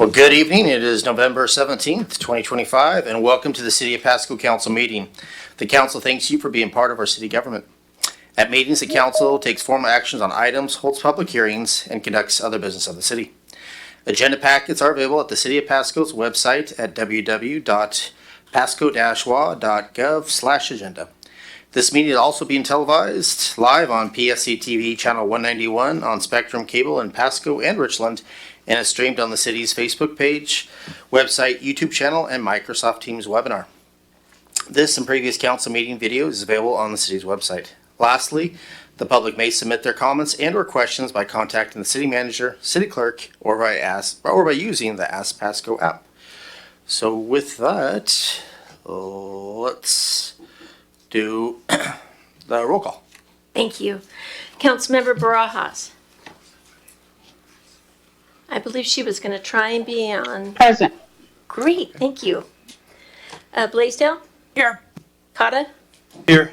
Well, good evening. It is November 17th, 2025, and welcome to the City of Pasco Council meeting. The council thanks you for being part of our city government. At meetings, the council takes formal actions on items, holds public hearings, and conducts other business of the city. Agenda packets are available at the City of Pasco's website at www.pasco-wa.gov/agenda. This meeting is also being televised live on PSC-TV channel 191 on Spectrum Cable in Pasco and Richland, and is streamed on the city's Facebook page, website, YouTube channel, and Microsoft Teams webinar. This and previous council meeting videos is available on the city's website. Lastly, the public may submit their comments and or questions by contacting the city manager, city clerk, or by using the Ask Pasco app. So with that, let's do the roll call. Thank you. Councilmember Barajas. I believe she was going to try and be on. Present. Great, thank you. Blaisdell? Here. Cotta? Here.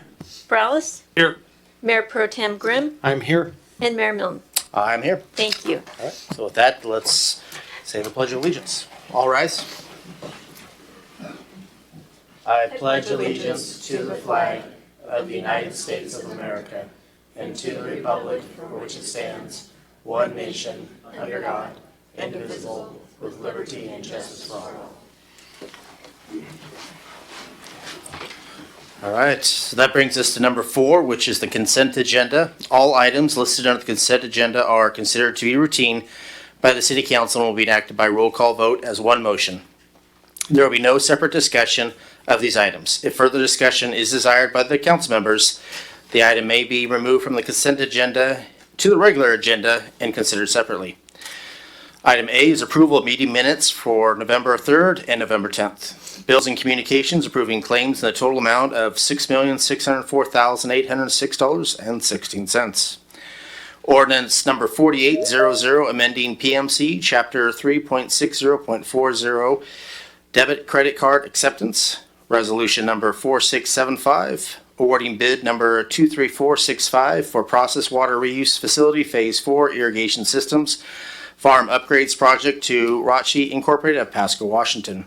Morales? Here. Mayor Pro Tem Grimm? I'm here. And Mayor Milne. I'm here. Thank you. All right. So with that, let's say the Pledge of Allegiance. All rise. I pledge allegiance to the flag of the United States of America and to the republic for which it stands, one nation, under God, indivisible, with liberty and justice for all. All right, so that brings us to number 4, which is the consent agenda. All items listed on the consent agenda are considered to be routine by the City Council and will be enacted by roll call vote as one motion. There will be no separate discussion of these items. If further discussion is desired by the council members, the item may be removed from the consent agenda to the regular agenda and considered separately. Item A is approval of meeting minutes for November 3rd and November 10th. Bills and Communications approving claims in the total amount of $6,604,806.16. Ordinance number 4800 amending PMC Chapter 3.60.40 debit credit card acceptance. Resolution number 4675 awarding bid number 23465 for process water reuse facility Phase 4 irrigation systems farm upgrades project to Rotschi Incorporated of Pasco, Washington.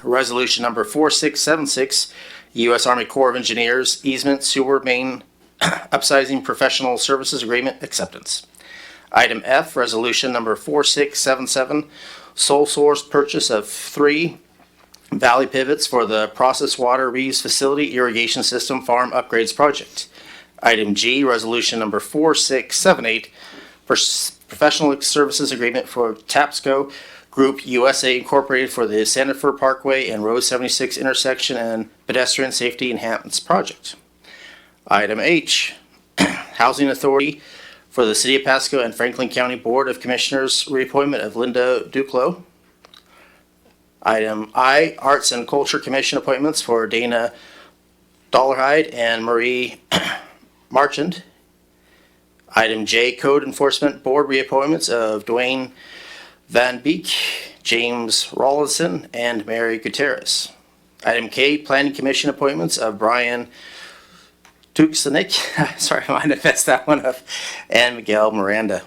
Resolution number 4676, U.S. Army Corps of Engineers easement sewer main upsizing professional services agreement acceptance. Item F, resolution number 4677, sole source purchase of 3 valley pivots for the process water reuse facility irrigation system farm upgrades project. Item G, resolution number 4678, for professional services agreement for Tapsco Group USA Incorporated for the Sandifer Parkway and Road 76 intersection and pedestrian safety enhancements project. Item H, Housing Authority for the City of Pasco and Franklin County Board of Commissioners reappointment of Linda Duclos. Item I, Arts and Culture Commission appointments for Dana Dollarhide and Marie Marchand. Item J, Code Enforcement Board reappointments of Dwayne Van Beek, James Rawlinson, and Mary Gutierrez. Item K, Planning Commission appointments of Brian Tuxenick, sorry, I might have messed that one up, and Miguel Miranda.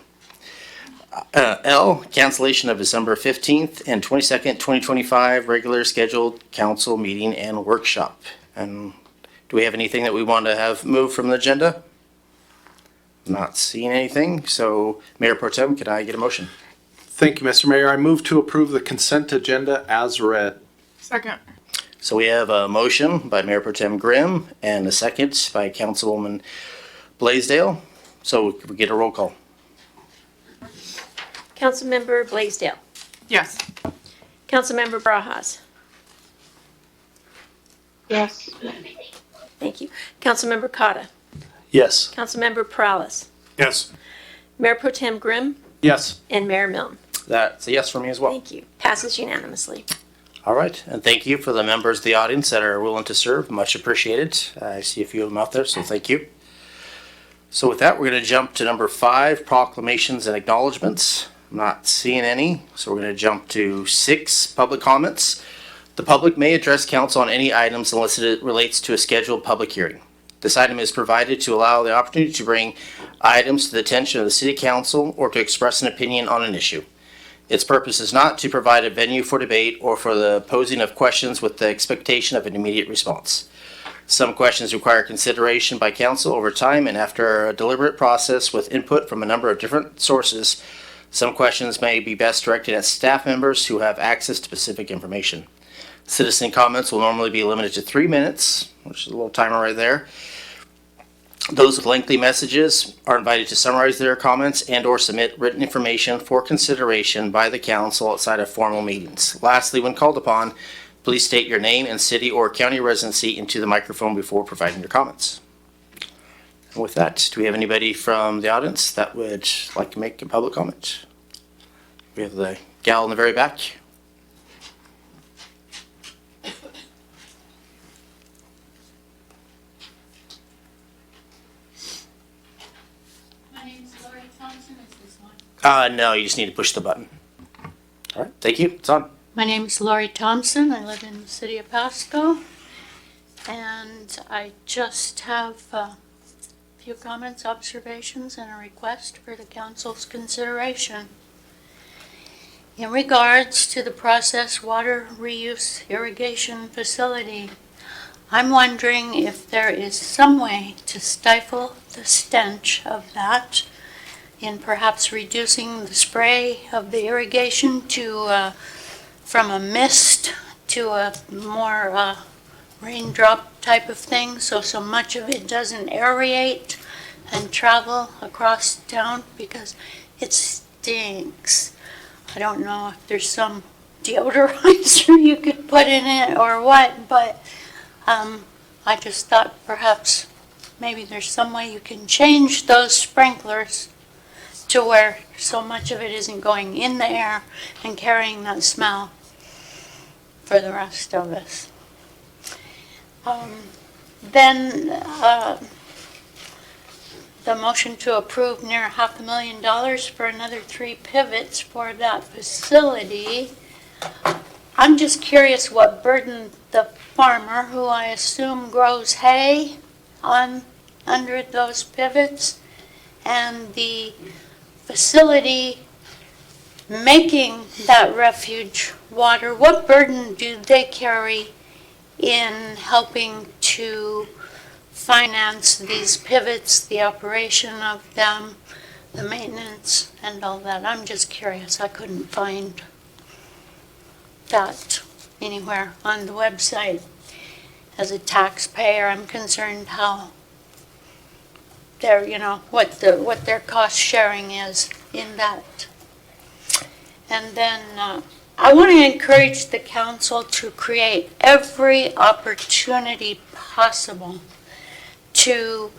L, cancellation of December 15th and 22nd, 2025 regular scheduled council meeting and workshop. And do we have anything that we want to have moved from the agenda? Not seeing anything, so Mayor Pro Tem, could I get a motion? Thank you, Mr. Mayor. I move to approve the consent agenda as read. Second. So we have a motion by Mayor Pro Tem Grimm and a second by Councilwoman Blaisdell. So could we get a roll call? Councilmember Blaisdell. Yes. Councilmember Barajas. Yes. Thank you. Councilmember Cotta. Yes. Councilmember Morales. Yes. Mayor Pro Tem Grimm Yes. and Mayor Milne. That's a yes for me as well. Thank you. Passes unanimously. All right, and thank you for the members of the audience that are willing to serve. Much appreciated. I see a few of them out there, so thank you. So with that, we're going to jump to number 5, proclamations and acknowledgements. I'm not seeing any, so we're going to jump to 6, public comments. The public may address council on any items unless it relates to a scheduled public hearing. This item is provided to allow the opportunity to bring items to the attention of the City Council or to express an opinion on an issue. Its purpose is not to provide a venue for debate or for the posing of questions with the expectation of an immediate response. Some questions require consideration by council over time and after a deliberate process with input from a number of different sources. Some questions may be best directed at staff members who have access to specific information. Citizen comments will normally be limited to 3 minutes, which is a little timer right there. Those with lengthy messages are invited to summarize their comments and/or submit written information for consideration by the council outside of formal meetings. Lastly, when called upon, please state your name and city or county residency into the microphone before providing your comments. And with that, do we have anybody from the audience that would like to make a public comment? We have the gal in the very back. My name's Lori Thompson, is this one? No, you just need to push the button. All right, thank you. It's on. My name's Lori Thompson, I live in the city of Pasco, and I just have a few comments, observations, and a request for the council's consideration. In regards to the processed water reuse irrigation facility, I'm wondering if there is some way to stifle the stench of that in perhaps reducing the spray of the irrigation to from a mist to a more raindrop type of thing, so much of it doesn't aerate and travel across town because it stinks. I don't know if there's some deodorizer you could put in it or what, but I just thought perhaps maybe there's some way you can change those sprinklers to where so much of it isn't going in the air and carrying that smell for the rest of us. Then the motion to approve near $500,000 for another 3 pivots for that facility. I'm just curious what burden the farmer, who I assume grows hay under those pivots, and the facility making that refuge water, what burden do they carry in helping to finance these pivots, the operation of them, the maintenance, and all that? I'm just curious. I couldn't find that anywhere on the website. As a taxpayer, I'm concerned how what their cost sharing is in that. And then I want to encourage the council to create every opportunity possible to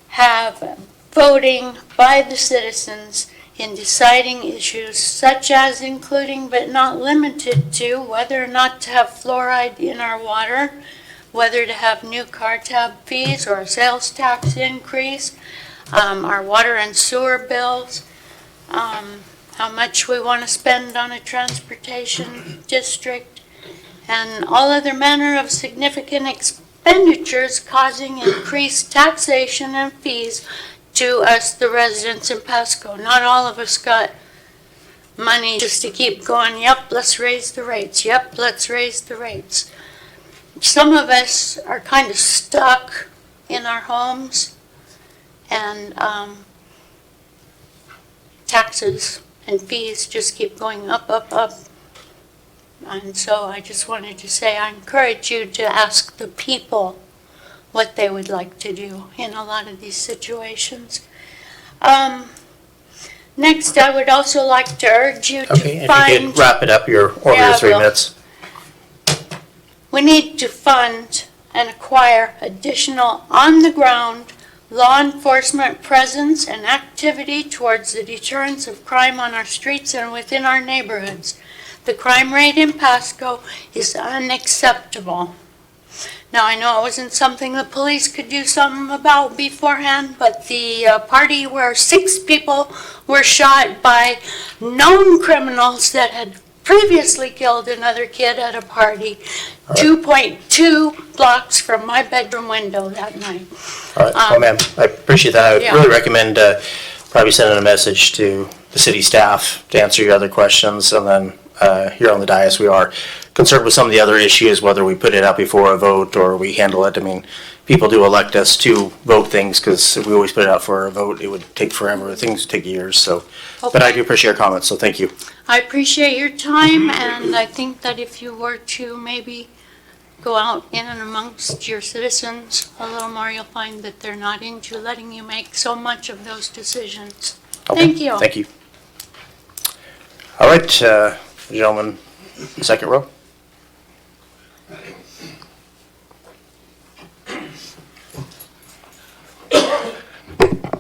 have voting by the citizens in deciding issues such as including but not limited to whether or not to have fluoride in our water, whether to have new car tab fees or a sales tax increase, our water and sewer bills, how much we want to spend on a transportation district, and all other manner of significant expenditures causing increased taxation and fees to us, the residents in Pasco. Not all of us got money just to keep going, yep, let's raise the rates, yep, let's raise the rates. Some of us are kind of stuck in our homes, and taxes and fees just keep going up, up, up. And so I just wanted to say I encourage you to ask the people what they would like to do in a lot of these situations. Next, I would also like to urge you to If you could wrap it up, you're over your 3 minutes. We need to fund and acquire additional on-the-ground law enforcement presence and activity towards the deterrence of crime on our streets and within our neighborhoods. The crime rate in Pasco is unacceptable. Now, I know it wasn't something the police could do something about beforehand, but the party where 6 people were shot by known criminals that had previously killed another kid at a party, 2.2 blocks from my bedroom window that night. All right, well, ma'am, I appreciate that. I would yeah. really recommend probably sending a message to the city staff to answer your other questions. And then here on the dais, we are concerned with some of the other issues, whether we put it out before a vote or we handle it. I mean, people do elect us to vote things because if we always put it out for a vote, it would take forever. Things would take years. So, but I do appreciate your comments. So thank you. I appreciate your time, and I think that if you were to maybe go out in and amongst your citizens a little more, you'll find that they're not into letting you make so much of those decisions. Okay. Thank you. Thank you. All right, gentlemen, second row.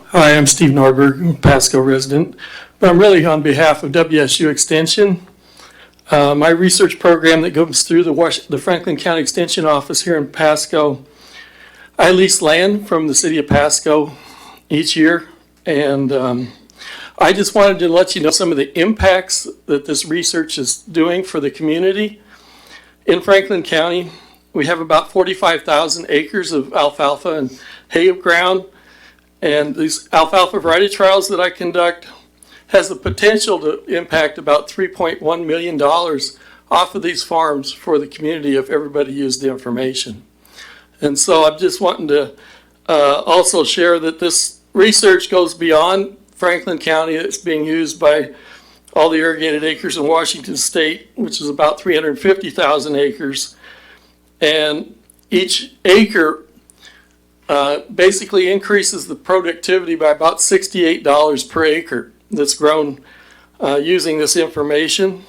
Hi, I'm Steve Norberg, Pasco resident, but I'm really on behalf of WSU Extension. My research program that goes through the Franklin County Extension Office here in Pasco, I lease land from the city of Pasco each year, and I just wanted to let you know some of the impacts that this research is doing for the community. In Franklin County, we have about 45,000 acres of alfalfa and hay ground. And these alfalfa variety trials that I conduct has the potential to impact about $3.1 million off of these farms for the community if everybody used the information. And so I'm just wanting to also share that this research goes beyond Franklin County. It's being used by all the irrigated acres in Washington State, which is about 350,000 acres. And each acre basically increases the productivity by about $68 per acre that's grown using this information.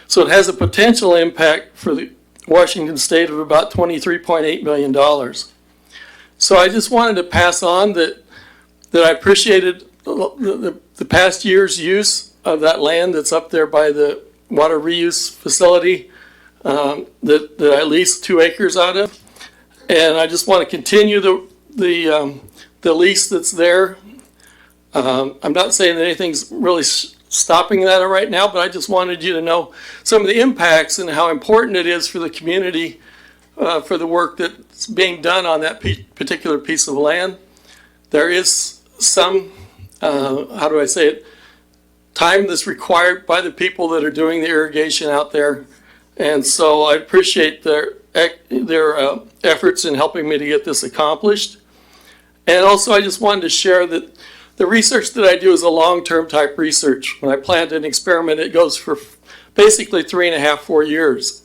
So it has a potential impact for the Washington State of about $23.8 million. So I just wanted to pass on that I appreciated the past year's use of that land that's up there by the water reuse facility that I leased 2 acres out of. And I just want to continue the lease that's there. I'm not saying that anything's really stopping that right now, but I just wanted you to know some of the impacts and how important it is for the community for the work that's being done on that particular piece of land. There is some, how do I say it, time that's required by the people that are doing the irrigation out there. And so I appreciate their efforts in helping me to get this accomplished. And also I just wanted to share that the research that I do is a long-term type research. When I plant an experiment, it goes for basically 3.5, 4 years.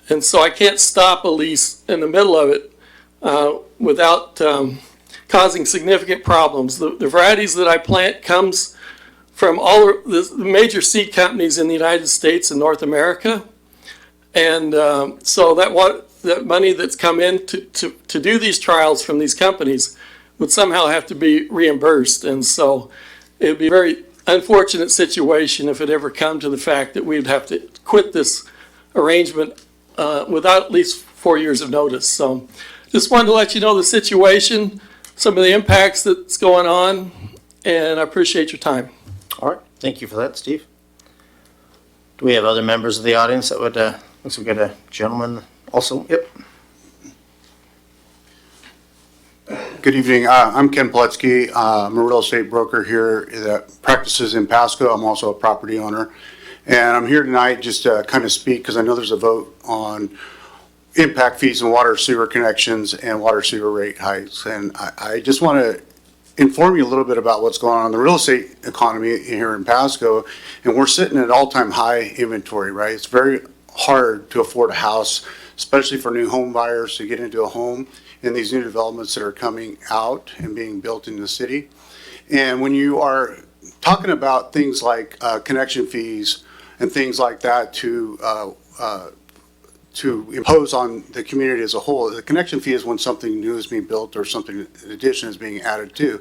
And so I can't stop a lease in the middle of it without causing significant problems. The varieties that I plant comes from all the major seed companies in the United States and North America. And so that money that's come in to do these trials from these companies would somehow have to be reimbursed. And so it would be a very unfortunate situation if it ever come to the fact that we'd have to quit this arrangement without at least 4 years of notice. So just wanted to let you know the situation, some of the impacts that's going on, and I appreciate your time. All right. Thank you for that, Steve. Do we have other members of the audience that would, looks like we got a gentleman also? Yep. Good evening. I'm Ken Pletsky. I'm a real estate broker here that practices in Pasco. I'm also a property owner. And I'm here tonight just to kind of speak because I know there's a vote on impact fees and water sewer connections and water sewer rate hikes. And I just want to inform you a little bit about what's going on in the real estate economy here in Pasco. And we're sitting at all-time high inventory, right? It's very hard to afford a house, especially for new home buyers to get into a home in these new developments that are coming out and being built in the city. And when you are talking about things like connection fees and things like that to impose on the community as a whole, the connection fee is when something new is being built or something in addition is being added to.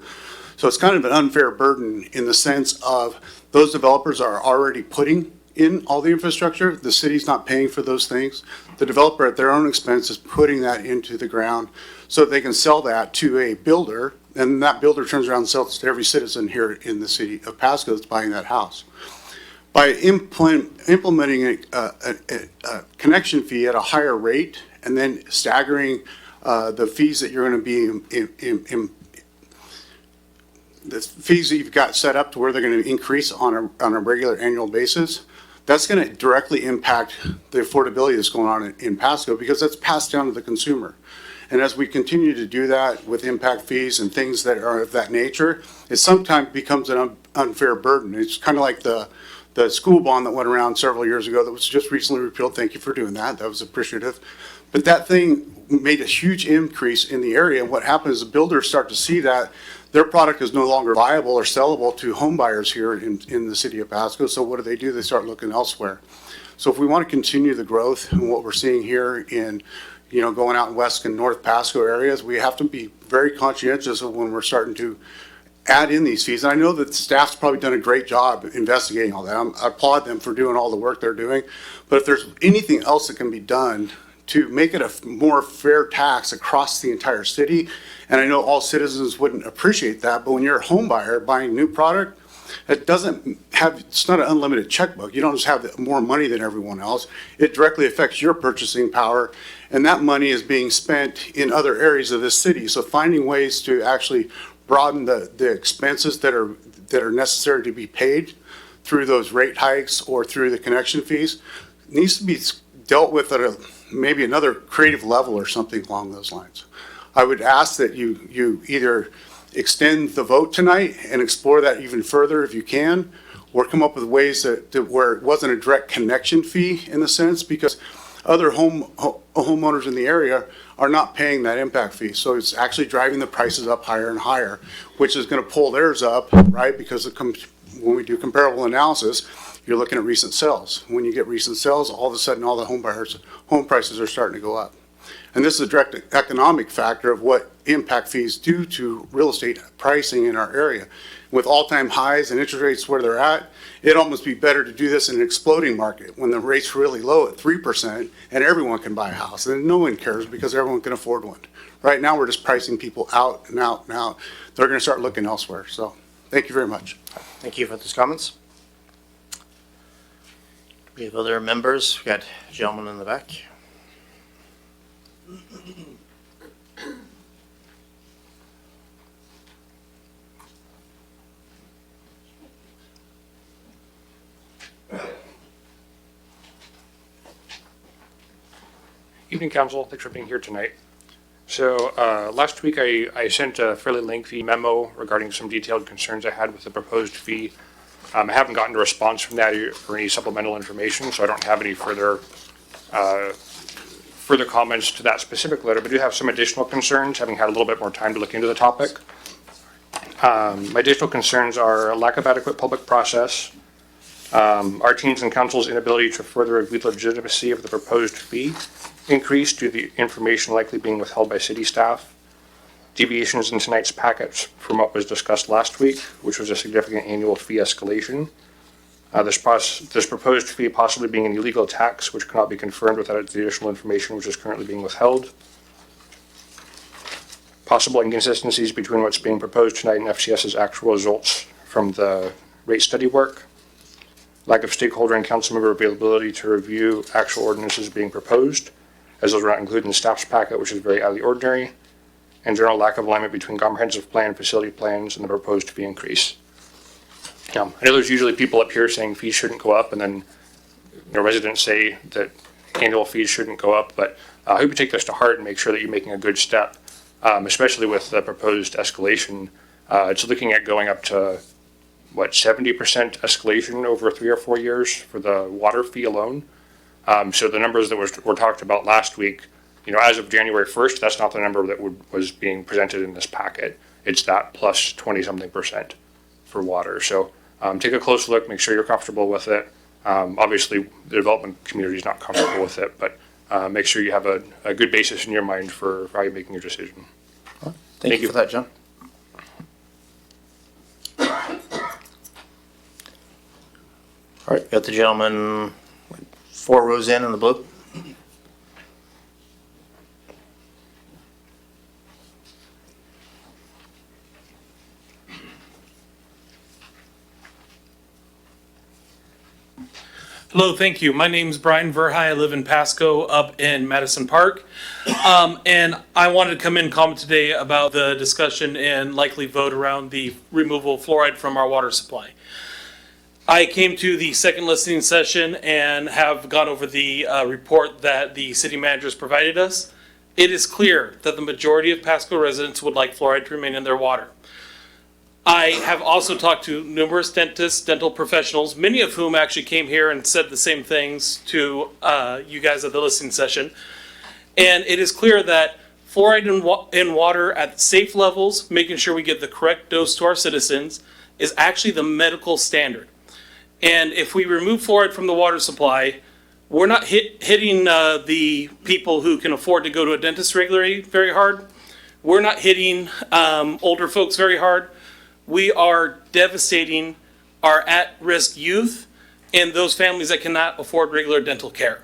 So it's kind of an unfair burden in the sense of those developers are already putting in all the infrastructure. The city's not paying for those things. The developer at their own expense is putting that into the ground so that they can sell that to a builder, and that builder turns around and sells to every citizen here in the city of Pasco that's buying that house. By implementing a connection fee at a higher rate and then staggering the fees that you're going to be the fees that you've got set up to where they're going to increase on a regular annual basis, that's going to directly impact the affordability that's going on in Pasco because that's passed down to the consumer. And as we continue to do that with impact fees and things that are of that nature, it sometimes becomes an unfair burden. It's kind of like the school bond that went around several years ago that was just recently repealed. Thank you for doing that. That was appreciative. But that thing made a huge increase in the area. And what happens is the builders start to see that their product is no longer viable or sellable to home buyers here in the city of Pasco. So what do? They start looking elsewhere. So if we want to continue the growth and what we're seeing here in, going out in West and North Pasco areas, we have to be very conscientious of when we're starting to add in these fees. And I know that the staff's probably done a great job investigating all that. I applaud them for doing all the work they're doing. But if there's anything else that can be done to make it a more fair tax across the entire city, and I know all citizens wouldn't appreciate that, but when you're a home buyer buying new product, it's not an unlimited checkbook. You don't just have more money than everyone else. It directly affects your purchasing power, and that money is being spent in other areas of this city. So finding ways to actually broaden the expenses that are necessary to be paid through those rate hikes or through the connection fees needs to be dealt with at maybe another creative level or something along those lines. I would ask that you either extend the vote tonight and explore that even further if you can, or come up with ways where it wasn't a direct connection fee in the sense, because other homeowners in the area are not paying that impact fee. So it's actually driving the prices up higher and higher, which is going to pull theirs up, right? Because when we do comparable analysis, you're looking at recent sales. When you get recent sales, all of a sudden all the home prices are starting to go up. And this is a direct economic factor of what impact fees do to real estate pricing in our area. With all-time highs and interest rates where they're at, it'd almost be better to do this in an exploding market when the rate's really low at 3% and everyone can buy a house. And no one cares because everyone can afford one. Right now, we're just pricing people out and out and out. They're going to start looking elsewhere. So thank you very much. Thank you for those comments. We have other members. We got a gentleman in the back. Evening, Council. Thanks for being here tonight. So last week I sent a fairly lengthy memo regarding some detailed concerns I had with the proposed fee. I haven't gotten a response from that or any supplemental information, so I don't have any further comments to that specific letter, but I do have some additional concerns, having had a little bit more time to look into the topic. My additional concerns are a lack of adequate public process, our team's and council's inability to further review the legitimacy of the proposed fee increase due to the information likely being withheld by city staff, deviations in tonight's packets from what was discussed last week, which was a significant annual fee escalation, this proposed fee possibly being an illegal tax, which cannot be confirmed without the additional information which is currently being withheld, possible inconsistencies between what's being proposed tonight and FCS's actual results from the rate study work, lack of stakeholder and council member availability to review actual ordinances being proposed, as those were not included in the staff's packet, which is very out of the ordinary, and general lack of alignment between comprehensive plan, facility plans, and the proposed fee increase. I know there's usually people up here saying fees shouldn't go up, and then residents say that annual fees shouldn't go up, but I hope you take this to heart and make sure that you're making a good step, especially with the proposed escalation. It's looking at going up to, 70% escalation over 3 or 4 years for the water fee alone. So the numbers that were talked about last week, as of January 1st, that's not the number that was being presented in this packet. It's that plus 20-something% for water. So take a close look, make sure you're comfortable with it. Obviously, the development community is not comfortable with it, but make sure you have a good basis in your mind for how you're making your decision. Thank you for that, John. All right, got the gentleman 4 rows in the blue. Hello, thank you. My name's Brian Verhey. I live in Pasco up in Madison Park. And I wanted to come in and comment today about the discussion and likely vote around the removal of fluoride from our water supply. I came to the second listening session and have gone over the report that the city managers provided us. It is clear that the majority of Pasco residents would like fluoride to remain in their water. I have also talked to numerous dentists, dental professionals, many of whom actually came here and said the same things to you guys at the listening session. And it is clear that fluoride in water at safe levels, making sure we get the correct dose to our citizens, is actually the medical standard. And if we remove fluoride from the water supply, we're not hitting the people who can afford to go to a dentist regularly very hard. We're not hitting older folks very hard. We are devastating our at-risk youth and those families that cannot afford regular dental care.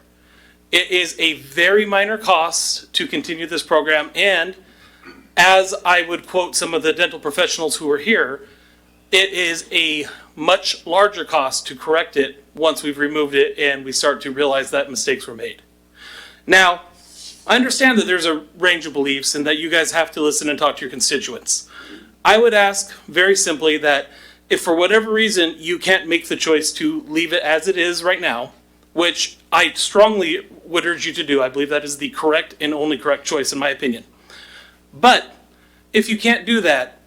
It is a very minor cost to continue this program, and as I would quote some of the dental professionals who are here, it is a much larger cost to correct it once we've removed it and we start to realize that mistakes were made. Now, I understand that there's a range of beliefs and that you guys have to listen and talk to your constituents. I would ask very simply that if for whatever reason you can't make the choice to leave it as it is right now, which I strongly would urge you to do, I believe that is the correct and only correct choice in my opinion. But if you can't do that,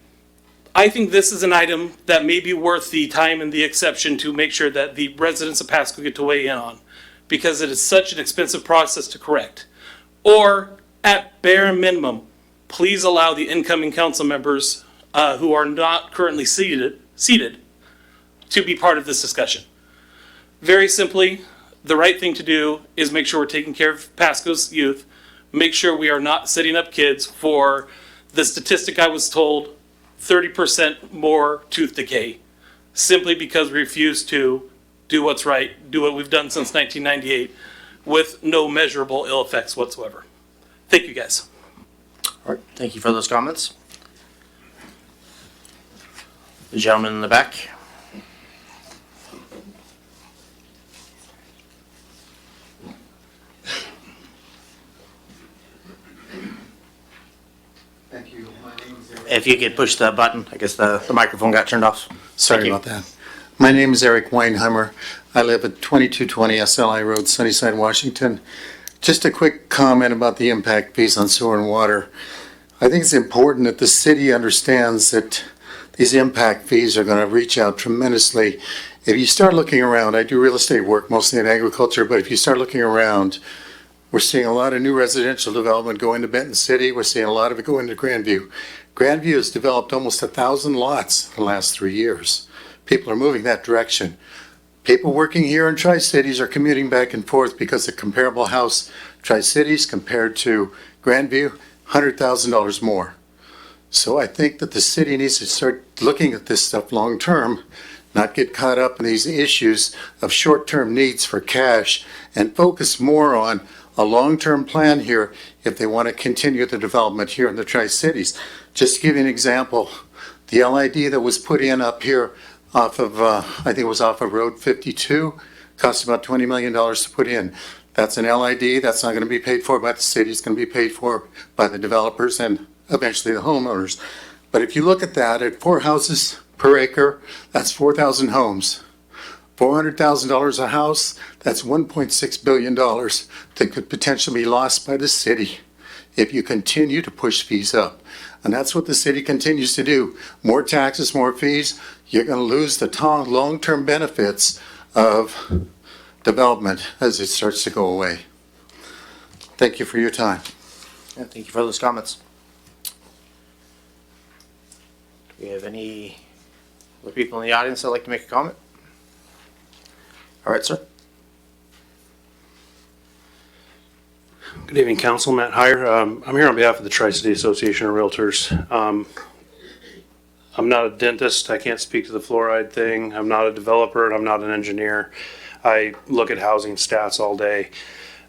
I think this is an item that may be worth the time and the exception to make sure that the residents of Pasco get to weigh in on, because it is such an expensive process to correct. Or at bare minimum, please allow the incoming council members who are not currently seated to be part of this discussion. Very simply, the right thing to do is make sure we're taking care of Pasco's youth, make sure we are not setting up kids for the statistic I was told, 30% more tooth decay, simply because we refuse to do what's right, do what we've done since 1998 with no measurable ill effects whatsoever. Thank you, guys. All right, thank you for those comments. The gentleman in the back. Thank you. My name is Eric. If you could push the button, I guess the microphone got turned off. Sorry about that. My name is Eric Weinheimer. I live at 2220 SLI Road, Sunnyside, Washington. Just a quick comment about the impact fees on sewer and water. I think it's important that the city understands that these impact fees are going to reach out tremendously. If you start looking around, I do real estate work, mostly in agriculture, but if you start looking around, we're seeing a lot of new residential development go into Benton City. We're seeing a lot of it go into Grandview. Grandview has developed almost 1,000 lots in the last 3 years. People are moving that direction. People working here in Tri-Cities are commuting back and forth because a comparable house, Tri-Cities compared to Grandview, $100,000 more. So I think that the city needs to start looking at this stuff long-term, not get caught up in these issues of short-term needs for cash, and focus more on a long-term plan here if they want to continue the development here in the Tri-Cities. Just to give you an example, the LID that was put in up here off of, I think it was off of Road 52, cost about $20 million to put in. That's an LID, that's not going to be paid for by the city, it's going to be paid for by the developers and eventually the homeowners. But if you look at that, at 4 houses per acre, that's 4,000 homes. $400,000 a house, that's $1.6 billion that could potentially be lost by the city if you continue to push fees up. And that's what the city continues to do. More taxes, more fees, you're going to lose the long-term benefits of development as it starts to go away. Thank you for your time. Yeah, thank you for those comments. Do we have any other people in the audience that'd like to make a comment? All right, sir. Good evening, Council. Matt Heyer. I'm here on behalf of the Tri-City Association of Realtors. I'm not a dentist. I can't speak to the fluoride thing. I'm not a developer and I'm not an engineer. I look at housing stats all day.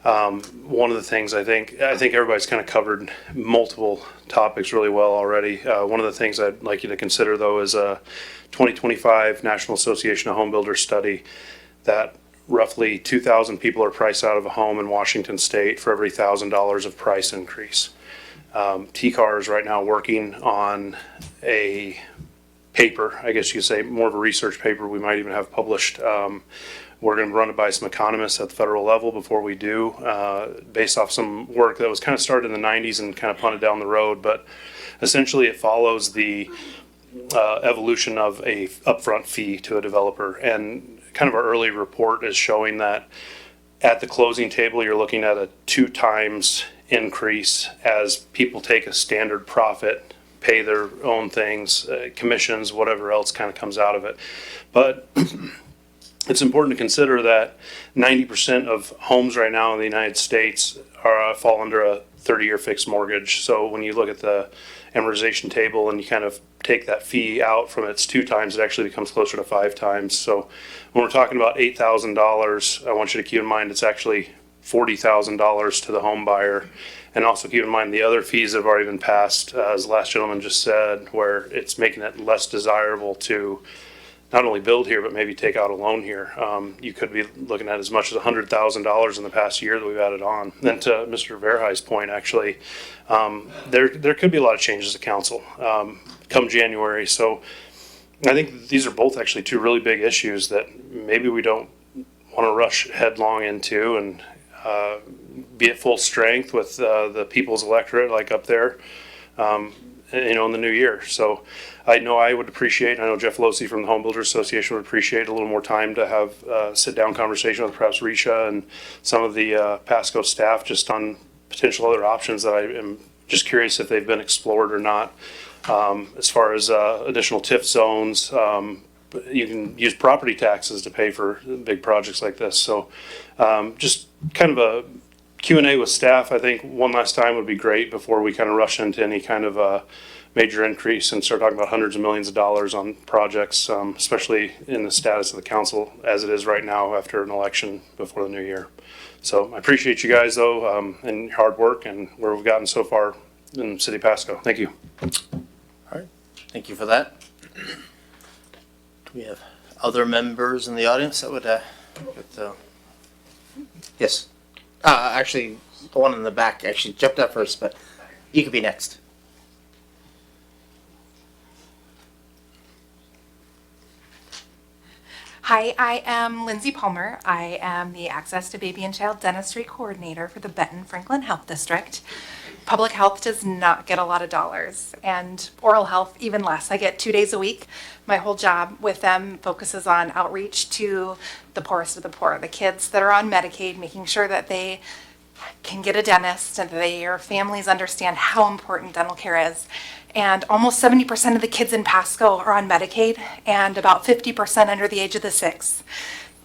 One of the things I think everybody's kind of covered multiple topics really well already. One of the things I'd like you to consider though is a 2025 National Association of Home Builders study that roughly 2,000 people are priced out of a home in Washington State for every $1,000 of price increase. TCAR is right now working on a paper, I guess you could say, more of a research paper we might even have published. We're going to run it by some economists at the federal level before we do, based off some work that was kind of started in the 90s and kind of punted down the road. But essentially it follows the evolution of a upfront fee to a developer. And kind of our early report is showing that at the closing table, you're looking at a 2 times increase as people take a standard profit, pay their own things, commissions, whatever else kind of comes out of it. But it's important to consider that 90% of homes right now in the United States fall under a 30-year fixed mortgage. So when you look at the amortization table and you kind of take that fee out from its 2 times, it actually becomes closer to 5 times. So when we're talking about $8,000, I want you to keep in mind it's actually $40,000 to the home buyer. And also keep in mind the other fees that have already been passed, as the last gentleman just said, where it's making it less desirable to not only build here, but maybe take out a loan here. You could be looking at as much as $100,000 in the past year that we've added on. Then to Mr. Verhei's point, actually, there could be a lot of changes to council come January. So I think these are both actually 2 really big issues that maybe we don't want to rush headlong into and be at full strength with the people's electorate, like up there, in the new year. So I know I would appreciate, I know Jeff Losey from the Home Builders Association would appreciate a little more time to have a sit-down conversation with perhaps Risha and some of the Pasco staff just on potential other options that I am just curious if they've been explored or not. As far as additional TIF zones, you can use property taxes to pay for big projects like this. So just kind of a Q&A with staff, I think one last time would be great before we kind of rush into any kind of major increase and start talking about hundreds of millions of dollars on projects, especially in the status of the council as it is right now after an election before the new year. So I appreciate you guys though, and your hard work and where we've gotten so far in the city of Pasco. Thank you. All right, thank you for that. Do we have other members in the audience that would, yes. Actually, the one in the back actually jumped up first, but you could be next. Hi, I am Lindsay Palmer. I am the Access to Baby and Child Dentistry Coordinator for the Benton Franklin Health District. Public health does not get a lot of dollars, and oral health even less. I get 2 days a week. My whole job with them focuses on outreach to the poorest of the poor, the kids that are on Medicaid, making sure that they can get a dentist and their families understand how important dental care is. And almost 70% of the kids in Pasco are on Medicaid, and about 50% under the age of the 6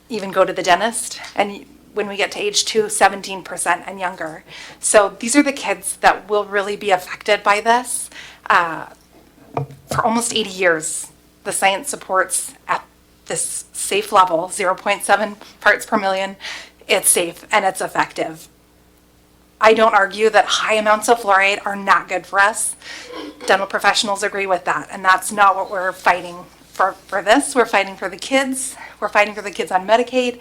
even go to the dentist. And when we get to age 2, 17% and younger. So these are the kids that will really be affected by this. For almost 80 years, the science supports at this safe level, 0.7 parts per million, it's safe and it's effective. I don't argue that high amounts of fluoride are not good for us. Dental professionals agree with that, and that's not what we're fighting for this. We're fighting for the kids. We're fighting for the kids on Medicaid.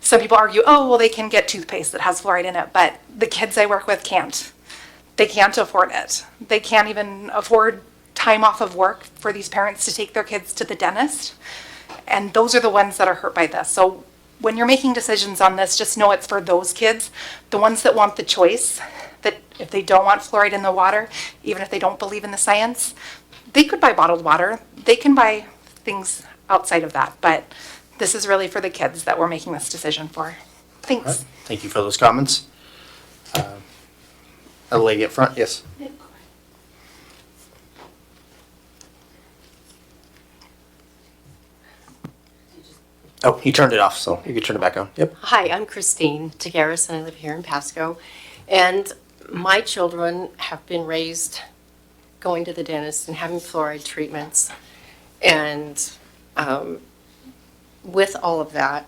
Some people argue, oh, well, they can get toothpaste that has fluoride in it, but the kids I work with can't. They can't afford it. They can't even afford time off of work for these parents to take their kids to the dentist. And those are the ones that are hurt by this. So when you're making decisions on this, just know it's for those kids, the ones that want the choice, that if they don't want fluoride in the water, even if they don't believe in the science, they could buy bottled water. They can buy things outside of that, but this is really for the kids that we're making this decision for. Thanks. All right. Thank you for those comments. A lady up front, yes. Oh, you turned it off, so you can turn it back on. Yep. Hi, I'm Christine Tagaris, and I live here in Pasco. And my children have been raised going to the dentist and having fluoride treatments. And with all of that,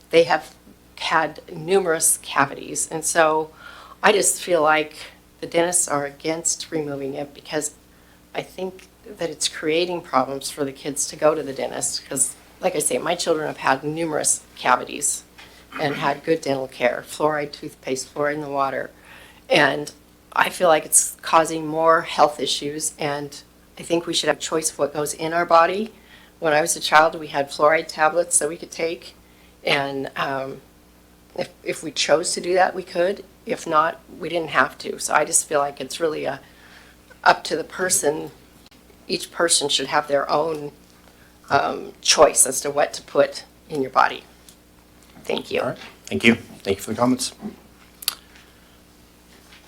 they have had numerous cavities. And so I just feel like the dentists are against removing it because I think that it's creating problems for the kids to go to the dentist because, like I say, my children have had numerous cavities and had good dental care, fluoride toothpaste, fluoride in the water. And I feel like it's causing more health issues, and I think we should have a choice of what goes in our body. When I was a child, we had fluoride tablets that we could take, and if we chose to do that, we could. If not, we didn't have to. So I just feel like it's really up to the person. Each person should have their own choice as to what to put in your body. Thank you. All right, thank you. Thank you for the comments.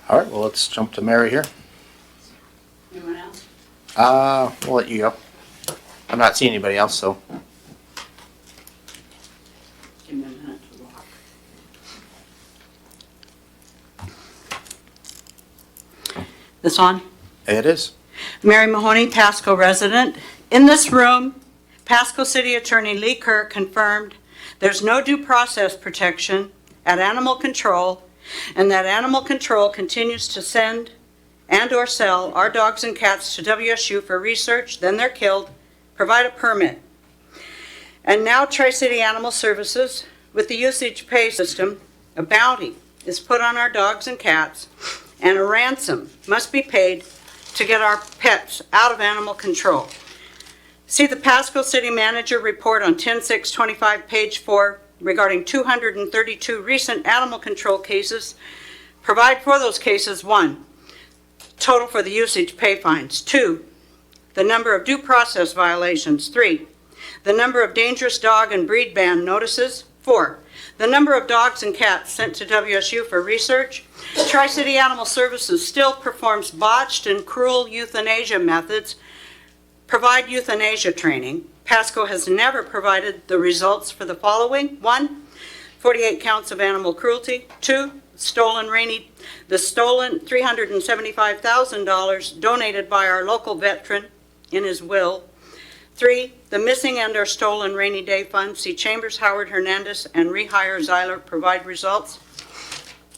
All right, well, let's jump to Mary here. Anyone else? We'll let you go. I'm not seeing anybody else, so. Give me a minute to walk. This on? It is. Mary Mahoney, Pasco resident. In this room, Pasco City Attorney Lee Kirk confirmed there's no due process protection at animal control, and that animal control continues to send and/or sell our dogs and cats to WSU for research, then they're killed, provide a permit. And now Tri-City Animal Services, with the usage pay system, a bounty is put on our dogs and cats, and a ransom must be paid to get our pets out of animal control. See the Pasco City Manager report on 10/6/25, page 4, regarding 232 recent animal control cases. Provide for those cases: 1, total for the usage pay fines; 2, the number of due process violations; 3, the number of dangerous dog and breed ban notices; 4, the number of dogs and cats sent to WSU for research. Tri-City Animal Services still performs botched and cruel euthanasia methods. Provide euthanasia training. Pasco has never provided the results for the following: 1, 48 counts of animal cruelty; 2, the stolen $375,000 donated by our local veteran in his will; 3, the missing and/or stolen rainy day funds. See Chambers, Howard, Hernandez, and Rehire Zeiler provide results.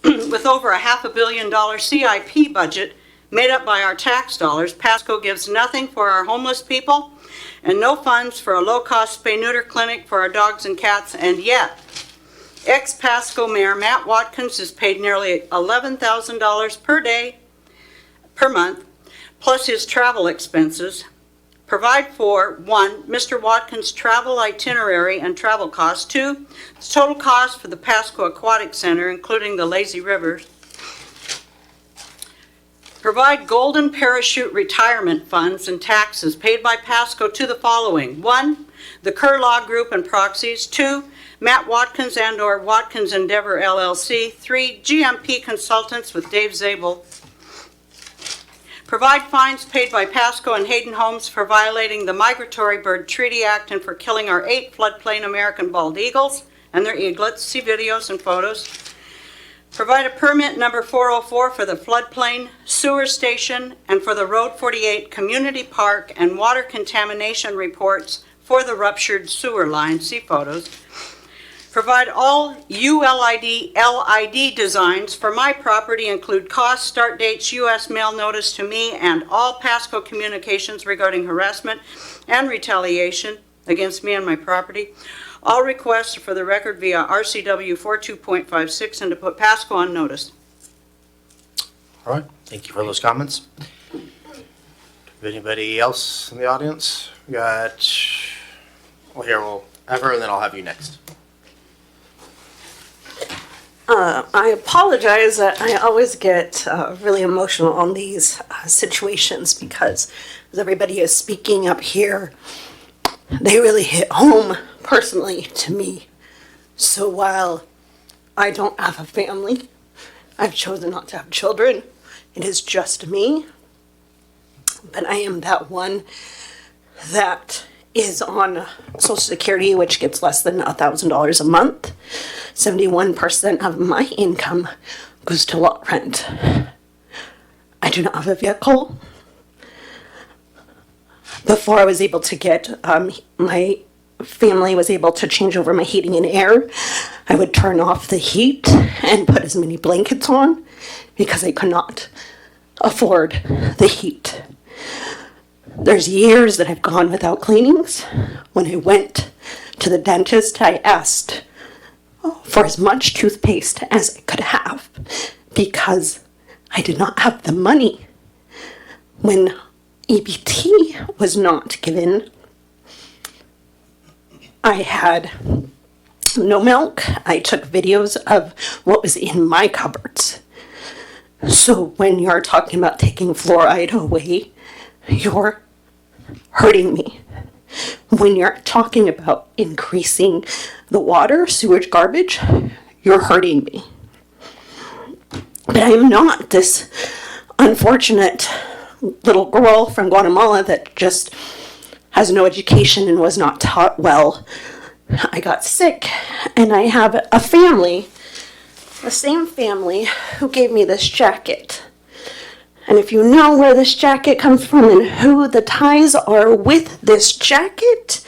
With over a $500 million CIP budget made up by our tax dollars, Pasco gives nothing for our homeless people and no funds for a low-cost spay-neuter clinic for our dogs and cats, and yet ex-Pasco Mayor Matt Watkins is paid nearly $11,000 per month, plus his travel expenses. Provide for: 1, Mr. Watkins' travel itinerary and travel costs; 2, the total cost for the Pasco Aquatic Center, including the lazy rivers. Provide golden parachute retirement funds and taxes paid by Pasco to the following: 1, the Kerr Law Group and proxies; 2, Matt Watkins and/or Watkins Endeavor LLC; 3, GMP Consultants with Dave Zabel. Provide fines paid by Pasco and Hayden Homes for violating the Migratory Bird Treaty Act and for killing our 8 floodplain American bald eagles and their eaglets. See videos and photos. Provide a permit number 404 for the floodplain sewer station and for the Road 48 community park and water contamination reports for the ruptured sewer line. See photos. Provide all ULID LID designs for my property, include costs, start dates, U.S. mail notice to me, and all Pasco communications regarding harassment and retaliation against me and my property. All requests are for the record via RCW 42.56 and to put Pasco on notice. All right, thank you for those comments. Anybody else in the audience? We got, well, here we'll have her and then I'll have you next. I apologize that I always get really emotional on these situations because as everybody is speaking up here, they really hit home personally to me. So while I don't have a family, I've chosen not to have children. It is just me. But I am that one that is on Social Security, which gets less than $1,000 a month. 71% of my income goes to lot rent. I do not have a vehicle. Before I was able to get, my family was able to change over my heating and air, I would turn off the heat and put as many blankets on because I could not afford the heat. There's years that I've gone without cleanings. When I went to the dentist, I asked for as much toothpaste as I could have because I did not have the money. When EBT was not given, I had no milk. I took videos of what was in my cupboards. So when you're talking about taking fluoride away, you're hurting me. When you're talking about increasing the water, sewage, garbage, you're hurting me. But I am not this unfortunate little girl from Guatemala that just has no education and was not taught well. I got sick, and I have a family, the same family who gave me this jacket. And if you know where this jacket comes from and who the ties are with this jacket,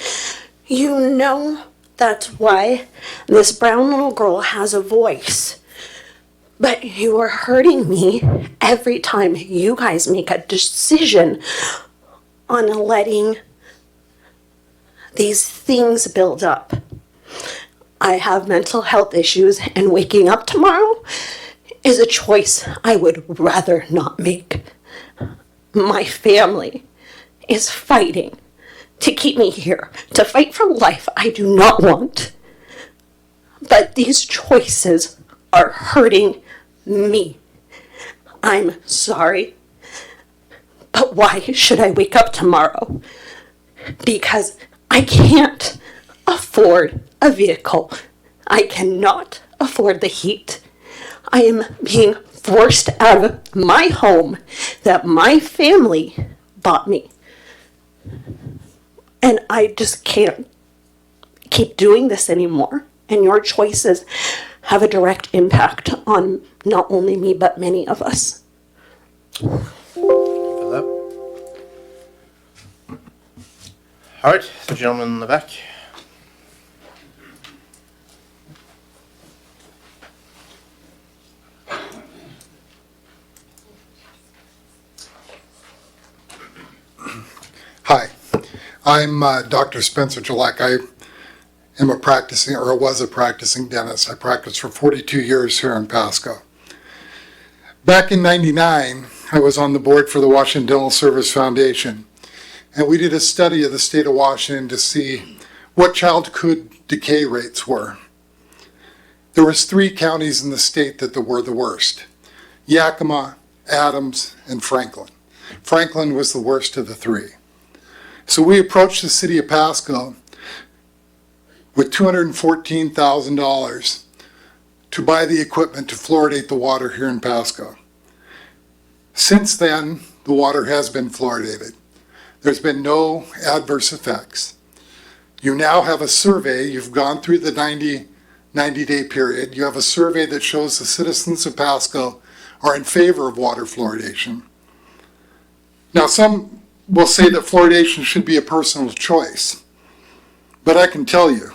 you know that's why this brown little girl has a voice. But you are hurting me every time you guys make a decision on letting these things build up. I have mental health issues, and waking up tomorrow is a choice I would rather not make. My family is fighting to keep me here, to fight for life I do not want. But these choices are hurting me. I'm sorry, but why should I wake up tomorrow? Because I can't afford a vehicle. I cannot afford the heat. I am being forced out of my home that my family bought me. And I just can't keep doing this anymore. And your choices have a direct impact on not only me, but many of us. For that. All right, the gentleman in the back. Hi, I'm Dr. Spencer Gillette. I am a practicing, or was a practicing dentist. I practiced for 42 years here in Pasco. Back in '99, I was on the board for the Washington Dental Service Foundation, and we did a study of the state of Washington to see what childhood decay rates were. There was 3 counties in the state that were the worst: Yakima, Adams, and Franklin. Franklin was the worst of the 3. So we approached the city of Pasco with $214,000 to buy the equipment to fluoridate the water here in Pasco. Since then, the water has been fluoridated. There's been no adverse effects. You now have a survey. You've gone through the 90-day period. You have a survey that shows the citizens of Pasco are in favor of water fluoridation. Now, some will say that fluoridation should be a personal choice. But I can tell you,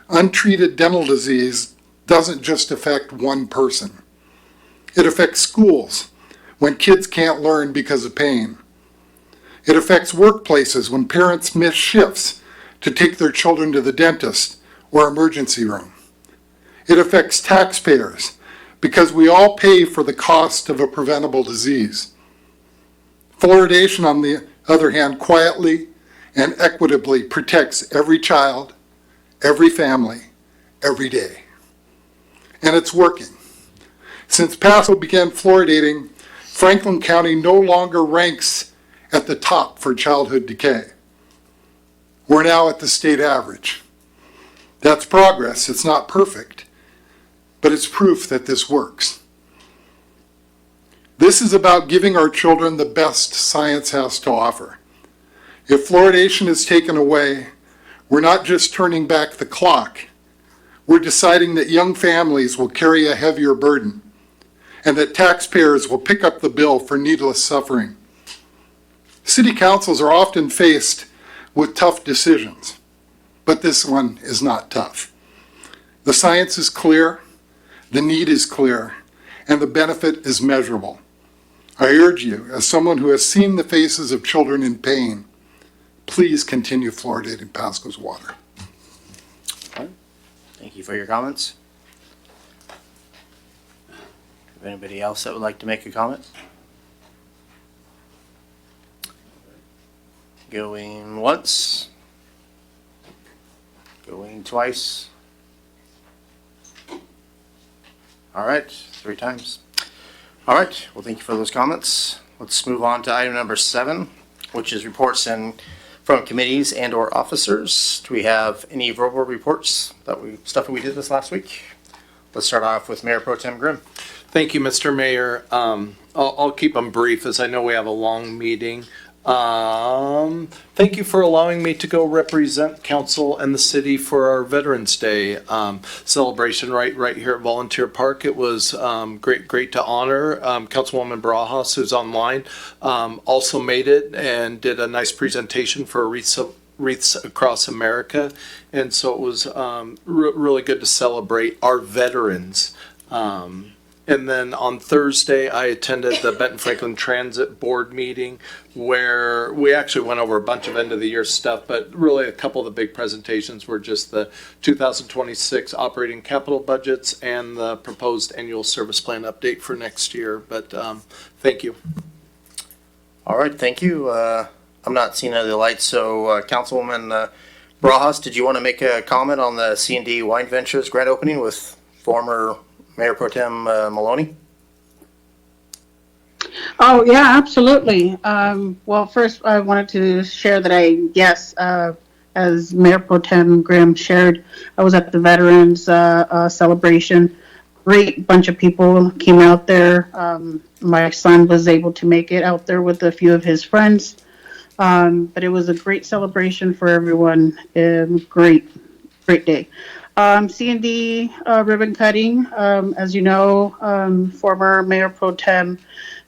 untreated dental disease doesn't just affect one person. It affects schools when kids can't learn because of pain. It affects workplaces when parents miss shifts to take their children to the dentist or emergency room. It affects taxpayers because we all pay for the cost of a preventable disease. Fluoridation, on the other hand, quietly and equitably protects every child, every family, every day. And it's working. Since Pasco began fluoridating, Franklin County no longer ranks at the top for childhood decay. We're now at the state average. That's progress. It's not perfect, but it's proof that this works. This is about giving our children the best science has to offer. If fluoridation is taken away, we're not just turning back the clock. We're deciding that young families will carry a heavier burden and that taxpayers will pick up the bill for needless suffering. City councils are often faced with tough decisions, but this one is not tough. The science is clear, the need is clear, and the benefit is measurable. I urge you, as someone who has seen the faces of children in pain, please continue fluoridating Pasco's water. Thank you for your comments. Anybody else that would like to make a comment? Going once. Going twice. All right, 3 times. All right, well, thank you for those comments. Let's move on to item number 7, which is reports from committees and or officers. Do we have any verbal reports stuff that we did this last week? Let's start off with Mayor Pro Tem Grimm. Thank you, Mr. Mayor. I'll keep them brief as I know we have a long meeting. Thank you for allowing me to go represent council and the city for our Veterans Day celebration right here at Volunteer Park. It was great to honor Councilwoman Barajas, who's online, also made it and did a nice presentation for Wreaths Across America. And so it was really good to celebrate our veterans. And then on Thursday, I attended the Benton Franklin Transit Board meeting where we actually went over a bunch of end of the year stuff, but really a couple of the big presentations were just the 2026 operating capital budgets and the proposed annual service plan update for next year. But thank you. All right, thank you. I'm not seeing any of the lights, so Councilwoman Barajas, did you want to make a comment on the C&D Wine Ventures grand opening with former Mayor Pro Tem Maloney? Oh, yeah, absolutely. Well, first, I wanted to share that as Mayor Pro Tem Grimm shared, I was at the Veterans celebration. Great bunch of people came out there. My son was able to make it out there with a few of his friends. But it was a great celebration for everyone. Great day. C&D ribbon cutting, as you know, former Mayor Pro Tem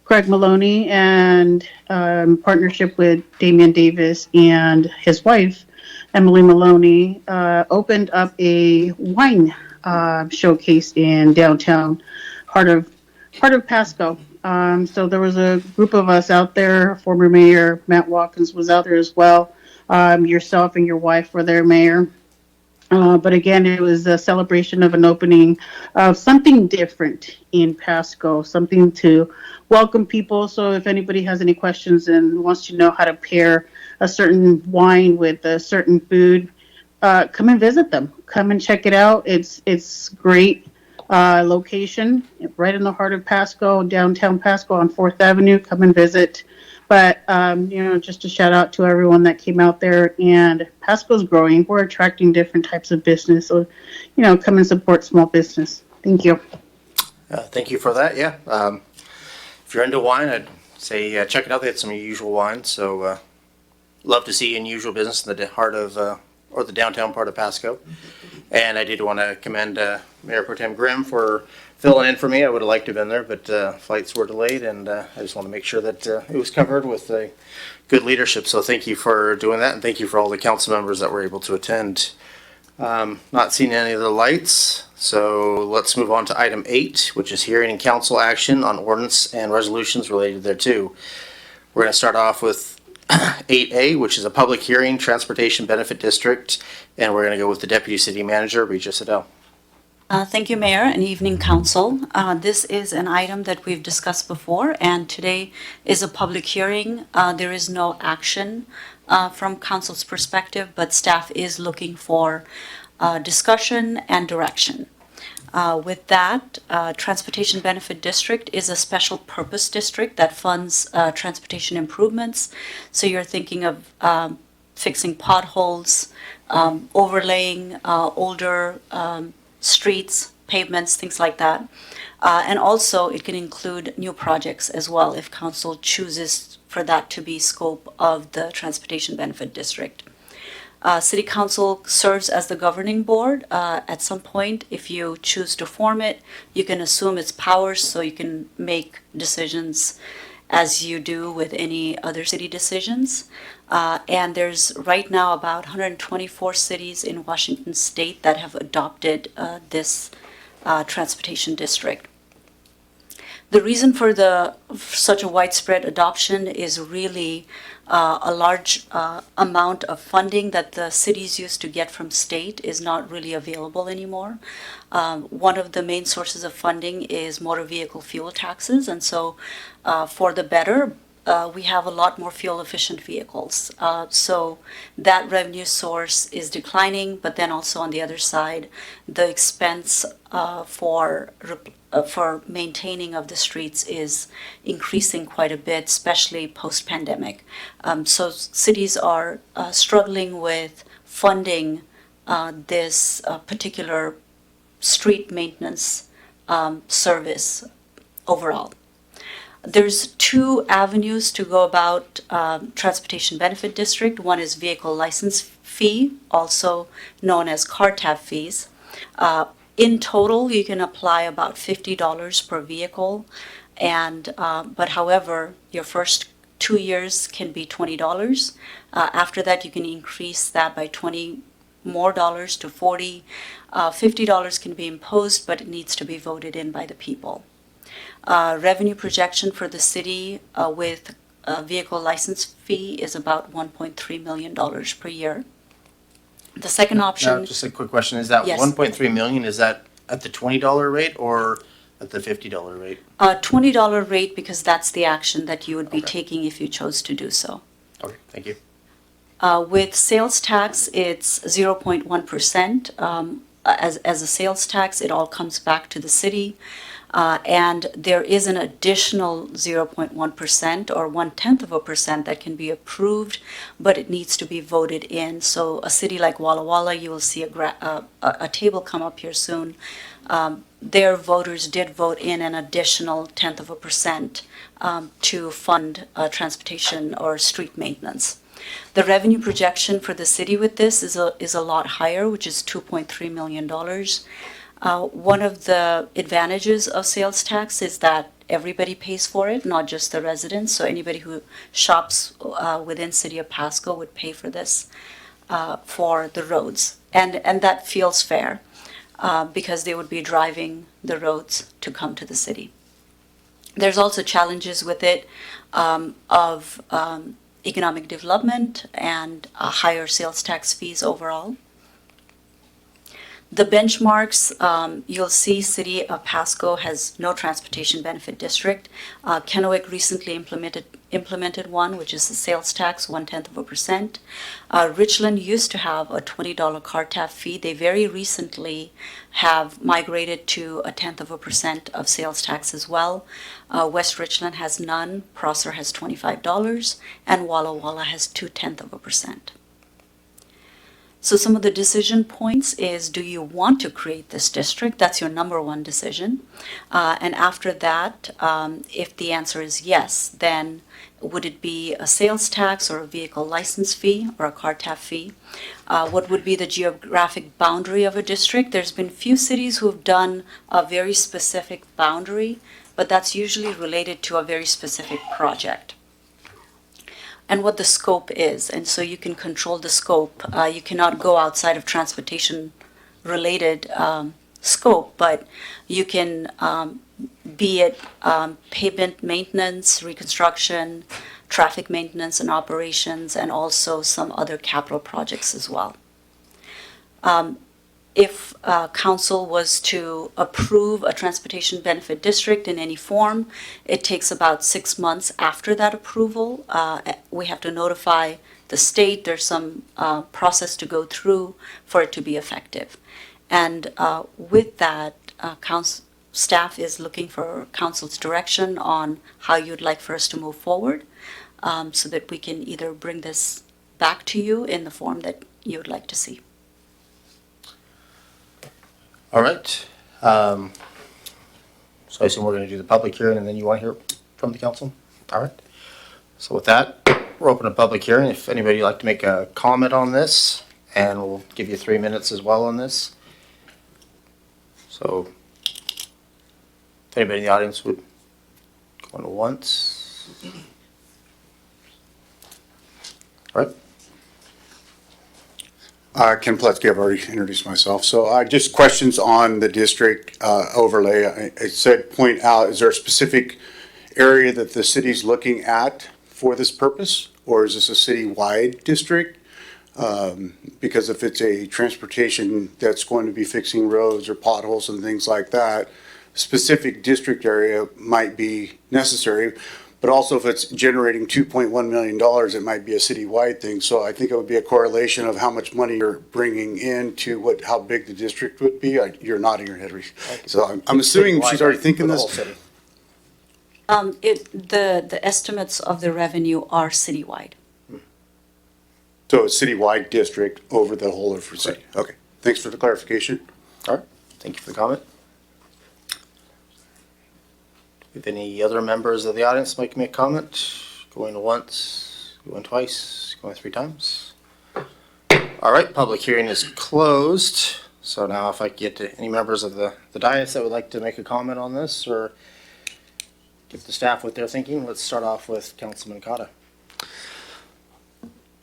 Craig Maloney and partnership with Damian Davis and his wife, Emily Maloney, opened up a wine showcase in downtown, heart of Pasco. So there was a group of us out there. Former Mayor Matt Watkins was out there as well. Yourself and your wife were there, Mayor. But again, it was a celebration of an opening of something different in Pasco, something to welcome people. So if anybody has any questions and wants to know how to pair a certain wine with a certain food, come and visit them. Come and check it out. It's great location right in the heart of Pasco, downtown Pasco on 4th Avenue. Come and visit. But, just a shout out to everyone that came out there, and Pasco's growing. We're attracting different types of business. So, come and support small business. Thank you. Thank you for that. Yeah. If you're into wine, I'd say check it out. They had some unusual wines. So love to see unusual business in the heart of, or the downtown part of Pasco. And I did want to commend Mayor Pro Tem Grimm for filling in for me. I would have liked to have been there, but flights were delayed, and I just want to make sure that it was covered with good leadership. So thank you for doing that, and thank you for all the council members that were able to attend. Not seeing any of the lights, so let's move on to item 8, which is hearing and council action on ordinance and resolutions related thereto. We're going to start off with 8A, which is a public hearing, Transportation Benefit District, and we're going to go with the Deputy City Manager, Regis Adele. Thank you, Mayor, and evening council. This is an item that we've discussed before, and today is a public hearing. There is no action from council's perspective, but staff is looking for discussion and direction. With that, Transportation Benefit District is a special purpose district that funds transportation improvements. So you're thinking of fixing potholes, overlaying older streets, pavements, things like that. And also it can include new projects as well if council chooses for that to be scope of the Transportation Benefit District. City Council serves as the governing board. At some point, if you choose to form it, you can assume its powers so you can make decisions as you do with any other city decisions. And there's right now about 124 cities in Washington state that have adopted this transportation district. The reason for such a widespread adoption is really a large amount of funding that the cities used to get from state is not really available anymore. One of the main sources of funding is motor vehicle fuel taxes, and so for the better, we have a lot more fuel efficient vehicles. So that revenue source is declining, but then also on the other side, the expense for maintaining of the streets is increasing quite a bit, especially post-pandemic. So cities are struggling with funding this particular street maintenance service overall. There's two avenues to go about Transportation Benefit District. One is vehicle license fee, also known as car tab fees. In total, you can apply about $50 per vehicle, but however, your first 2 years can be $20. After that, you can increase that by $20 more to $40. $50 can be imposed, but it needs to be voted in by the people. Revenue projection for the city with a vehicle license fee is about $1.3 million per year. The second option. Now, just a quick question. Is that Yes. 1.3 million, is that at the $20 rate or at the $50 rate? $20 rate because that's the action that you would be taking if you chose to do so. Okay, thank you. With sales tax, it's 0.1%. As a sales tax, it all comes back to the city. And there is an additional 0.1% or 0.1% that can be approved, but it needs to be voted in. So a city like Walla Walla, you will see a table come up here soon. Their voters did vote in an additional 0.1% to fund transportation or street maintenance. The revenue projection for the city with this is a lot higher, which is $2.3 million. One of the advantages of sales tax is that everybody pays for it, not just the residents. So anybody who shops within City of Pasco would pay for this for the roads. And that feels fair because they would be driving the roads to come to the city. There's also challenges with it of economic development and higher sales tax fees overall. The benchmarks, you'll see City of Pasco has no transportation benefit district. Kennewick recently implemented one, which is the sales tax, 0.1%. Richland used to have a $20 car tab fee. They very recently have migrated to a 0.1% of sales tax as well. West Richland has none, Prosser has $25, and Walla Walla has 0.2%. So some of the decision points is, do you want to create this district? That's your number one decision. And after that, if the answer is yes, then would it be a sales tax or a vehicle license fee or a car tab fee? What would be the geographic boundary of a district? There's been few cities who have done a very specific boundary, but that's usually related to a very specific project. And what the scope is. And so you can control the scope. You cannot go outside of transportation related scope, but you can, be it pavement maintenance, reconstruction, traffic maintenance and operations, and also some other capital projects as well. If council was to approve a transportation benefit district in any form, it takes about 6 months after that approval. We have to notify the state. There's some process to go through for it to be effective. And with that, staff is looking for council's direction on how you'd like for us to move forward so that we can either bring this back to you in the form that you would like to see. All right. So I assume we're going to do the public hearing and then you want to hear from the council? All right. So with that, we're open to public hearing. If anybody would like to make a comment on this, and we'll give you 3 minutes as well on this. So if anybody in the audience would go on once. All right. Ken Pletsky, I've already introduced myself. So just questions on the district overlay. I said point out, is there a specific area that the city's looking at for this purpose? Or is this a citywide district? Because if it's a transportation that's going to be fixing roads or potholes and things like that, specific district area might be necessary. But also if it's generating $2.1 million, it might be a citywide thing. So I think it would be a correlation of how much money you're bringing in to how big the district would be. You're nodding your head, Reese. So I'm assuming she's already thinking this. The estimates of the revenue are citywide. So a citywide district over the whole of the city. Okay, thanks for the clarification. All right, thank you for the comment. If any other members of the audience like to make a comment, going once, going twice, going 3 times. All right, public hearing is closed. So now if I could get to any members of the dais that would like to make a comment on this or give the staff what they're thinking, let's start off with Councilman Cotta.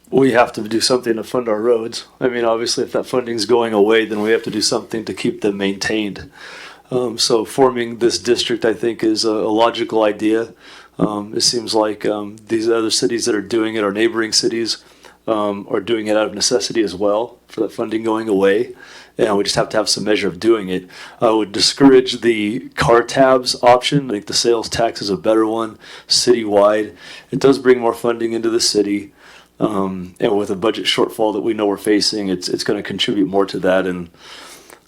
We have to do something to fund our roads. I mean, obviously, if that funding's going away, then we have to do something to keep them maintained. So forming this district, I think, is a logical idea. It seems like these other cities that are doing it, our neighboring cities, are doing it out of necessity as well for that funding going away. And we just have to have some measure of doing it. I would discourage the car tabs option. I think the sales tax is a better one, citywide. It does bring more funding into the city. And with a budget shortfall that we know we're facing, it's going to contribute more to that. And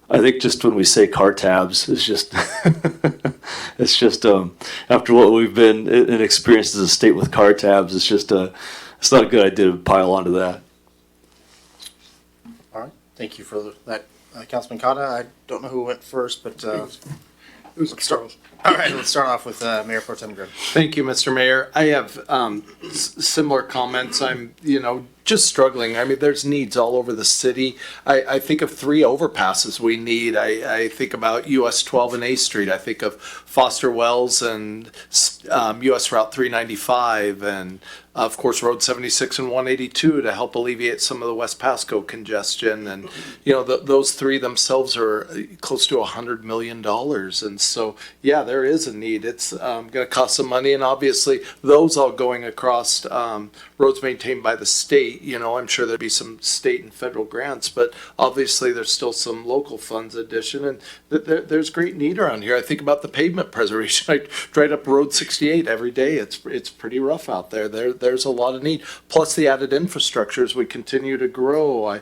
I think just when we say car tabs, it's just, after what we've been and experienced as a state with car tabs, it's not a good idea to pile onto that. All right, thank you for that, Councilman Cotta. I don't know who went first, but let's start. All right, let's start off with Mayor Pro Tem Grimm. Thank you, Mr. Mayor. I have similar comments. I'm, just struggling. I mean, there's needs all over the city. I think of 3 overpasses we need. I think about US 12 and A Street. I think of Foster Wells and US Route 395 and of course Road 76 and 182 to help alleviate some of the West Pasco congestion. And, those 3 themselves are close to $100 million. And so, yeah, there is a need. It's going to cost some money. And obviously those all going across roads maintained by the state. I'm sure there'd be some state and federal grants, but obviously there's still some local funds addition, and there's great need around here. I think about the pavement preservation. I drive up Road 68 every day. It's pretty rough out there. There's a lot of need. Plus the added infrastructure as we continue to grow. I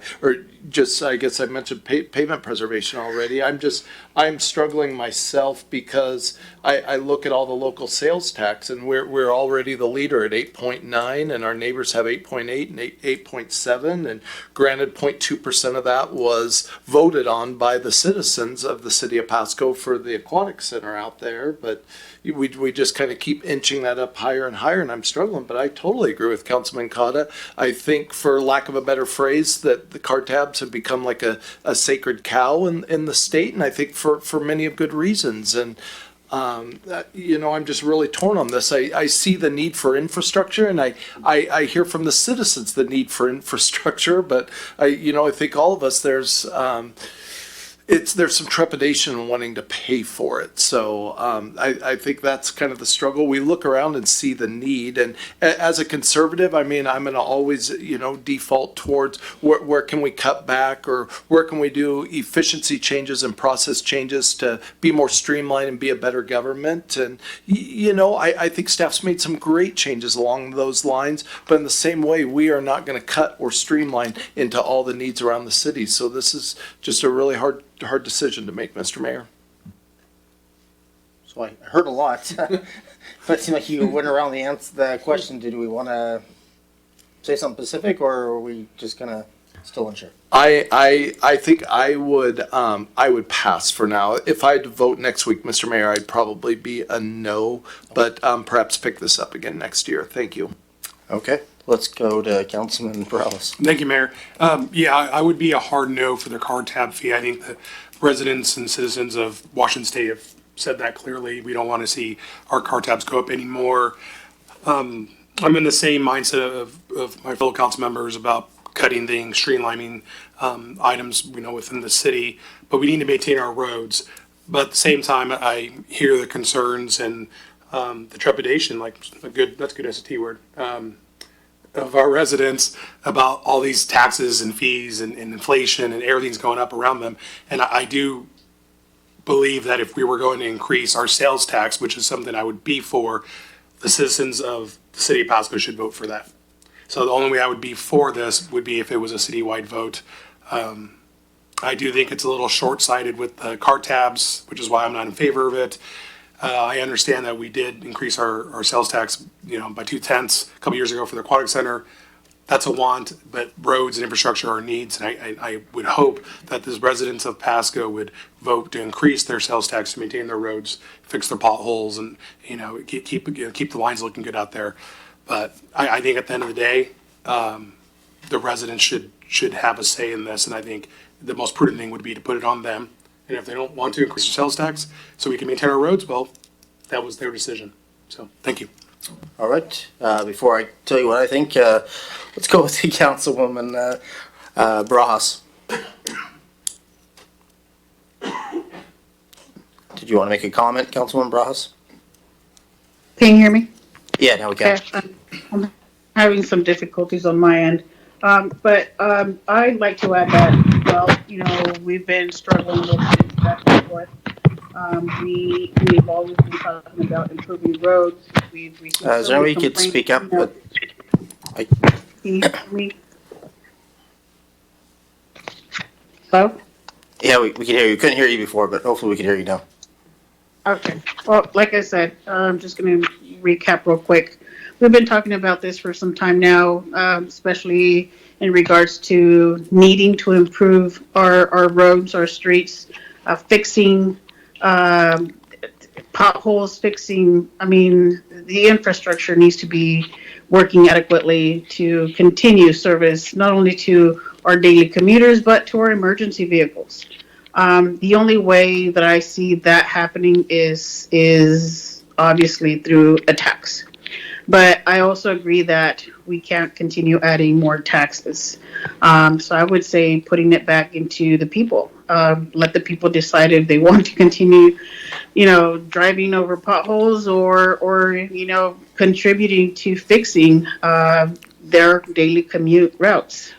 guess I mentioned pavement preservation already. I'm struggling myself because I look at all the local sales tax, and we're already the leader at 8.9, and our neighbors have 8.8 and 8.7, and granted 0.2% of that was voted on by the citizens of the city of Pasco for the aquatic center out there, but we just kind of keep inching that up higher and higher, and I'm struggling. But I totally agree with Councilman Cotta. I think, for lack of a better phrase, that the car tabs have become like a sacred cow in the state, and I think for many of good reasons. And I'm just really torn on this. I see the need for infrastructure, and I hear from the citizens the need for infrastructure, but I think all of us, there's some trepidation in wanting to pay for it. So I think that's kind of the struggle. We look around and see the need, and as a conservative, I mean, I'm going to always default towards where can we cut back, or where can we do efficiency changes and process changes to be more streamlined and be a better government. And I think staff's made some great changes along those lines, but in the same way, we are not going to cut or streamline into all the needs around the city. So this is just a really hard decision to make, Mr. Mayor. So I heard a lot, but it seemed like you went around the question. Did we want to say something specific, or are we just gonna still unsure? I think I would pass for now. If I had to vote next week, Mr. Mayor, I'd probably be a no, but perhaps pick this up again next year. Thank you. Okay. Let's go to Councilman Morales. Thank you, Mayor. I would be a hard no for the car tab fee. I think the residents and citizens of Washington State have said that clearly. We don't want to see our car tabs go up anymore. I'm in the same mindset of my fellow council members about cutting things, streamlining items, within the city, but we need to maintain our roads. But at the same time, I hear the concerns and the trepidation, that's a good SAT word, of our residents about all these taxes and fees and inflation and everything's going up around them. And I do believe that if we were going to increase our sales tax, which is something I would be for, the citizens of the city of Pasco should vote for that. So the only way I would be for this would be if it was a citywide vote. I do think it's a little short-sighted with the cart tabs, which is why I'm not in favor of it. I understand that we did increase our sales tax, by 2/10 a couple years ago for the aquatic center. That's a want, but roads and infrastructure are needs. And I would hope that the residents of Pasco would vote to increase their sales tax to maintain their roads, fix their potholes, and, keep the lines looking good out there. But I think at the end of the day, the residents should have a say in this. And I think the most prudent thing would be to put it on them. And if they don't want to increase their sales tax so we can maintain our roads, well, that was their decision. So, thank you. All right. Before I tell you what I think, let's go with the Councilwoman Barajas. Did you want to make a comment, Councilwoman Barajas? Can you hear me? Yeah, now we can. Okay. I'm having some difficulties on my end. But I'd like to add that, we've been struggling with this back and forth. We've always been talking about improving roads. We've received Is there any way you could speak up? Can you hear me? Hello? Yeah, we can hear you. Couldn't hear you before, but hopefully we can hear you now. Okay. Well, like I said, I'm just going to recap real quick. We've been talking about this for some time now, especially in regards to needing to improve our roads, our streets, fixing potholes, the infrastructure needs to be working adequately to continue service, not only to our daily commuters, but to our emergency vehicles. The only way that I see that happening is obviously through a tax. But I also agree that we can't continue adding more taxes. So I would say putting it back into the people. Let the people decide if they want to continue, driving over potholes or contributing to fixing their daily commute routes.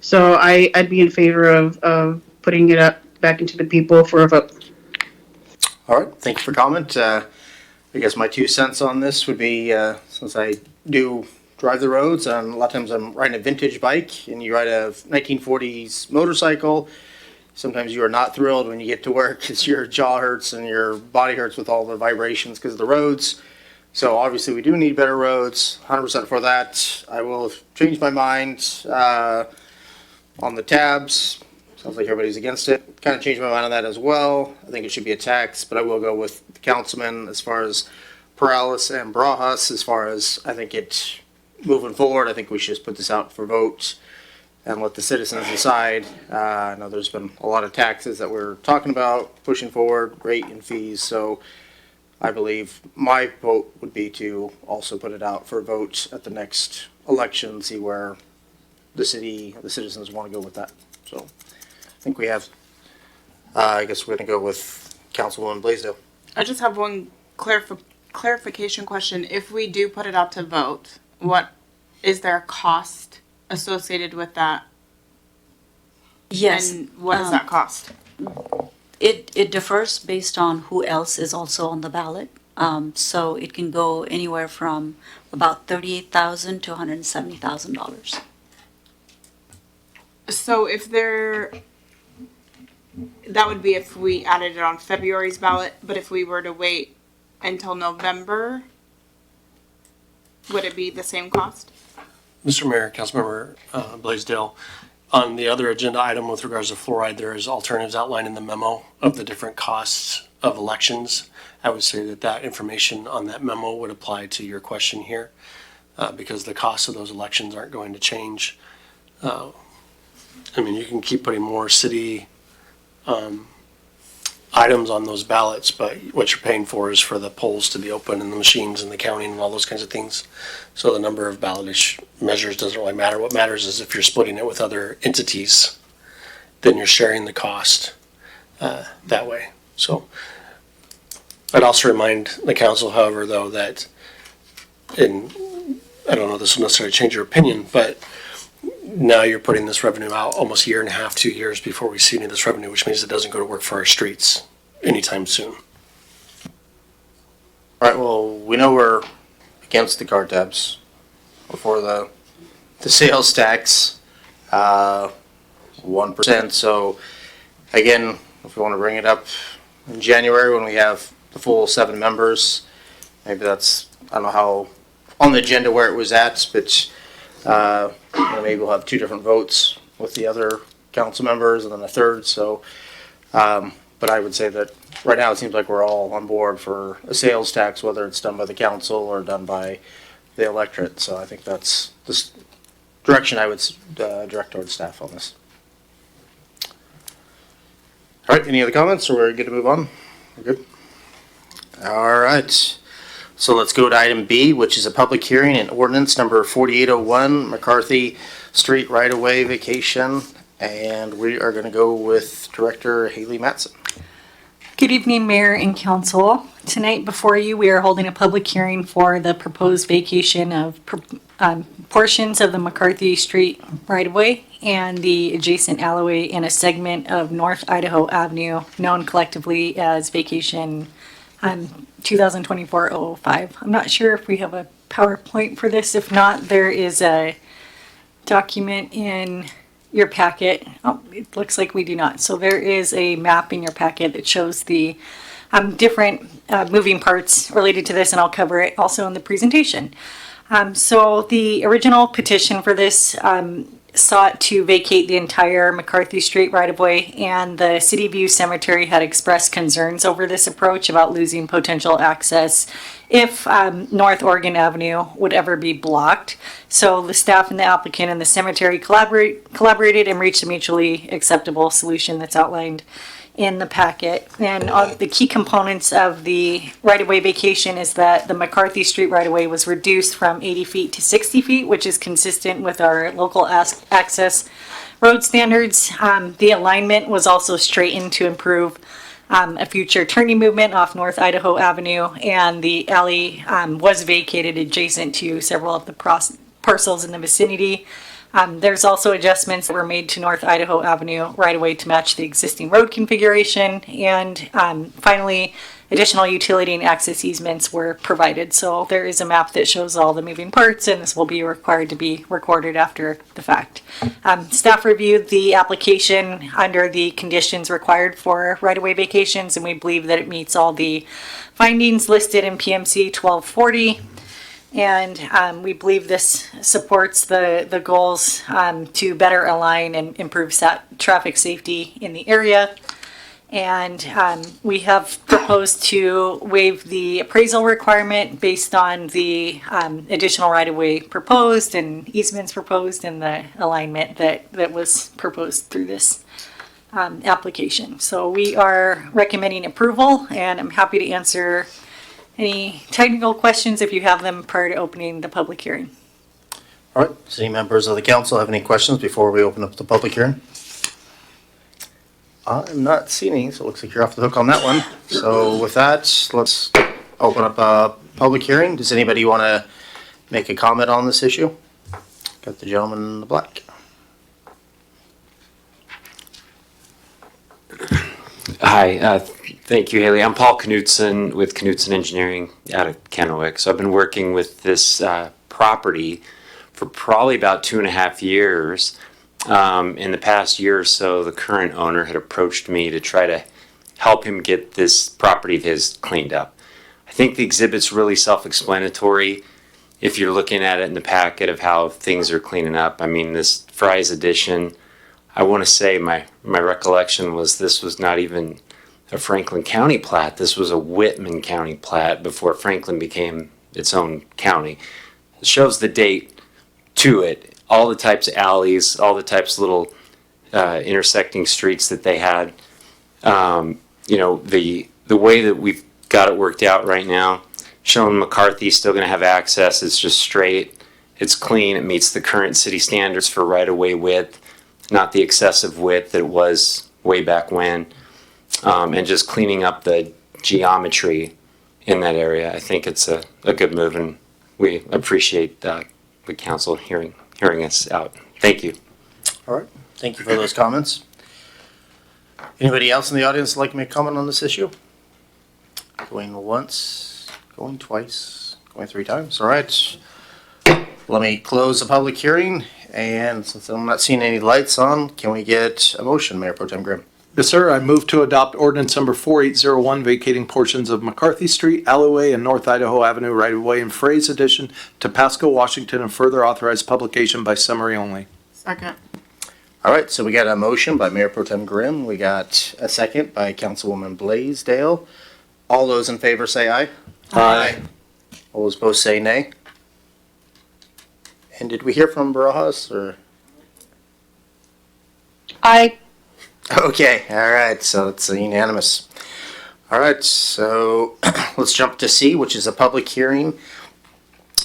So I'd be in favor of putting it up back into the people for a vote. All right. Thank you for comment. I guess my 2 cents on this would be, since I do drive the roads, and a lot of times I'm riding a vintage bike, and you ride a 1940s motorcycle, sometimes you are not thrilled when you get to work because your jaw hurts and your body hurts with all the vibrations because of the roads. So obviously we do need better roads, 100% for that. I will change my mind on the tabs. Sounds like everybody's against it. Kind of changed my mind on that as well. I think it should be a tax, but I will go with the councilman as far as Perales and Barajas. As far as I think it moving forward, I think we should just put this out for vote and let the citizens decide. I know there's been a lot of taxes that we're talking about, pushing forward, rate and fees. So I believe my vote would be to also put it out for a vote at the next election, see where the citizens want to go with that. So I think we have, I guess we're going to go with Councilwoman Blaisdell. I just have one clarification question. If we do put it out to vote, what is there a cost associated with that? Yes. And what does that cost? It differs based on who else is also on the ballot. So it can go anywhere from about $38,000 to $170,000. So if that would be if we added it on February's ballot, but if we were to wait until November, would it be the same cost? Mr. Mayor, Councilmember Blaisdell, on the other agenda item with regards to fluoride, there is alternatives outlined in the memo of the different costs of elections. I would say that information on that memo would apply to your question here because the costs of those elections aren't going to change. You can keep putting more city items on those ballots, but what you're paying for is for the polls to be open and the machines and the counting and all those kinds of things. So the number of ballot measures doesn't really matter. What matters is if you're splitting it with other entities, then you're sharing the cost that way. So I'd also remind the council, however, though, that I don't know if this will necessarily change your opinion, but now you're putting this revenue out almost a year and a half, 2 years before we see any of this revenue, which means it doesn't go to work for our streets anytime soon. All right, well, we know we're against the car tabs for the sales tax, 1%. So again, if we want to bring it up in January when we have the full 7 members, maybe that's, I don't know how on the agenda where it was at, but maybe we'll have 2 different votes with the other council members and then a third. So, but I would say that right now it seems like we're all on board for a sales tax, whether it's done by the council or done by the electorate. So I think that's the direction I would direct towards staff on this. All right, any other comments, or we're good to move on? We're good? All right. So let's go to item B, which is a public hearing and ordinance number 4801, McCarthy Street right-of-way vacation. And we are going to go with Director Haley Matson. Good evening, Mayor and Council. Tonight before you, we are holding a public hearing for the proposed vacation of portions of the McCarthy Street right-of-way and the adjacent alleyway in a segment of North Idaho Avenue, known collectively as Vacation 2024-005. I'm not sure if we have a PowerPoint for this. If not, there is a document in your packet. Oh, it looks like we do not. So there is a map in your packet that shows the different moving parts related to this, and I'll cover it also in the presentation. So the original petition for this sought to vacate the entire McCarthy Street right-of-way, and the City View Cemetery had expressed concerns over this approach about losing potential access if North Oregon Avenue would ever be blocked. So the staff and the applicant and the cemetery collaborated and reached a mutually acceptable solution that's outlined in the packet. And the key components of the right-of-way vacation is that the McCarthy Street right-of-way was reduced from 80 feet to 60 feet, which is consistent with our local access road standards. The alignment was also straightened to improve a future turning movement off North Idaho Avenue, and the alley was vacated adjacent to several of the parcels in the vicinity. There's also adjustments that were made to North Idaho Avenue right away to match the existing road configuration. And finally, additional utility and access easements were provided. So there is a map that shows all the moving parts, and this will be required to be recorded after the fact. Staff reviewed the application under the conditions required for right-of-way vacations, and we believe that it meets all the findings listed in PMC 1240. And we believe this supports the goals to better align and improve traffic safety in the area. And we have proposed to waive the appraisal requirement based on the additional right-of-way proposed and easements proposed and the alignment that was proposed through this application. So we are recommending approval, and I'm happy to answer any technical questions if you have them prior to opening the public hearing. All right, does any members of the council have any questions before we open up the public hearing? I'm not seeing any, so it looks like you're off the hook on that one. So with that, let's open up a public hearing. Does anybody want to make a comment on this issue? Got the gentleman in the black. Hi, thank you, Haley. I'm Paul Knutson with Knutson Engineering out of Kennewick. So I've been working with this property for probably about 2.5 years. In the past year or so, the current owner had approached me to try to help him get this property of his cleaned up. I think the exhibit's really self-explanatory if you're looking at it in the packet of how things are cleaning up. I mean, this Fry's addition, I want to say my recollection was this was not even a Franklin County plat. This was a Whitman County plat before Franklin became its own county. It shows the date to it, all the types of alleys, all the types of little intersecting streets that they had. you know, the way that we've got it worked out right now, showing McCarthy's still going to have access. It's just straight. It's clean. It meets the current city standards for right-of-way width, not the excessive width that it was way back when, and just cleaning up the geometry in that area. I think it's a good move, and we appreciate the council hearing us out. Thank you. All right, thank you for those comments. Anybody else in the audience like to make a comment on this issue? Going once, going twice, going three times, all right. Let me close the public hearing, and since I'm not seeing any lights on, can we get a motion, Mayor Pro Tem Grimm? Yes, sir. I move to adopt ordinance number 4801, vacating portions of McCarthy Street, Alleyway, and North Idaho Avenue right-of-way in phrase addition to Pasco, Washington, and further authorize publication by summary only. Second. All right, so we got a motion by Mayor Pro Tem Grimm. We got a second by Councilwoman Blaisdell. All those in favor say aye. Aye. All those opposed say nay. And did we hear from Barajas or? Aye. Okay, all right, so it's unanimous. All right, so let's jump to C, which is a public hearing.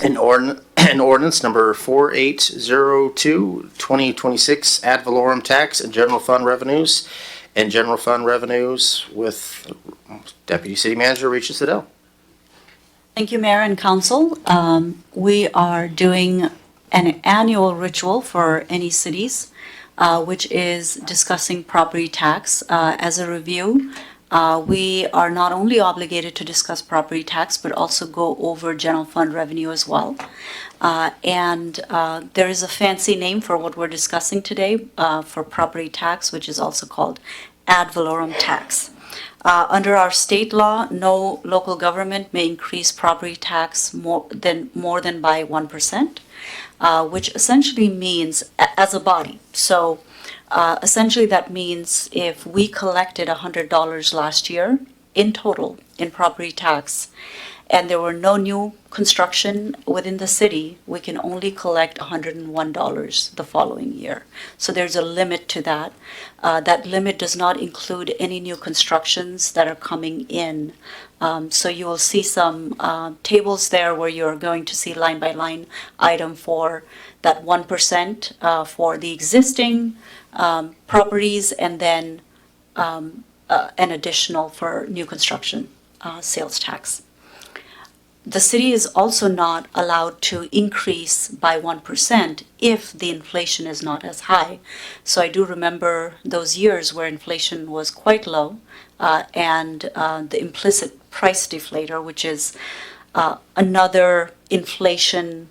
An ordinance number 4802, 2026 ad valorem tax and general fund revenues with Deputy City Manager Rachel Siddell. Thank you, Mayor and Council. We are doing an annual ritual for any cities, which is discussing property tax. As a review, we are not only obligated to discuss property tax, but also go over general fund revenue as well. And there is a fancy name for what we're discussing today for property tax, which is also called ad valorem tax. Under our state law, no local government may increase property tax more than by 1%, which essentially means as a body. So essentially that means if we collected $100 last year in total in property tax, and there were no new construction within the city, we can only collect $101 the following year. So there's a limit to that. That limit does not include any new constructions that are coming in. So you will see some tables there where you're going to see line by line item for that 1% for the existing properties, and then an additional for new construction sales tax. The city is also not allowed to increase by 1% if the inflation is not as high. So I do remember those years where inflation was quite low, and the implicit price deflator, which is another inflation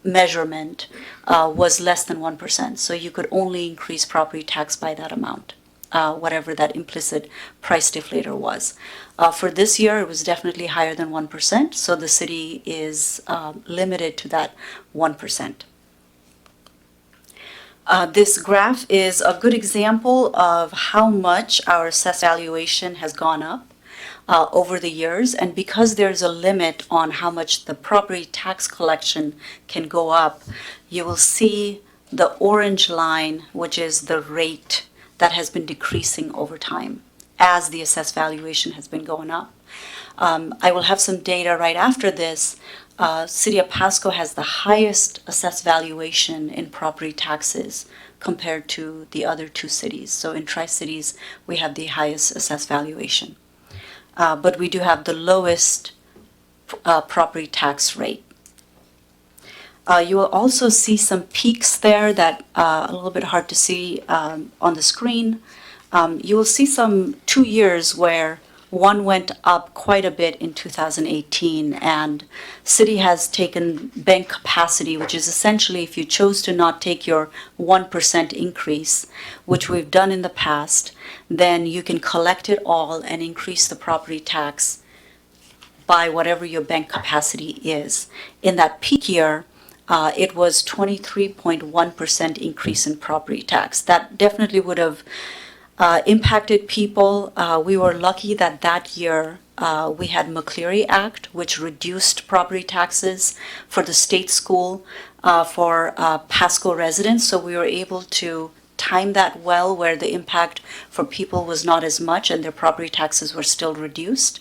measurement, was less than 1%. So you could only increase property tax by that amount, whatever that implicit price deflator was. For this year, it was definitely higher than 1%, so the city is limited to that 1%. This graph is a good example of how much our assessed valuation has gone up over the years, and because there's a limit on how much the property tax collection can go up, you will see the orange line, which is the rate that has been decreasing over time as the assessed valuation has been going up. I will have some data right after this. City of Pasco has the highest assessed valuation in property taxes compared to the other two cities. So in Tri-Cities, we have the highest assessed valuation. But we do have the lowest property tax rate. You will also see some peaks there that a little bit hard to see on the screen. You will see some 2 years where one went up quite a bit in 2018, and city has taken bank capacity, which is essentially if you chose to not take your 1% increase, which we've done in the past, then you can collect it all and increase the property tax by whatever your bank capacity is. In that peak year, it was 23.1% increase in property tax. That definitely would have impacted people. We were lucky that that year we had McCleary Act, which reduced property taxes for the state school for Pasco residents. So we were able to time that well where the impact for people was not as much and their property taxes were still reduced.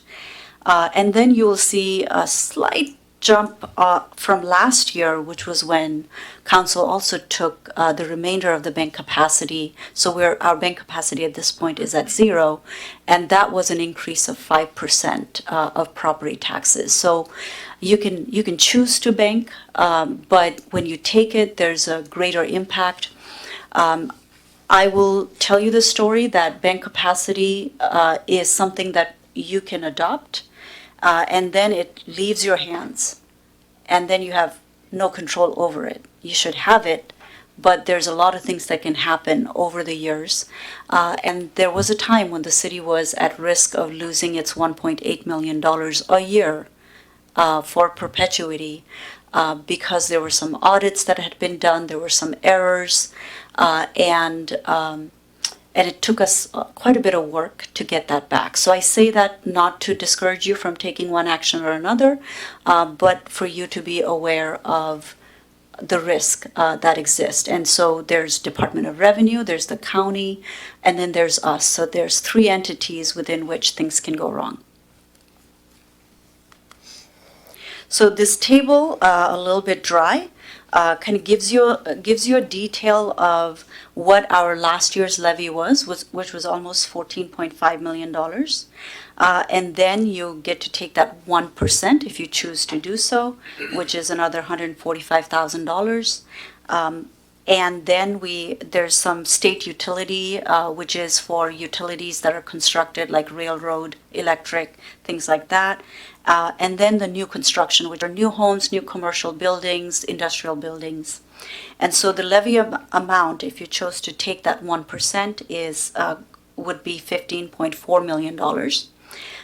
And then you will see a slight jump from last year, which was when council also took the remainder of the bank capacity. So our bank capacity at this point is at 0, and that was an increase of 5% of property taxes. So you can choose to bank, but when you take it, there's a greater impact. I will tell you the story that bank capacity is something that you can adopt. And then it leaves your hands, and then you have no control over it. You should have it, but there's a lot of things that can happen over the years. And there was a time when the city was at risk of losing its $1.8 million a year for perpetuity because there were some audits that had been done, there were some errors, and it took us quite a bit of work to get that back. So I say that not to discourage you from taking one action or another, but for you to be aware of the risk that exists. And so there's Department of Revenue, there's the county, and then there's us. So there's 3 entities within which things can go wrong. So this table, a little bit dry, kind of gives you a detail of what our last year's levy was, which was almost $14.5 million. And then you get to take that 1% if you choose to do so, which is another $145,000. And then there's some state utility, which is for utilities that are constructed like railroad, electric, things like that. And then the new construction, which are new homes, new commercial buildings, industrial buildings. And so the levy amount, if you chose to take that 1%, would be $15.4 million.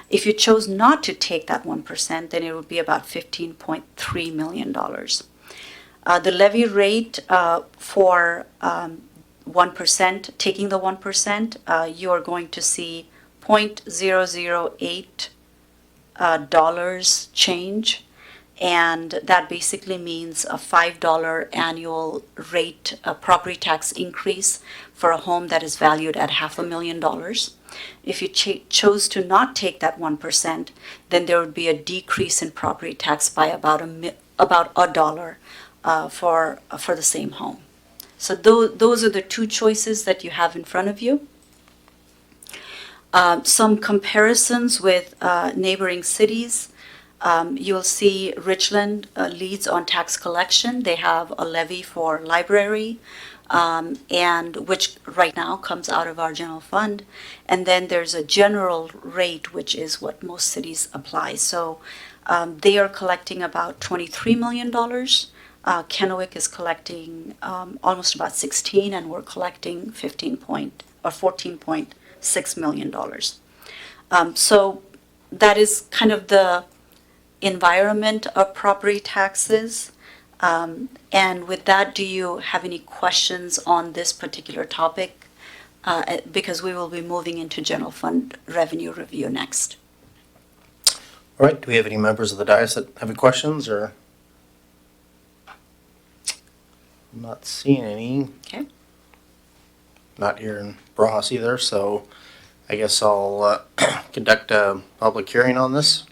If you chose not to take that 1%, then it would be about $15.3 million. The levy rate for 1%, taking the 1%, you are going to see $0.008 dollars change, and that basically means a $5 annual rate, property tax increase for a home that is valued at $500,000. If you chose to not take that 1%, then there would be a decrease in property tax by about $1 for the same home. So those are the 2 choices that you have in front of you. Some comparisons with neighboring cities. You'll see Richland leads on tax collection. They have a levy for library, and which right now comes out of our general fund. And then there's a general rate, which is what most cities apply. So they are collecting about $23 million. Kennewick is collecting almost about 16, and we're collecting $14.6 million. So that is kind of the environment of property taxes. And with that, do you have any questions on this particular topic? Because we will be moving into general fund revenue review next. All right, do we have any members of the dais that have any questions, or? I'm not seeing any. Okay. Not here in Barajas either, so I guess I'll conduct a public hearing on this.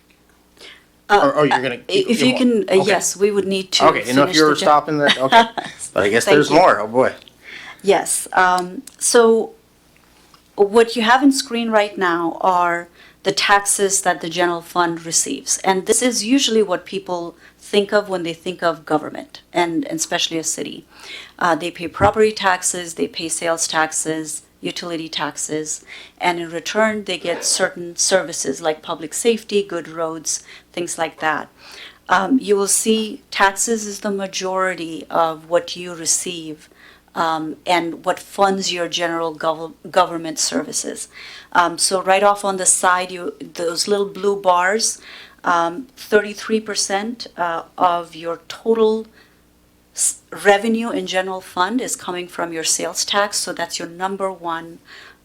Or you're gonna. If you can, okay. yes, we would need to. Okay, you know if you were stopping there, okay. But I guess Thank there's you. more, oh boy. Yes, so what you have on screen right now are the taxes that the general fund receives. And this is usually what people think of when they think of government, and especially a city. They pay property taxes, they pay sales taxes, utility taxes, and in return they get certain services like public safety, good roads, things like that. You will see taxes is the majority of what you receive and what funds your general government services. So right off on the side, those little blue bars, 33% of your total revenue in general fund is coming from your sales tax, so that's your number one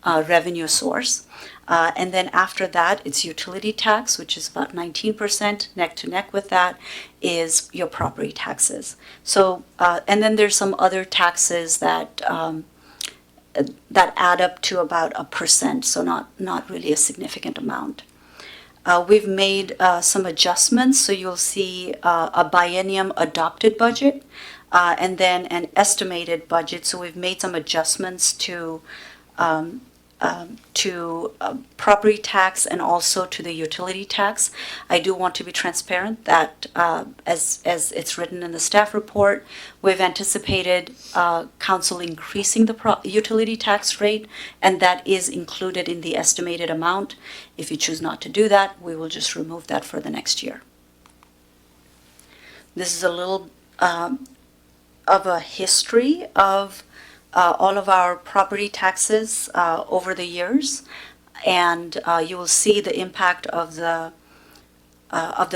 revenue source. And then after that, it's utility tax, which is about 19%. Neck to neck with that is your property taxes. So, and then there's some other taxes that that add up to about 1%, so not really a significant amount. We've made some adjustments, so you'll see a biennium adopted budget and then an estimated budget. So we've made some adjustments to property tax and also to the utility tax. I do want to be transparent that as it's written in the staff report, we've anticipated council increasing the utility tax rate, and that is included in the estimated amount. If you choose not to do that, we will just remove that for the next year. This is a little of a history of all of our property taxes over the years, and you will see the impact of the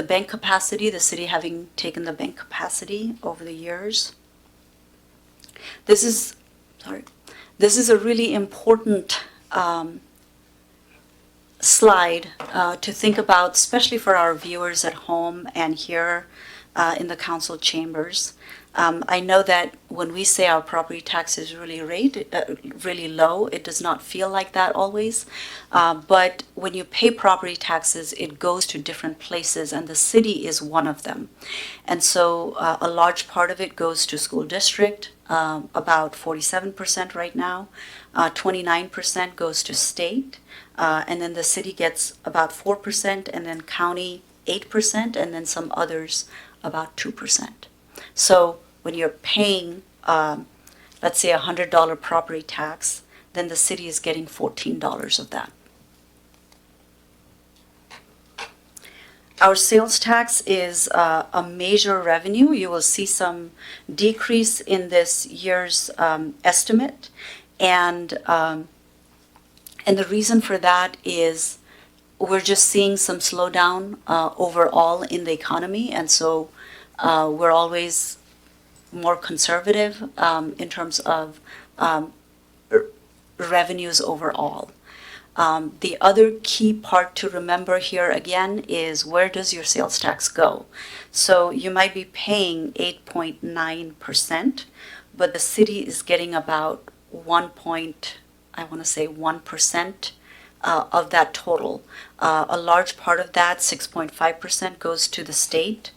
bank capacity, the city having taken the bank capacity over the years. This is a really important slide to think about, especially for our viewers at home and here in the council chambers. I know that when we say our property tax is really low, it does not feel like that always. But when you pay property taxes, it goes to different places, and the city is one of them. And so a large part of it goes to school district, about 47% right now. 29% goes to state, and then the city gets about 4%, and then county 8%, and then some others about 2%. So when you're paying, let's say, $100 property tax, then the city is getting $14 of that. Our sales tax is a major revenue. You will see some decrease in this year's estimate, and the reason for that is we're just seeing some slowdown overall in the economy, and so we're always more conservative in terms of revenues overall. The other key part to remember here again is, where does your sales tax go? So you might be paying 8.9%, but the city is getting about 1% of that total. A large part of that, 6.5%, goes to the state.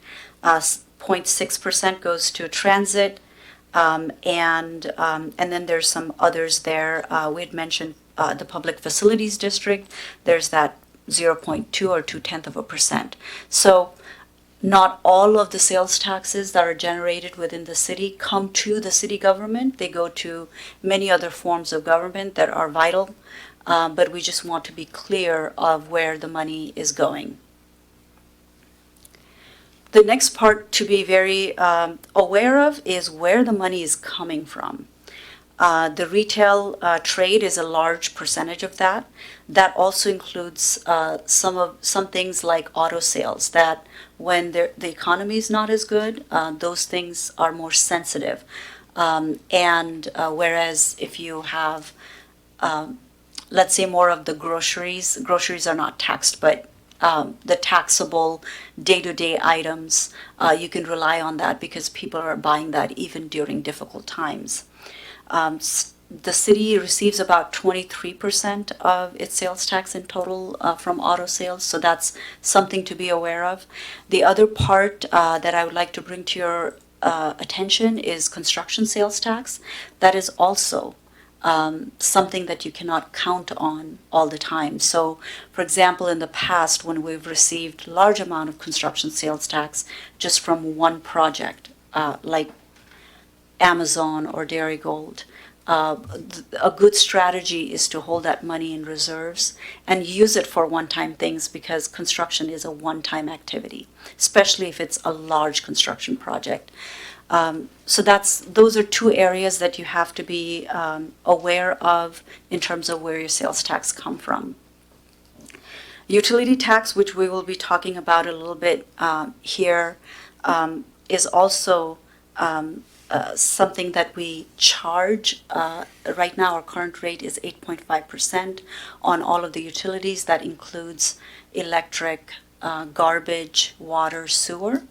0.6% goes to transit, and then there's some others there. We had mentioned the Public Facilities District. There's that 0.2 or 0.2%. So not all of the sales taxes that are generated within the city come to the city government. They go to many other forms of government that are vital, but we just want to be clear of where the money is going. The next part to be very aware of is where the money is coming from. The retail trade is a large percentage of that. That also includes some things like auto sales, that when the economy is not as good, those things are more sensitive. Whereas if you have, let's say, more of the groceries are not taxed, but the taxable day-to-day items, you can rely on that because people are buying that even during difficult times. The city receives about 23% of its sales tax in total from auto sales, so that's something to be aware of. The other part that I would like to bring to your attention is construction sales tax. That is also something that you cannot count on all the time. So, for example, in the past, when we've received large amount of construction sales tax just from one project, like Amazon or Dairy Gold, a good strategy is to hold that money in reserves and use it for one-time things, because construction is a one-time activity, especially if it's a large construction project. So those are two areas that you have to be aware of in terms of where your sales tax come from. Utility tax, which we will be talking about a little bit here, is also something that we charge. Right now, our current rate is 8.5% on all of the utilities. That includes electric, garbage, water, sewer.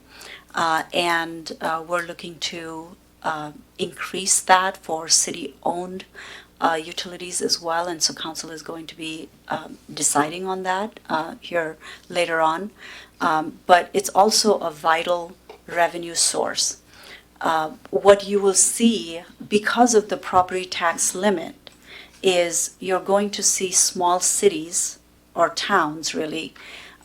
And we're looking to increase that for city-owned utilities as well, and so council is going to be deciding on that here later on. But it's also a vital revenue source. What you will see because of the property tax limit is you're going to see small cities or towns really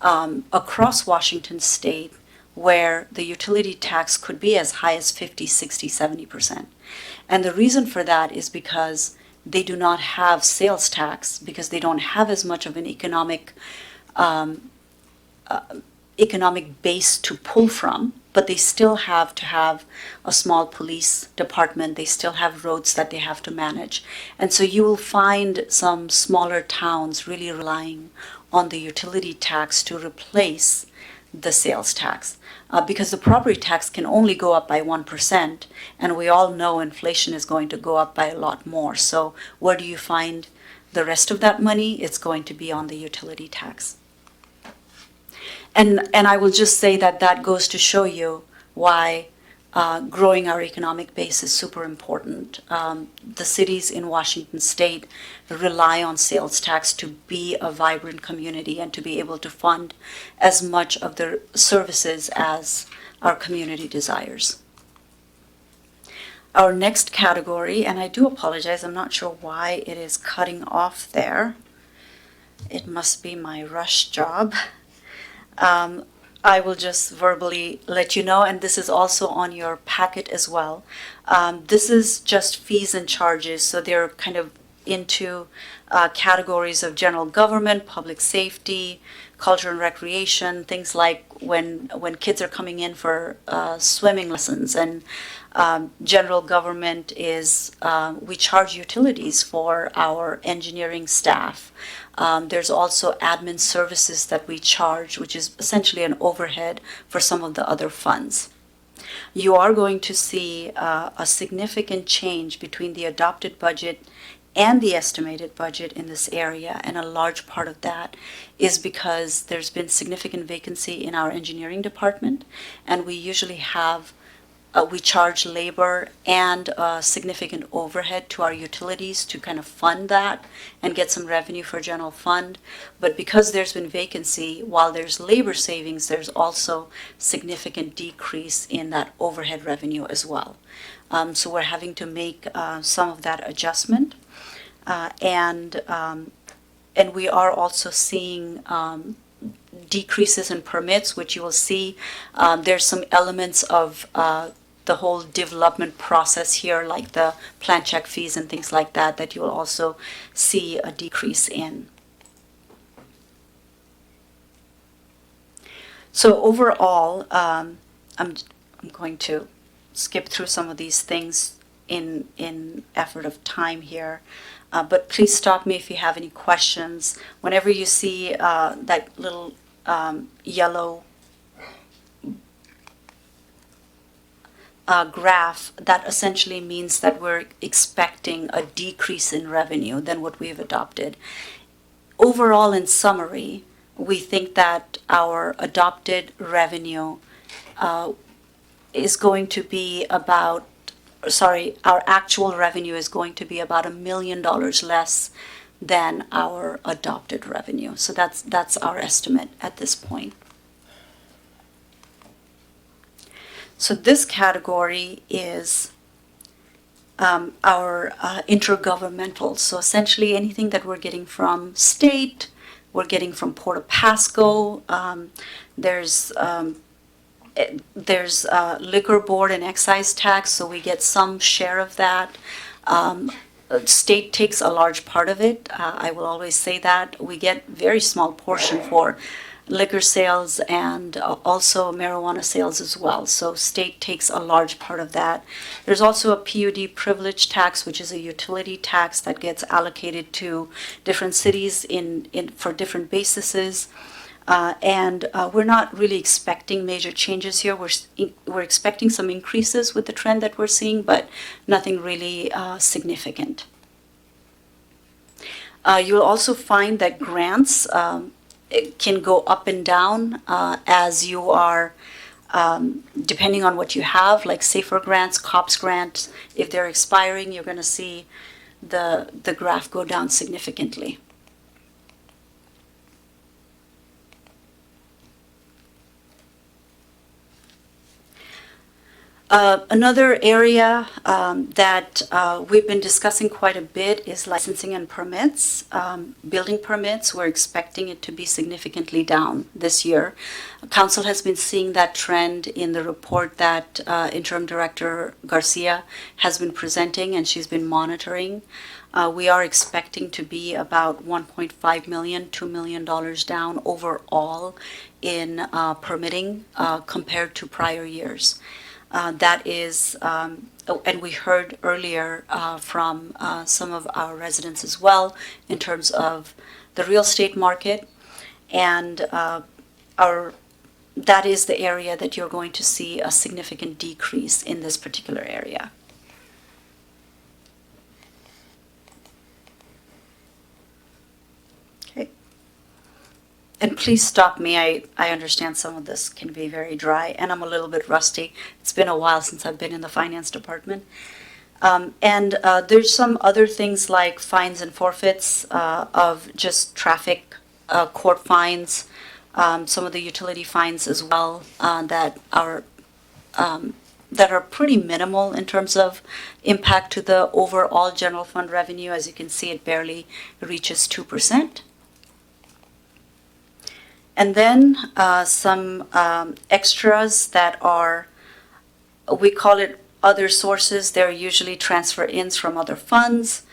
across Washington state where the utility tax could be as high as 50, 60, 70%. And the reason for that is because they do not have sales tax, because they don't have as much of an economic base to pull from, but they still have to have a small police department. They still have roads that they have to manage. And so you will find some smaller towns really relying on the utility tax to replace the sales tax. Because the property tax can only go up by 1%, and we all know inflation is going to go up by a lot more. So where do you find the rest of that money? It's going to be on the utility tax. And I will just say that that goes to show you why growing our economic base is super important. The cities in Washington state rely on sales tax to be a vibrant community and to be able to fund as much of their services as our community desires. Our next category, and I do apologize, I'm not sure why it is cutting off there. It must be my rush job. I will just verbally let you know, and this is also on your packet as well. This is just fees and charges, so they're kind of into categories of general government, public safety, culture and recreation, things like when kids are coming in for swimming lessons, and general government is we charge utilities for our engineering staff. There's also admin services that we charge, which is essentially an overhead for some of the other funds. You are going to see a significant change between the adopted budget and the estimated budget in this area, and a large part of that is because there's been significant vacancy in our engineering department, and we usually have we charge labor and significant overhead to our utilities to kind of fund that and get some revenue for general fund. But because there's been vacancy, while there's labor savings, there's also significant decrease in that overhead revenue as well. So we're having to make some of that adjustment. And we are also seeing decreases in permits, which you will see. There's some elements of the whole development process here, like the plan check fees and things like that, that you will also see a decrease in. So overall, I'm going to skip through some of these things in effort of time here. But please stop me if you have any questions. Whenever you see that little yellow graph, that essentially means that we're expecting a decrease in revenue than what we've adopted. Overall, in summary, we think that our adopted revenue is going to be about, our actual revenue is going to be about $1 million less than our adopted revenue. So that's our estimate at this point. So this category is our intergovernmental. So essentially anything that we're getting from state, we're getting from Port of Pasco. There's liquor board and excise tax, so we get some share of that. State takes a large part of it. I will always say that. We get very small portion for liquor sales and also marijuana sales as well. So state takes a large part of that. There's also a PUD privilege tax, which is a utility tax that gets allocated to different cities for different bases. And we're not really expecting major changes here. We're expecting some increases with the trend that we're seeing, but nothing really significant. You'll also find that grants it can go up and down as you are, depending on what you have, like safer grants, COPS grants. If they're expiring, you're going to see the graph go down significantly. Another area that we've been discussing quite a bit is licensing and permits. Building permits, we're expecting it to be significantly down this year. Council has been seeing that trend in the report that Interim Director Garcia has been presenting, and she's been monitoring. We are expecting to be about $1.5 million, $2 million down overall in permitting compared to prior years. That is, and we heard earlier from some of our residents as well in terms of the real estate market, and that is the area that you're going to see a significant decrease in this particular area. And please stop me. I understand some of this can be very dry, and I'm a little bit rusty. It's been a while since I've been in the finance department. And there's some other things like fines and forfeits of just traffic court fines, some of the utility fines as well that are pretty minimal in terms of impact to the overall general fund revenue. As you can see, it barely reaches 2%. And then some extras that are, we call it other sources. They're usually transfer-ins from other funds.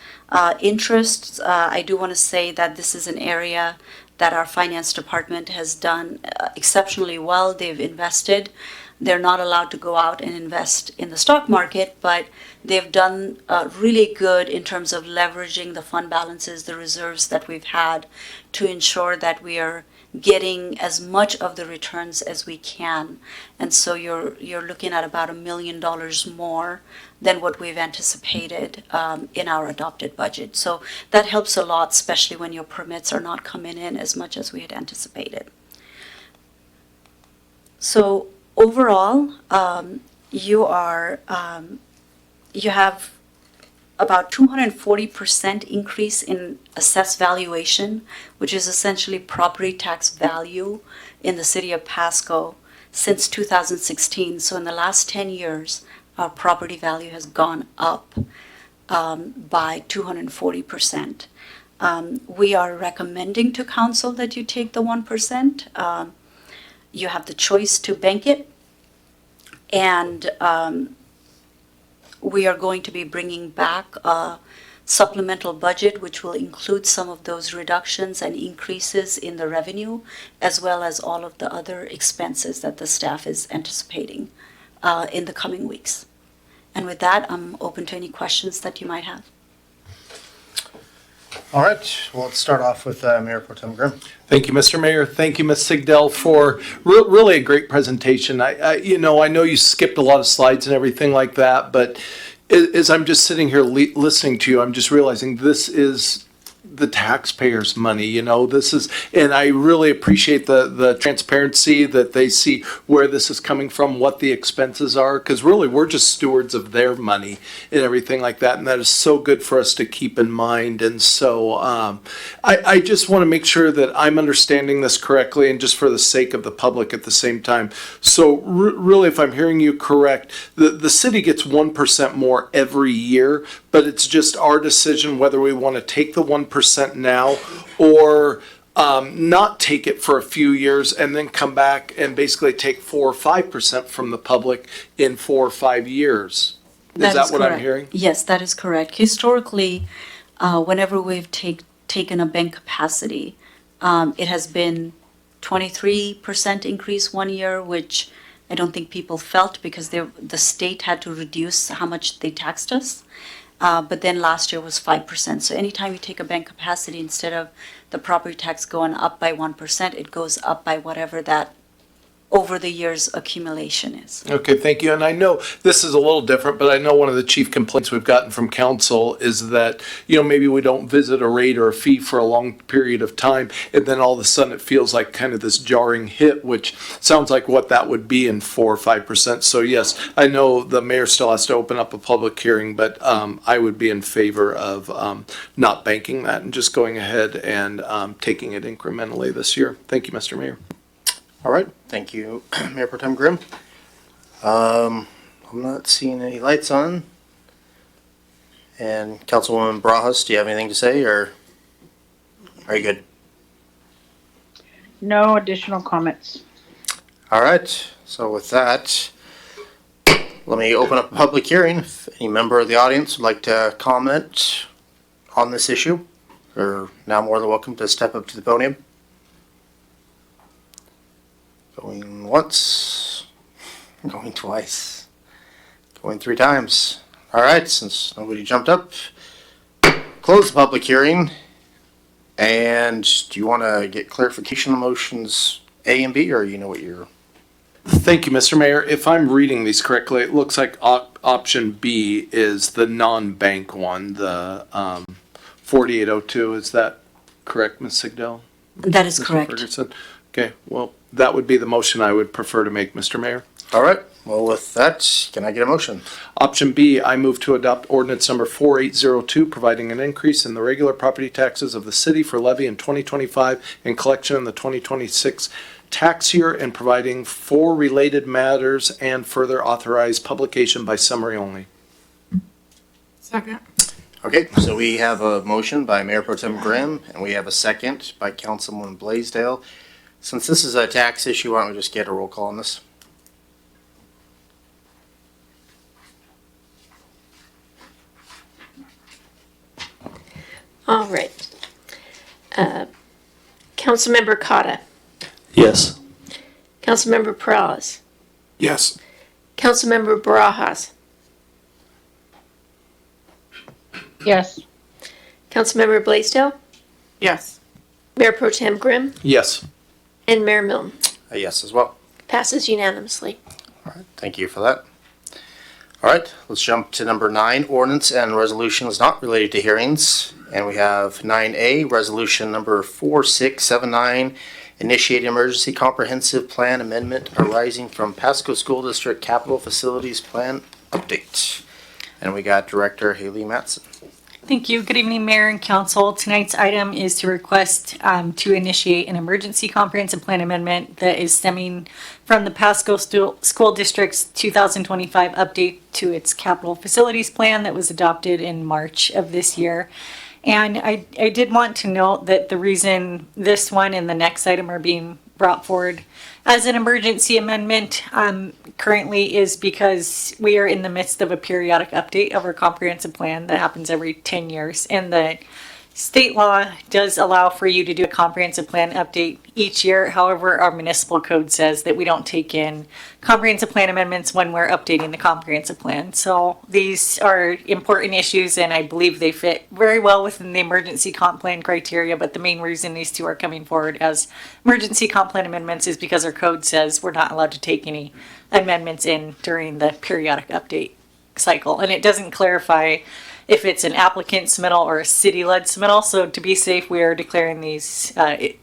Interests, I do want to say that this is an area that our finance department has done exceptionally well. They've invested. They're not allowed to go out and invest in the stock market, but they've done really good in terms of leveraging the fund balances, the reserves that we've had to ensure that we are getting as much of the returns as we can. And so you're looking at about $1 million more than what we've anticipated in our adopted budget. So that helps a lot, especially when your permits are not coming in as much as we had anticipated. So overall, you have about 240% increase in assessed valuation, which is essentially property tax value in the city of Pasco since 2016. So in the last 10 years, our property value has gone up by 240%. We are recommending to council that you take the 1%. You have the choice to bank it, and we are going to be bringing back a supplemental budget which will include some of those reductions and increases in the revenue, as well as all of the other expenses that the staff is anticipating in the coming weeks. And with that, I'm open to any questions that you might have. All right, well, let's start off with Mayor Pro Tem Grimm. Thank you, Mr. Mayor. Thank you, Ms. Sigdell, for really a great presentation. I know you skipped a lot of slides and everything like that, but as I'm just sitting here listening to you, I'm just realizing this is the taxpayers' money, this is, and I really appreciate the transparency that they see where this is coming from, what the expenses are, because really we're just stewards of their money and everything like that, and that is so good for us to keep in mind. And so I just want to make sure that I'm understanding this correctly, and just for the sake of the public at the same time. So really, if I'm hearing you correct, the city gets 1% more every year, but it's just our decision whether we want to take the 1% now or not take it for a few years and then come back and basically take 4 or 5% from the public in 4 or 5 years. Is that what I'm hearing? Yes, that is correct. Historically, whenever we've taken a bank capacity, it has been 23% increase one year, which I don't think people felt because the state had to reduce how much they taxed us. But then last year was 5%. So anytime you take a bank capacity, instead of the property tax going up by 1%, it goes up by whatever that over the years accumulation is. Okay, thank you. And I know this is a little different, but I know one of the chief complaints we've gotten from council is that, maybe we don't visit a rate or a fee for a long period of time, and then all of a sudden it feels like kind of this jarring hit, which sounds like what that would be in 4 or 5%. So yes, I know the mayor still has to open up a public hearing, but I would be in favor of not banking that and just going ahead and taking it incrementally this year. Thank you, Mr. Mayor. All right, thank you, Mayor Pro Tem Grimm. I'm not seeing any lights on. And Councilwoman Barajas, do you have anything to say, or are you good? No additional comments. All right, so with that, let me open up a public hearing. If any member of the audience would like to comment on this issue, you're now more than welcome to step up to the podium. Going once, going twice, going 3 times. All right, since nobody jumped up, close the public hearing. And do you want to get clarification on motions A and B, or you know what you're... Thank you, Mr. Mayor. If I'm reading these correctly, it looks like option B is the non-bank one, the 4802. Is that correct, Ms. Sigdell? That is Mr. correct. Ferguson? Okay, well, that would be the motion I would prefer to make, Mr. Mayor. All right, well, with that, can I get a motion? Option B, I move to adopt ordinance number 4802, providing an increase in the regular property taxes of the city for levy in 2025 and collection in the 2026 tax year, and providing for related matters and further authorize publication by summary only. Second. Okay, so we have a motion by Mayor Pro Tem Grimm, and we have a second by Councilwoman Blaisdell. Since this is a tax issue, why don't we just get a roll call on this? All right. Councilmember Cotta. Yes. Councilmember Perales. Yes. Councilmember Barajas. Yes. Councilmember Blaisdell. Yes. Mayor Pro Tem Grimm. Yes. And Mayor Milne. A yes as well. Passes unanimously. All right, thank you for that. All right, let's jump to number 9, ordinance and resolutions not related to hearings. And we have 9A, resolution number 4679, initiate emergency comprehensive plan amendment arising from Pasco School District Capital Facilities Plan update. And we got Director Haley Matson. Thank you. Good evening, Mayor and Council. Tonight's item is to request to initiate an emergency comprehensive plan amendment that is stemming from the Pasco School District's 2025 update to its capital facilities plan that was adopted in March of this year. And I did want to note that the reason this one and the next item are being brought forward as an emergency amendment currently is because we are in the midst of a periodic update of our comprehensive plan that happens every 10 years. And the state law does allow for you to do a comprehensive plan update each year. However, our municipal code says that we don't take in comprehensive plan amendments when we're updating the comprehensive plan. So these are important issues, and I believe they fit very well within the emergency comp plan criteria. But the main reason these two are coming forward as emergency comp plan amendments is because our code says we're not allowed to take any amendments in during the periodic update cycle. And it doesn't clarify if it's an applicant submittal or a city-led submittal. So to be safe, we are declaring these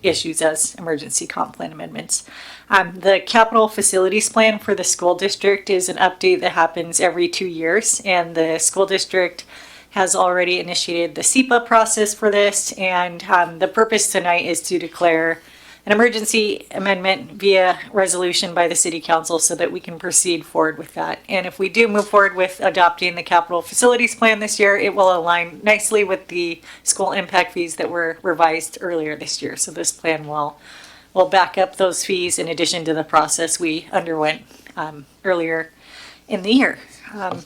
issues as emergency comp plan amendments. The capital facilities plan for the school district is an update that happens every 2 years, and the school district has already initiated the SEPA process for this, and the purpose tonight is to declare an emergency amendment via resolution by the city council so that we can proceed forward with that. And if we do move forward with adopting the capital facilities plan this year, it will align nicely with the school impact fees that were revised earlier this year. So this plan will back up those fees in addition to the process we underwent earlier in the year.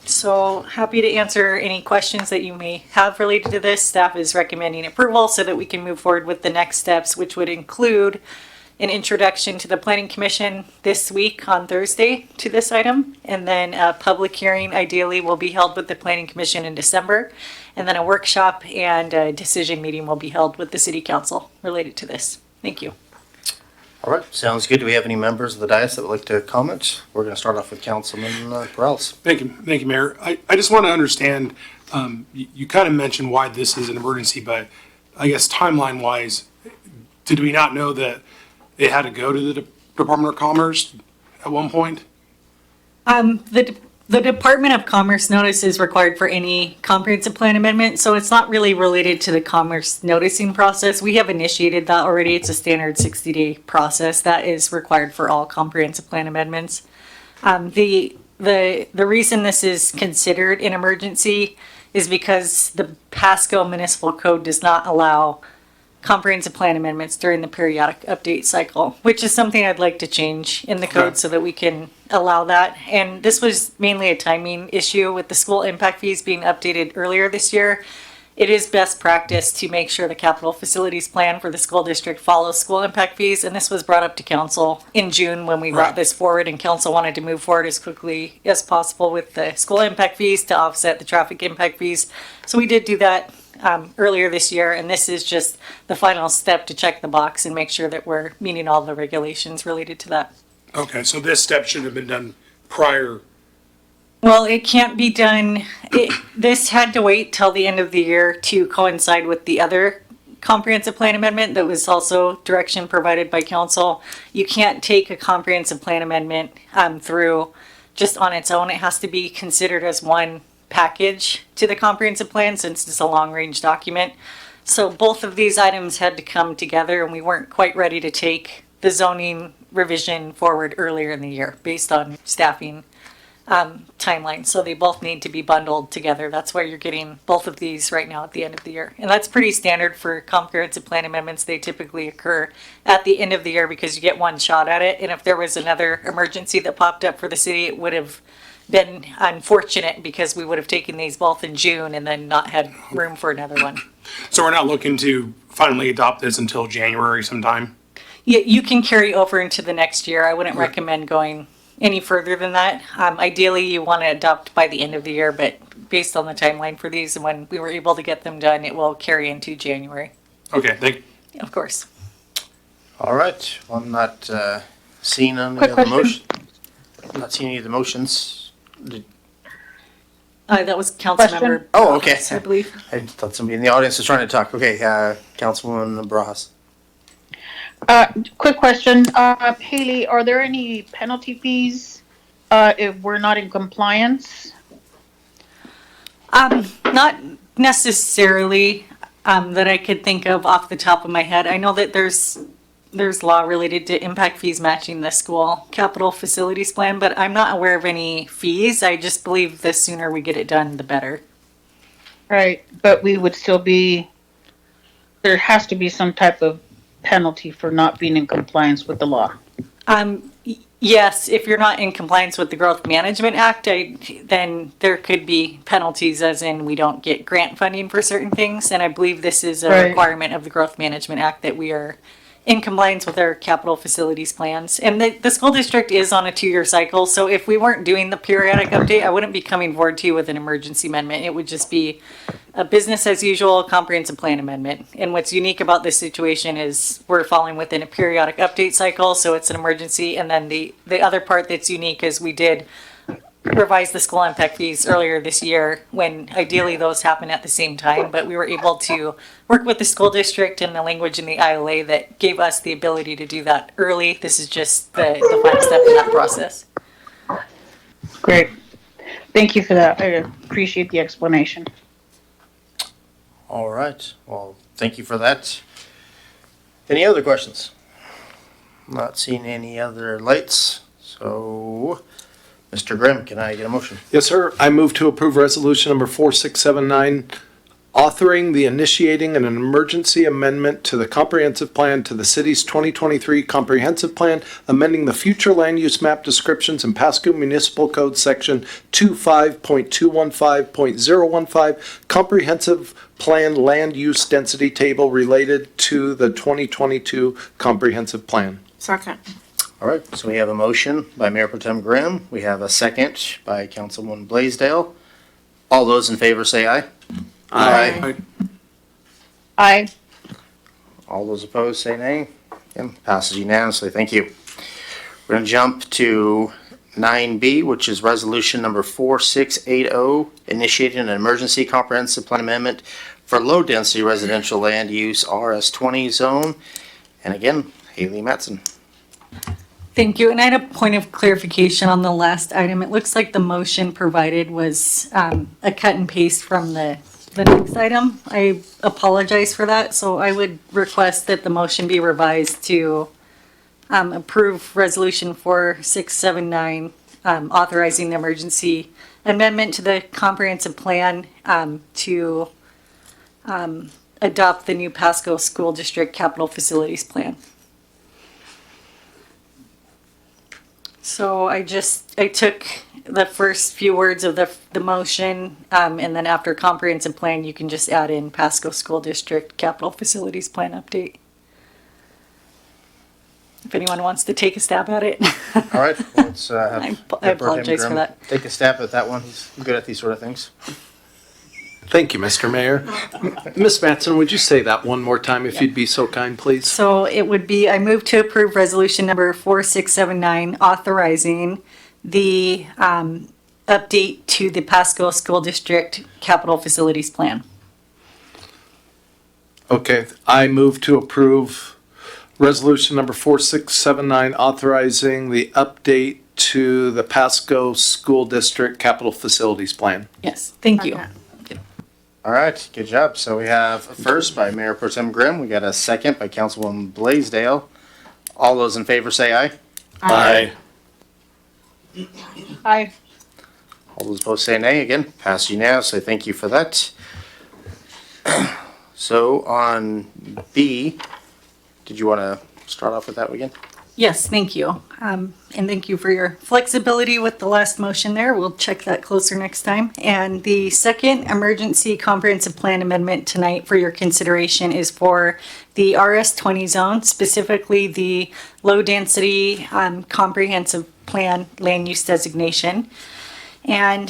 So happy to answer any questions that you may have related to this. Staff is recommending approval so that we can move forward with the next steps, which would include an introduction to the Planning Commission this week on Thursday to this item. And then a public hearing ideally will be held with the Planning Commission in December. And then a workshop and a decision meeting will be held with the City Council related to this. Thank you. All right, sounds good. Do we have any members of the dais that would like to comment? We're going to start off with Councilman Perales. Thank you, Mayor. I just want to understand, you kind of mentioned why this is an emergency, but I guess timeline-wise, did we not know that it had to go to the Department of Commerce at one point? The Department of Commerce notice is required for any comprehensive plan amendment, so it's not really related to the commerce noticing process. We have initiated that already. It's a standard 60-day process that is required for all comprehensive plan amendments. The reason this is considered an emergency is because the Pasco Municipal Code does not allow comprehensive plan amendments during the periodic update cycle, which is something I'd like to change in the code so that we can allow that. And this was mainly a timing issue with the school impact fees being updated earlier this year. It is best practice to make sure the capital facilities plan for the school district follows school impact fees. And this was brought up to council in June when we brought this forward, and council wanted to move forward as quickly as possible with the school impact fees to offset the traffic impact fees. So we did do that earlier this year, and this is just the final step to check the box and make sure that we're meeting all the regulations related to that. Okay, so this step should have been done prior. Well, it can't be done, this had to wait till the end of the year to coincide with the other comprehensive plan amendment that was also direction provided by council. You can't take a comprehensive plan amendment through just on its own. It has to be considered as one package to the comprehensive plan since it's a long-range document. So both of these items had to come together, and we weren't quite ready to take the zoning revision forward earlier in the year based on staffing timeline. So they both need to be bundled together. That's why you're getting both of these right now at the end of the year. And that's pretty standard for comprehensive plan amendments. They typically occur at the end of the year because you get one shot at it. And if there was another emergency that popped up for the city, it would have been unfortunate because we would have taken these both in June and then not had room for another one. So we're not looking to finally adopt this until January sometime? You can carry over into the next year. I wouldn't recommend going any further than that. Ideally, you want to adopt by the end of the year, but based on the timeline for these and when we were able to get them done, it will carry into January. Okay, thank you. Of course. All right, well, I'm not seeing any Quick of the question. motions. Not seeing any of the motions. That was Councilmember. Oh, okay. I believe. I thought somebody in the audience was trying to talk. Okay, Councilwoman Barajas. Quick question, Haley, are there any penalty fees, if we're not in compliance? Not necessarily that I could think of off the top of my head. I know that there's law related to impact fees matching the school capital facilities plan, but I'm not aware of any fees. I just believe the sooner we get it done, the better. Right, but we would still be, there has to be some type of penalty for not being in compliance with the law. Yes, if you're not in compliance with the Growth Management Act, then there could be penalties as in we don't get grant funding for certain things. And I believe this is a Right. requirement of the Growth Management Act that we are in compliance with our capital facilities plans. And the school district is on a 2-year cycle. So if we weren't doing the periodic update, I wouldn't be coming forward to you with an emergency amendment. It would just be a business as usual comprehensive plan amendment. And what's unique about this situation is we're falling within a periodic update cycle, so it's an emergency. And then the other part that's unique is we did revise the school impact fees earlier this year when ideally those happen at the same time, but we were able to work with the school district and the language in the ILA that gave us the ability to do that early. This is just the final step in that process. Great. Thank you for that. I appreciate the explanation. All right, well, thank you for that. Any other questions? Not seeing any other lights, so Mr. Grimm, can I get a motion? Yes, sir. I move to approve resolution number 4679, authoring the initiating an emergency amendment to the comprehensive plan to the city's 2023 comprehensive plan, amending the future land use map descriptions in Pasco Municipal Code Section 25.215.015, comprehensive plan land use density table related to the 2022 comprehensive plan. Second. All right, so we have a motion by Mayor Pro Tem Grimm. We have a second by Councilwoman Blaisdell. All those in favor say aye. Aye. Aye. All those opposed say nay. Again, passes unanimously. Thank you. We're going to jump to 9B, which is resolution number 4680, initiating an emergency comprehensive plan amendment for low-density residential land use RS20 zone. And again, Haley Matson. Thank you. And I had a point of clarification on the last item. It looks like the motion provided was a cut and paste from the next item. I apologize for that. So I would request that the motion be revised to approve resolution 4679, authorizing the emergency amendment to the comprehensive plan to adopt the new Pasco School District Capital Facilities Plan. So I took the first few words of the motion, and then after comprehensive plan, you can just add in Pasco School District Capital Facilities Plan update. If anyone wants to take a stab at it. All right, let's have I Pro Tem apologize for Grimm that. take a stab at that one. He's good at these sort of things. Thank you, Mr. Mayor. Ms. Matson, would you say that one more time if you'd be so kind, please? So it would be, I move to approve resolution number 4679, authorizing the update to the Pasco School District Capital Facilities Plan. Okay, I move to approve resolution number 4679, authorizing the update to the Pasco School District Capital Facilities Plan. Yes, thank you. All right, good job. So we have a first by Mayor Pro Tem Grimm. We got a second by Councilwoman Blaisdell. All those in favor say aye. Aye. Aye. All those opposed say nay. Again, passed unanimously. Thank you for that. So on B, did you want to start off with that again? Yes, thank you. And thank you for your flexibility with the last motion there. We'll check that closer next time. And the second emergency comprehensive plan amendment tonight for your consideration is for the RS20 zone, specifically the low density comprehensive plan land use designation. And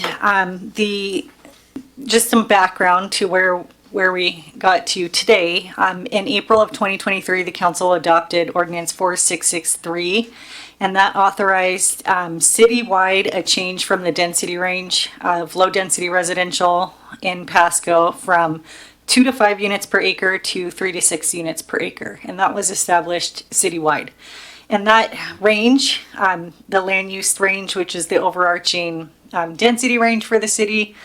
just some background to where we got to today. In April of 2023, the council adopted ordinance 4663, and that authorized citywide a change from the density range of low density residential in Pasco from 2 to 5 units per acre to 3 to 6 units per acre. And that was established citywide. And that range, the land use range, which is the overarching density range for the city,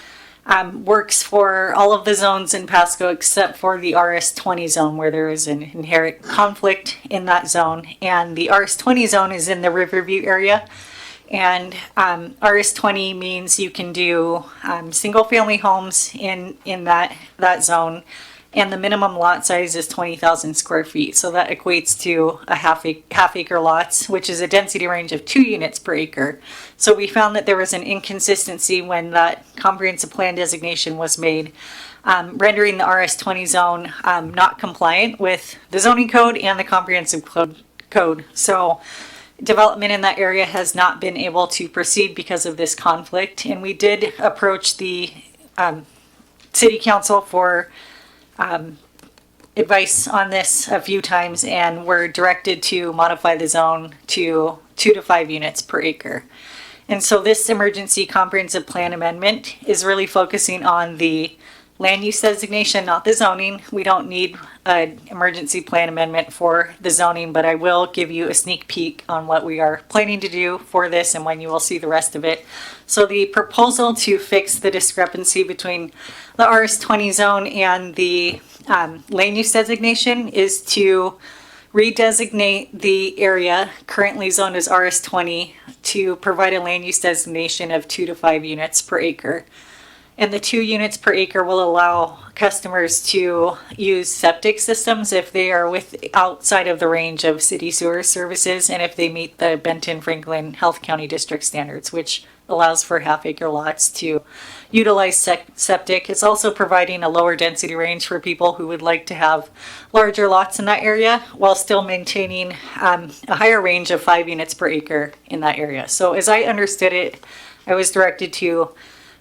works for all of the zones in Pasco except for the RS20 zone, where there is an inherent conflict in that zone. And the RS20 zone is in the Riverview area. And RS20 means you can do single family homes in that zone. And the minimum lot size is 20,000 square feet. So that equates to a half acre lots, which is a density range of 2 units per acre. So we found that there was an inconsistency when that comprehensive plan designation was made, rendering the RS20 zone not compliant with the zoning code and the comprehensive code. So development in that area has not been able to proceed because of this conflict. And we did approach the city council for advice on this a few times, and were directed to modify the zone to 2 to 5 units per acre. And so this emergency comprehensive plan amendment is really focusing on the land use designation, not the zoning. We don't need an emergency plan amendment for the zoning, but I will give you a sneak peek on what we are planning to do for this and when you will see the rest of it. So the proposal to fix the discrepancy between the RS20 zone and the land use designation is to redesignate the area currently zoned as RS20 to provide a land use designation of 2 to 5 units per acre. And the 2 units per acre will allow customers to use septic systems if they are outside of the range of city sewer services and if they meet the Benton-Franklin Health County District standards, which allows for half acre lots to utilize septic. It's also providing a lower density range for people who would like to have larger lots in that area while still maintaining a higher range of 5 units per acre in that area. So as I understood it, I was directed to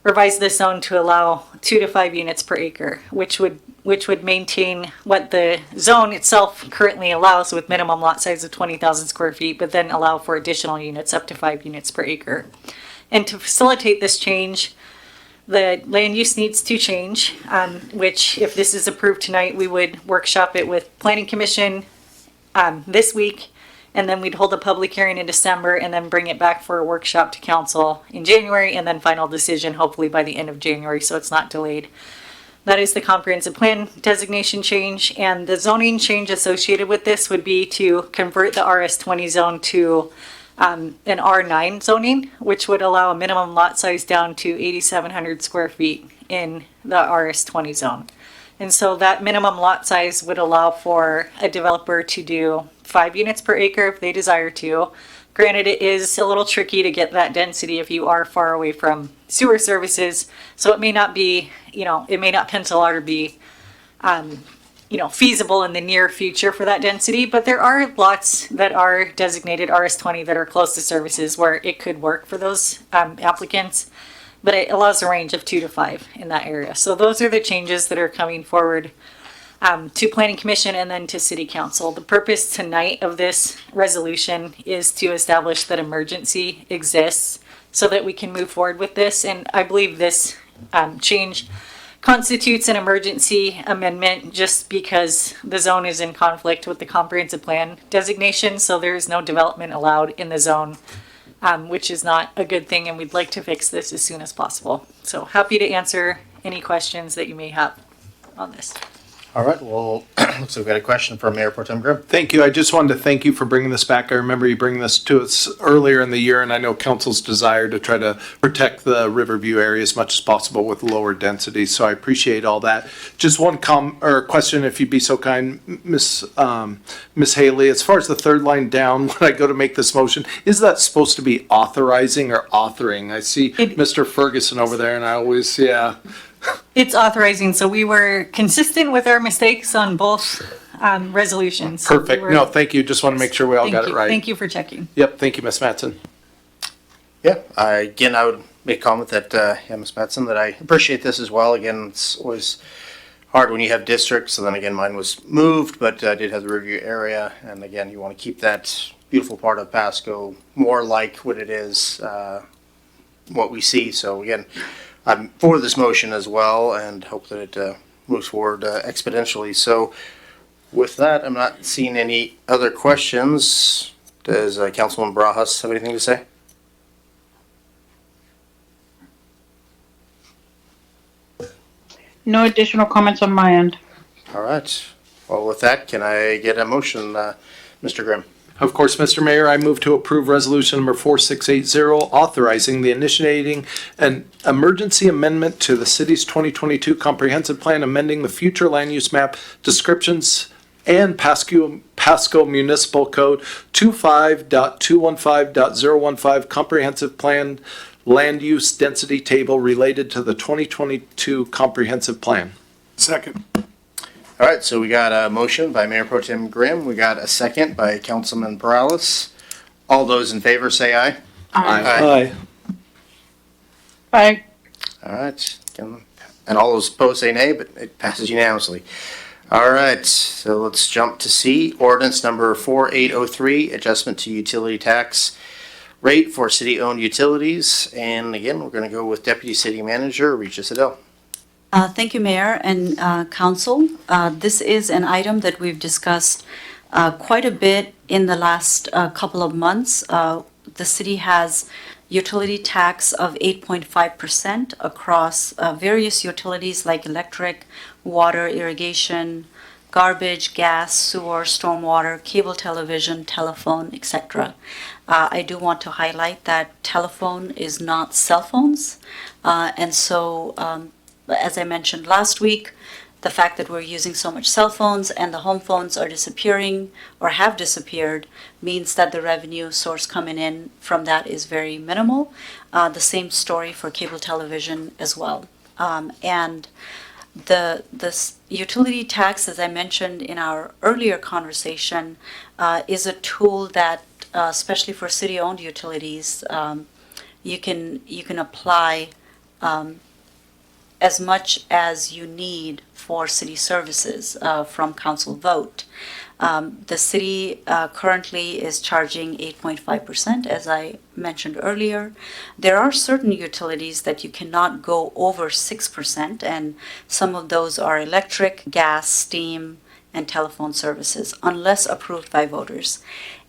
revise this zone to allow 2 to 5 units per acre, which would which would maintain what the zone itself currently allows with minimum lot size of 20,000 square feet, but then allow for additional units up to 5 units per acre. And to facilitate this change, the land use needs to change, which if this is approved tonight, we would workshop it with Planning Commission this week, and then we'd hold a public hearing in December and then bring it back for a workshop to council in January, and then final decision hopefully by the end of January, so it's not delayed. That is the comprehensive plan designation change, and the zoning change associated with this would be to convert the RS20 zone to an R9 zoning, which would allow a minimum lot size down to 8,700 square feet in the RS20 zone. And so that minimum lot size would allow for a developer to do 5 units per acre if they desire to. Granted, it is a little tricky to get that density if you are far away from sewer services, so it may not be, it may not pencil out or be feasible in the near future for that density, but there are lots that are designated RS20 that are close to services where it could work for those applicants, but it allows a range of 2 to 5 in that area. So those are the changes that are coming forward to Planning Commission and then to City Council. The purpose tonight of this resolution is to establish that emergency exists so that we can move forward with this, and I believe this change constitutes an emergency amendment just because the zone is in conflict with the comprehensive plan designation, so there is no development allowed in the zone, which is not a good thing, and we'd like to fix this as soon as possible. So happy to answer any questions that you may have on this. All right, well, looks like we've got a question from Mayor Pro Tem Grimm. Thank you. I just wanted to thank you for bringing this back. I remember you bringing this to us earlier in the year, and I know council's desire to try to protect the Riverview area as much as possible with lower density, so I appreciate all that. Just one question, if you'd be so kind, Miss Haley. As far as the third line down, when I go to make this motion, is that supposed to be authorizing or authoring? I see Mr. Ferguson over there, and I always, It's authorizing, so we were consistent with our mistakes on both resolutions. So Perfect. we No, thank you. Just want to make sure we all got it right. Thank you for checking. Yep. Thank you, Ms. Mattson. Yeah, again, I would make a comment that, Ms. Mattson, that I appreciate this as well. Again, it's always hard when you have districts, so then again, mine was moved, but I did have the review area, and again, you want to keep that beautiful part of Pasco more like what it is, what we see. So again, I'm for this motion as well and hope that it moves forward exponentially. So with that, I'm not seeing any other questions. Does Councilman Barajas have anything to say? No additional comments on my end. All right. Well, with that, can I get a motion, Mr. Grimm? Of course, Mr. Mayor, I move to approve resolution number 4680, authorizing the initiating an emergency amendment to the city's 2022 comprehensive plan, amending the future land use map descriptions and Pasco Municipal Code 25.215.015 comprehensive plan land use density table related to the 2022 comprehensive plan. Second. All right, so we got a motion by Mayor Pro Tem Grimm. We got a second by Councilman Perales. All those in favor say aye. Aye. Aye. All right. And all those opposed say nay, but it passes unanimously. All right, so let's jump to C, ordinance number 4803, adjustment to utility tax rate for city-owned utilities. And again, we're going to go with Deputy City Manager Regis Adele. Thank you, Mayor and Council. This is an item that we've discussed quite a bit in the last couple of months. The city has utility tax of 8.5% across various utilities like electric, water, irrigation, garbage, gas, sewer, stormwater, cable television, telephone, etc. I do want to highlight that telephone is not cell phones, and so as I mentioned last week, the fact that we're using so much cell phones and the home phones are disappearing or have disappeared means that the revenue source coming in from that is very minimal. The same story for cable television as well. And the utility tax, as I mentioned in our earlier conversation, is a tool that, especially for city-owned utilities, you can apply as much as you need for city services from council vote. The city currently is charging 8.5%, as I mentioned earlier. There are certain utilities that you cannot go over 6%, and some of those are electric, gas, steam, and telephone services, unless approved by voters.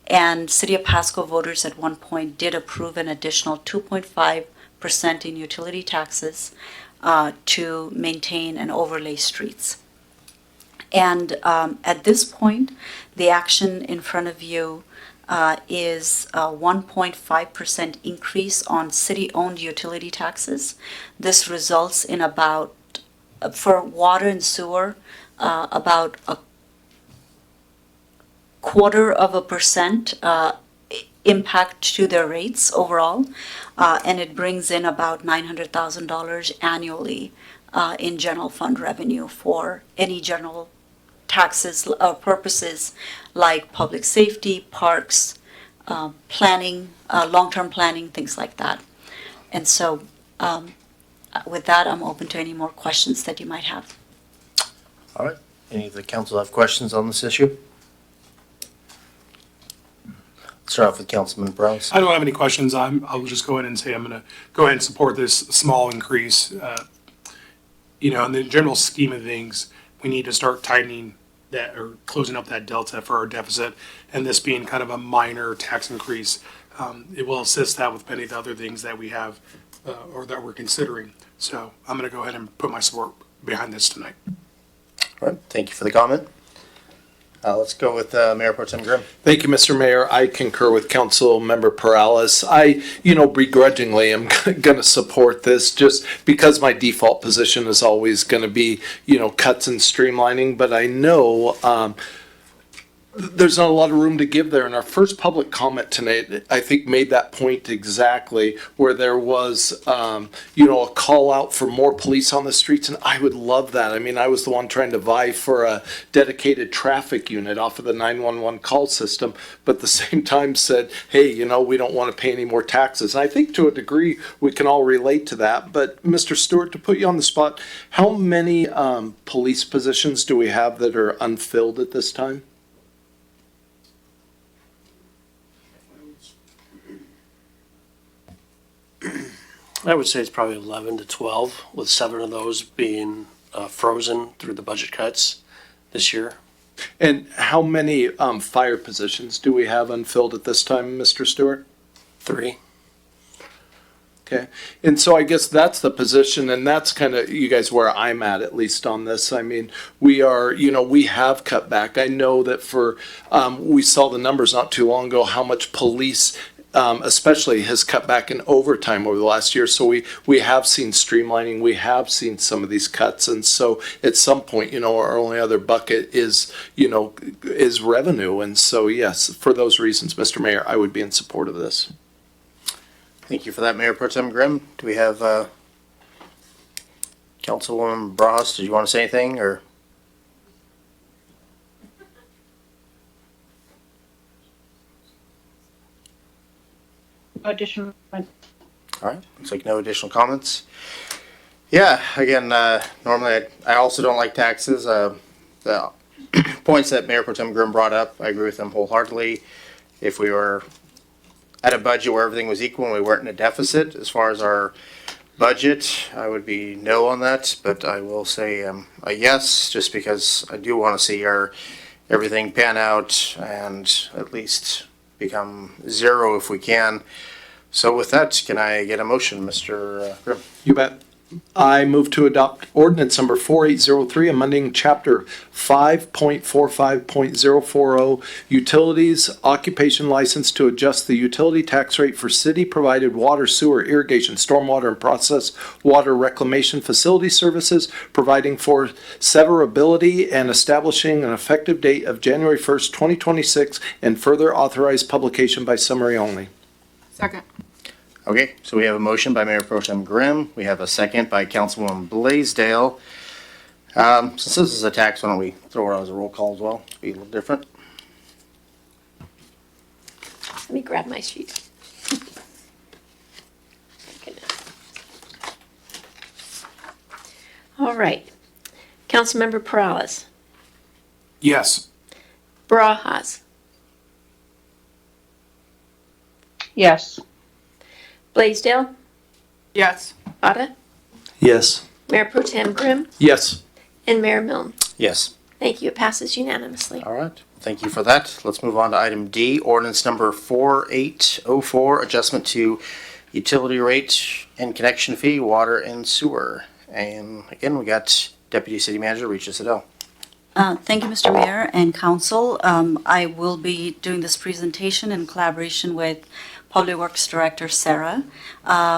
And City of Pasco voters at one point did approve an additional 2.5% in utility taxes to maintain and overlay streets. And at this point, the action in front of you is a 1.5% increase on city-owned utility taxes. This results in about, for water and sewer, about a 0.25% impact to their rates overall, and it brings in about $900,000 annually in general fund revenue for any general taxes purposes like public safety, parks, planning, long-term planning, things like that. And so with that, I'm open to any more questions that you might have. All right. Any of the council have questions on this issue? Start off with Councilman Browse. I don't have any questions. I'll just go ahead and say I'm going to go ahead and support this small increase. In the general scheme of things, we need to start tightening that or closing up that delta for our deficit. And this being kind of a minor tax increase, it will assist that with many of the other things that we have or that we're considering. So I'm going to go ahead and put my support behind this tonight. All right. Thank you for the comment. Let's go with Mayor Pro Tem Grimm. Thank you, Mr. Mayor. I concur with Council Member Perales. I, begrudgingly am going to support this just because my default position is always going to be, cuts and streamlining. But I know there's not a lot of room to give there. And our first public comment tonight, I think, made that point exactly, where there was, a call out for more police on the streets. And I would love that. I mean, I was the one trying to vie for a dedicated traffic unit off of the 911 call system, but at the same time said, hey, we don't want to pay any more taxes. And I think to a degree we can all relate to that. But Mr. Stewart, to put you on the spot, how many police positions do we have that are unfilled at this time? I would say it's probably 11 to 12, with 7 of those being frozen through the budget cuts this year. And how many fire positions do we have unfilled at this time, Mr. Stewart? 3. Okay. And so I guess that's the position, and that's kind of, you guys, where I'm at least on this. I mean, we are, we have cut back. I know that we saw the numbers not too long ago, how much police especially has cut back in overtime over the last year. So we have seen streamlining, we have seen some of these cuts. And so at some point, our only other bucket is revenue. And so, yes, for those reasons, Mr. Mayor, I would be in support of this. Thank you for that, Mayor Pro Tem Grimm. Do we have Councilwoman Bras? Did you want to say anything or? Additional. All right, looks like no additional comments. Yeah, again, normally I also don't like taxes. The points that Mayor Pro Tem Grimm brought up, I agree with them wholeheartedly. If we were at a budget where everything was equal and we weren't in a deficit as far as our budget, I would be no on that, but I will say a yes, just because I do want to see everything pan out and at least become zero if we can. So with that, can I get a motion, Mr. Grimm? You bet. I move to adopt ordinance number 4803, amending chapter 5.45.040 utilities occupation license to adjust the utility tax rate for city provided water, sewer, irrigation, stormwater, and process water reclamation facility services, providing for severability and establishing an effective date of January 1st, 2026, and further authorized publication by summary only. Second. Okay, so we have a motion by Mayor Pro Tem Grimm. We have a second by Councilwoman Blaisdell. Since this is a tax, why don't we throw it out as a roll call as well? Be a little different. Let me grab my sheet. All right. Councilmember Perales, Yes. Barajas, Yes. Blaisdell, Yes. Otto, Yes. Mayor Pro Tem Grimm, Yes. and Mayor Milne. Yes. Thank you. It passes unanimously. All right. Thank you for that. Let's move on to item D, ordinance number 4804, adjustment to utility rate and connection fee, water and sewer. And again, we got Deputy City Manager Richa Siddell. Thank you, Mr. Mayor and Council. I will be doing this presentation in collaboration with Public Works Director Sarah.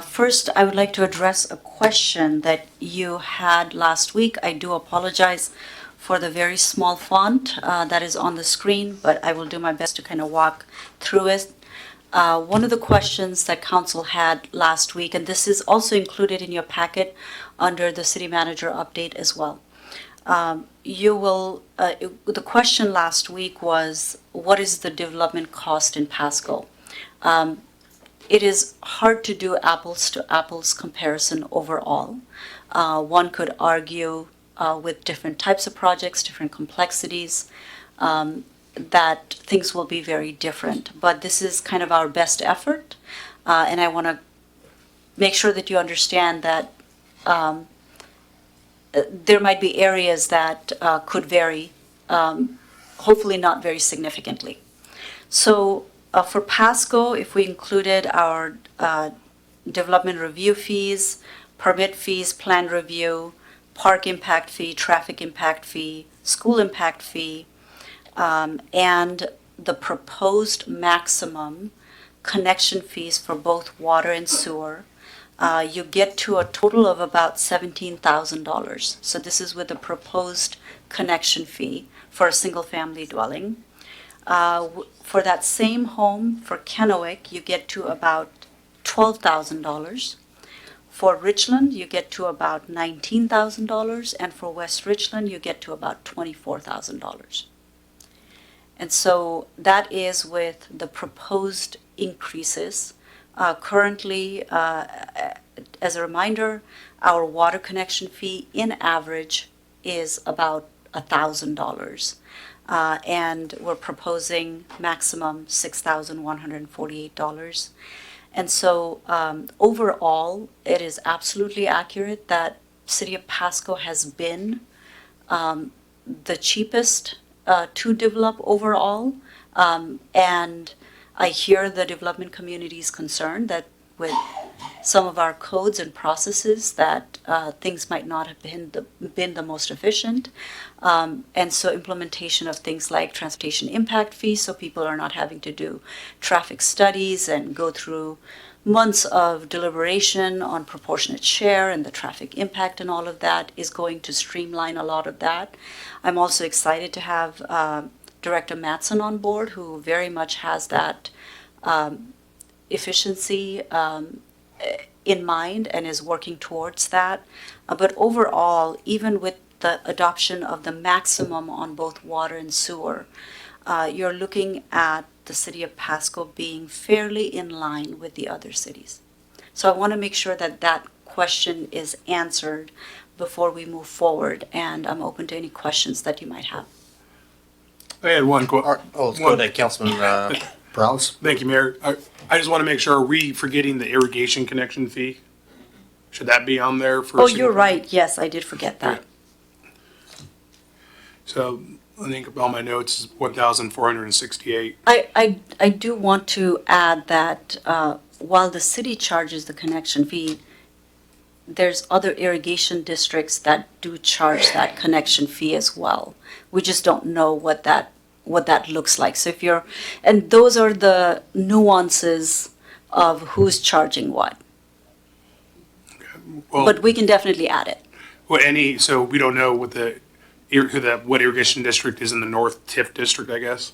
First, I would like to address a question that you had last week. I do apologize for the very small font that is on the screen, but I will do my best to kind of walk through it. One of the questions that Council had last week, and this is also included in your packet under the City Manager update as well. The question last week was, what is the development cost in Pasco? It is hard to do apples to apples comparison overall. One could argue with different types of projects, different complexities, that things will be very different. But this is kind of our best effort, and I want to make sure that you understand that there might be areas that could vary, hopefully not very significantly. So for Pasco, if we included our development review fees, permit fees, plan review, park impact fee, traffic impact fee, school impact fee, and the proposed maximum connection fees for both water and sewer, you get to a total of about $17,000. So this is with the proposed connection fee for a single-family dwelling. For that same home, for Kennewick, you get to about $12,000. For Richland, you get to about $19,000, and for West Richland, you get to about $24,000. And so that is with the proposed increases. Currently, as a reminder, our water connection fee in average is about $1,000. And we're proposing maximum $6,148. And so overall, it is absolutely accurate that City of Pasco has been the cheapest to develop overall. And I hear the development community's concern that with some of our codes and processes that things might not have been the most efficient. And so implementation of things like transportation impact fees, so people are not having to do traffic studies and go through months of deliberation on proportionate share and the traffic impact and all of that is going to streamline a lot of that. I'm also excited to have Director Mattson on board, who very much has that efficiency in mind and is working towards that. But overall, even with the adoption of the maximum on both water and sewer, you're looking at the City of Pasco being fairly in line with the other cities. So I want to make sure that that question is answered before we move forward, and I'm open to any questions that you might have. I had one quote. Let's go to Councilman Perales. Thank you, Mayor. I just want to make sure, are we forgetting the irrigation connection fee? Should that be on there for? Oh, you're right. Yes, I did forget that. So I think on my notes is 1,468. I do want to add that while the city charges the connection fee, there's other irrigation districts that do charge that connection fee as well. We just don't know what that looks like. So if you're, and those are the nuances of who's charging what. Well, But we can definitely add it. well, so we don't know what what irrigation district is in the North TIF district, I guess?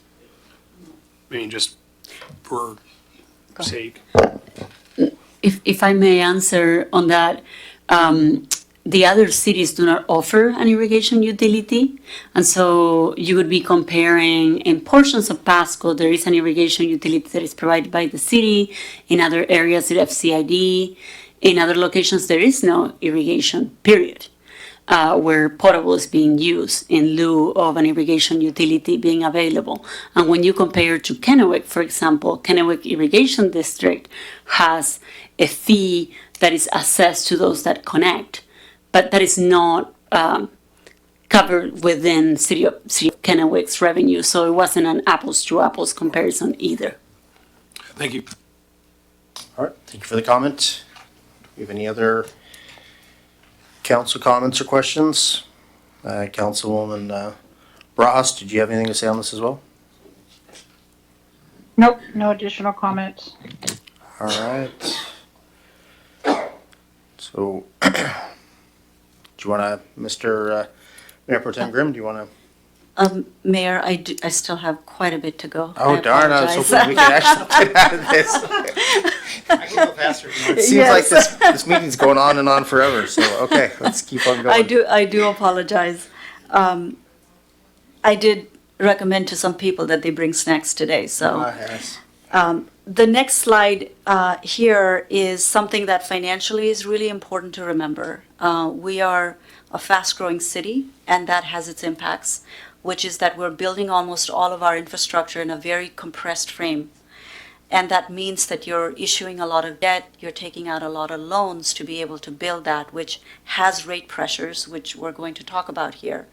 I mean, just for sake. If I may answer on that, the other cities do not offer an irrigation utility. And so you would be comparing in portions of Pasco, there is an irrigation utility that is provided by the city. In other areas, the FCID. In other locations, there is no irrigation, period. where potable is being used in lieu of an irrigation utility being available. And when you compare to Kennewick, for example, Kennewick Irrigation District has a fee that is assessed to those that connect, but that is not covered within City of Kennewick's revenue. So it wasn't an apples to apples comparison either. Thank you. All right, thank you for the comment. Do we have any other council comments or questions? Councilwoman Ross, did you have anything to say on this as well? Nope, no additional comments. All right. So, do you want to, Mr. Mayor Pro Tem Grimm, do you want to? Mayor, I still have quite a bit to go. Oh, darn, I was hoping we could actually get out of this. I can go faster. It seems like this meeting's going on and on forever, so, okay, let's keep on going. I do apologize. I did recommend to some people that they bring snacks today, so. Yes. The next slide here is something that financially is really important to remember. We are a fast-growing city, and that has its impacts, which is that we're building almost all of our infrastructure in a very compressed frame. And that means that you're issuing a lot of debt, you're taking out a lot of loans to be able to build that, which has rate pressures, which we're going to talk about here.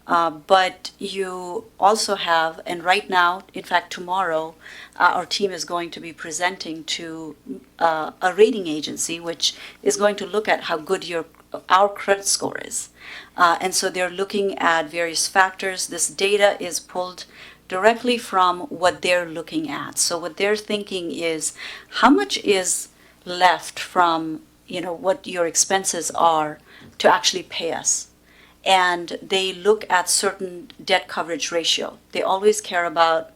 But you also have, and right now, in fact, tomorrow, our team is going to be presenting to a rating agency, which is going to look at how good our credit score is. And so they're looking at various factors. This data is pulled directly from what they're looking at. So what they're thinking is, how much is left from, what your expenses are to actually pay us? And they look at certain debt coverage ratio. They always care about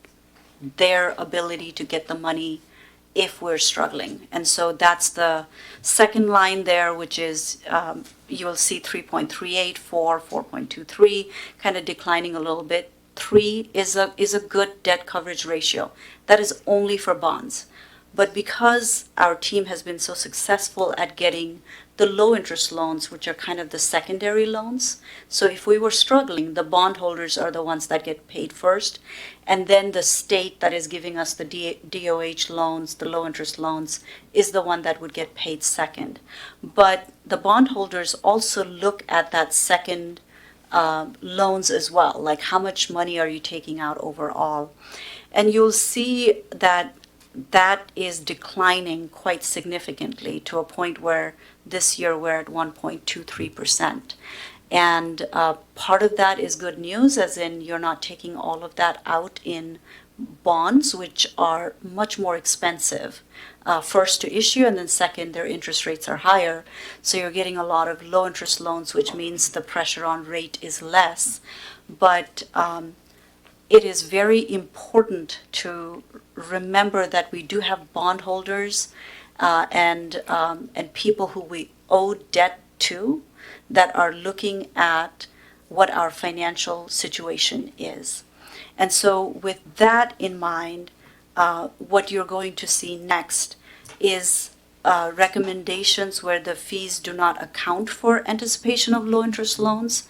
their ability to get the money if we're struggling. And so that's the second line there, which is you'll see 3.38, 4, 4.23, kind of declining a little bit. 3 is a good debt coverage ratio. That is only for bonds. But because our team has been so successful at getting the low interest loans, which are kind of the secondary loans. So if we were struggling, the bondholders are the ones that get paid first. And then the state that is giving us the DOH loans, the low interest loans, is the one that would get paid second. But the bondholders also look at that second loans as well, like how much money are you taking out overall. And you'll see that is declining quite significantly to a point where this year we're at 1.23%. And part of that is good news, as in you're not taking all of that out in bonds, which are much more expensive. First to issue, and then second, their interest rates are higher. So you're getting a lot of low interest loans, which means the pressure on rate is less. But it is very important to remember that we do have bondholders and people who we owe debt to that are looking at what our financial situation is. And so with that in mind, what you're going to see next is recommendations where the fees do not account for anticipation of low interest loans,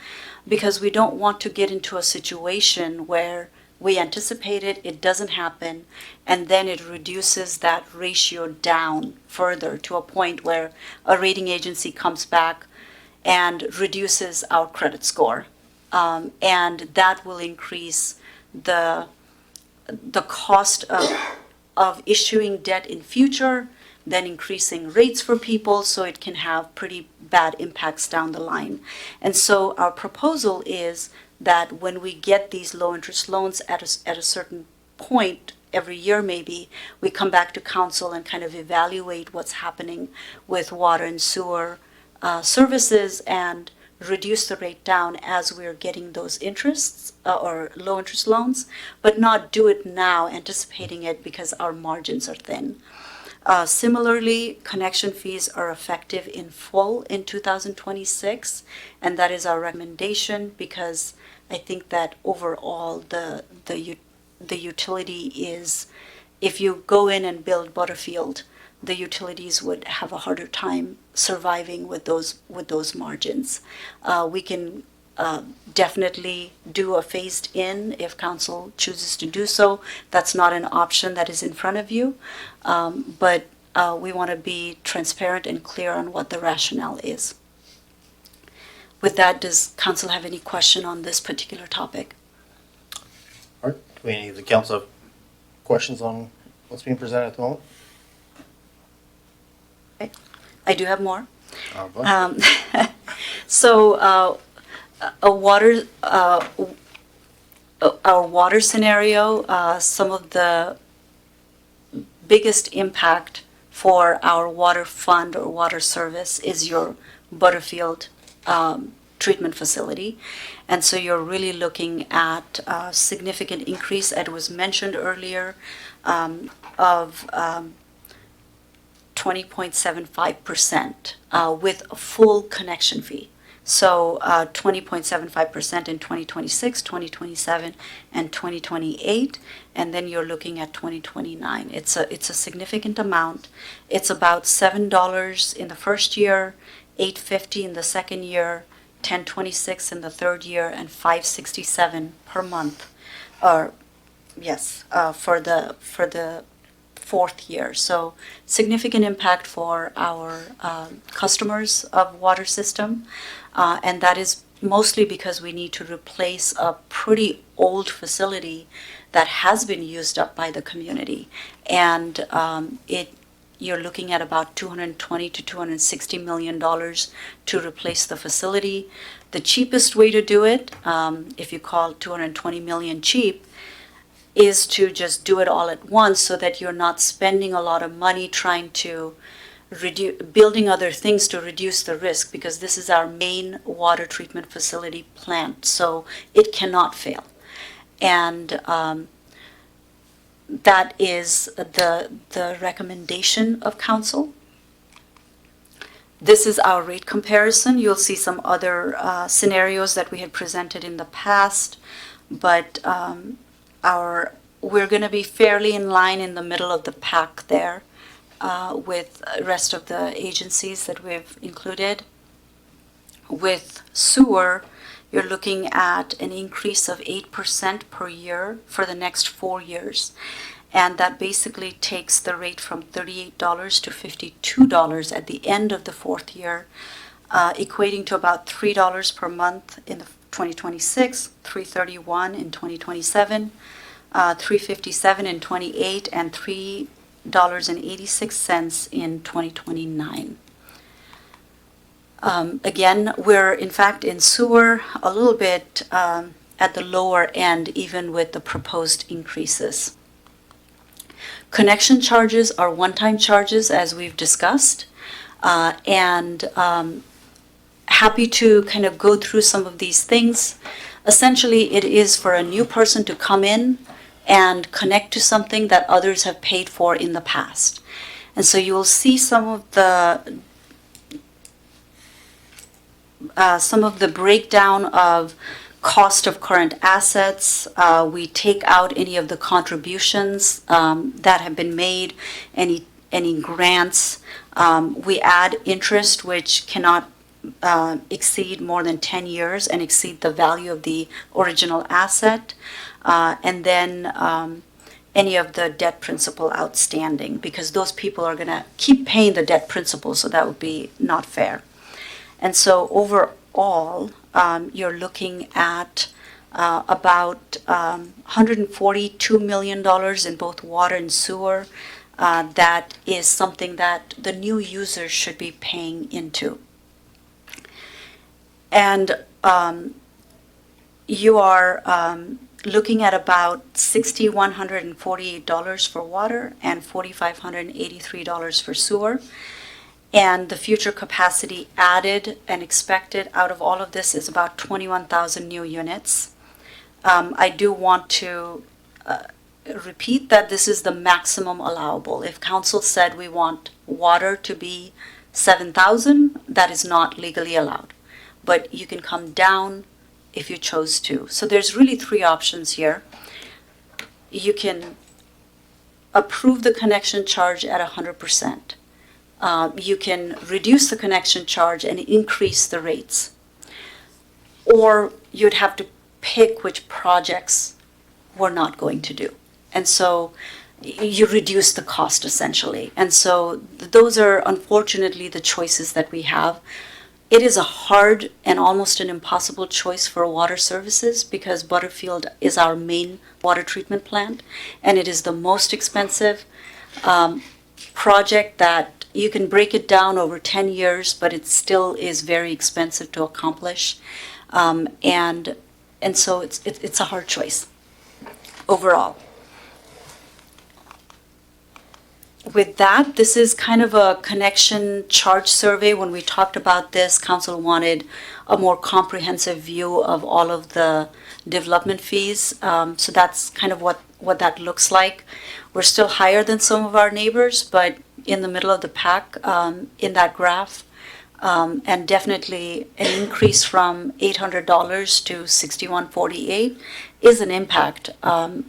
because we don't want to get into a situation where we anticipate it doesn't happen, and then it reduces that ratio down further to a point where a rating agency comes back and reduces our credit score. And that will increase the cost of issuing debt in future, then increasing rates for people, so it can have pretty bad impacts down the line. And so our proposal is that when we get these low interest loans at a certain point every year, maybe we come back to council and kind of evaluate what's happening with water and sewer services and reduce the rate down as we're getting those interests or low interest loans, but not do it now anticipating it because our margins are thin. Similarly, connection fees are effective in full in 2026, and that is our recommendation, because I think that overall the utility is, if you go in and build Butterfield, the utilities would have a harder time surviving with those margins. We can definitely do a phased in if council chooses to do so. That's not an option that is in front of you, but we want to be transparent and clear on what the rationale is. With that, does council have any question on this particular topic? All right, do any of the council have questions on what's being presented at the moment? I do have more. Go ahead. So our water scenario, some of the biggest impact for our water fund or water service is your Butterfield treatment facility. And so you're really looking at a significant increase, as was mentioned earlier, of 20.75% with a full connection fee. So 20.75% in 2026, 2027, and 2028, and then you're looking at 2029. It's a significant amount. It's about $7 in the first year, $8.50 in the second year, $10.26 in the third year, and $5.67 per month, or yes, for the fourth year. So significant impact for our customers of water system, and that is mostly because we need to replace a pretty old facility that has been used up by the community, and you're looking at about $220 to $260 million to replace the facility. The cheapest way to do it, if you call $220 million cheap, is to just do it all at once so that you're not spending a lot of money trying to building other things to reduce the risk, because this is our main water treatment facility plant, so it cannot fail. And that is the recommendation of council. This is our rate comparison. You'll see some other scenarios that we had presented in the past, but we're going to be fairly in line in the middle of the pack there with the rest of the agencies that we've included. With sewer, you're looking at an increase of 8% per year for the next 4 years. And that basically takes the rate from $38 to $52 at the end of the fourth year, equating to about $3 per month in 2026, $3.31 in 2027, $3.57 in 28, and $3.86 in 2029. Again, we're in fact in sewer a little bit at the lower end, even with the proposed increases. Connection charges are one-time charges, as we've discussed, and happy to kind of go through some of these things. Essentially, it is for a new person to come in and connect to something that others have paid for in the past. And so you will see some of the breakdown of cost of current assets. We take out any of the contributions that have been made, any grants. We add interest, which cannot exceed more than 10 years and exceed the value of the original asset. And then any of the debt principal outstanding, because those people are going to keep paying the debt principal, so that would be not fair. And so overall, you're looking at about $142 million in both water and sewer. That is something that the new users should be paying into. And you are looking at about $6,148 for water and $4,583 for sewer. And the future capacity added and expected out of all of this is about 21,000 new units. I do want to repeat that this is the maximum allowable. If council said we want water to be 7,000, that is not legally allowed. But you can come down if you chose to. So there's really three options here. You can approve the connection charge at 100%. You can reduce the connection charge and increase the rates. Or you'd have to pick which projects we're not going to do. And so you reduce the cost essentially. And so those are unfortunately the choices that we have. It is a hard and almost an impossible choice for water services because Butterfield is our main water treatment plant, and it is the most expensive project that you can break it down over 10 years, but it still is very expensive to accomplish. And so it's a hard choice overall. With that, this is kind of a connection charge survey. When we talked about this, council wanted a more comprehensive view of all of the development fees. So that's kind of what that looks like. We're still higher than some of our neighbors, but in the middle of the pack in that graph. And definitely an increase from $800 to $61.48 is an impact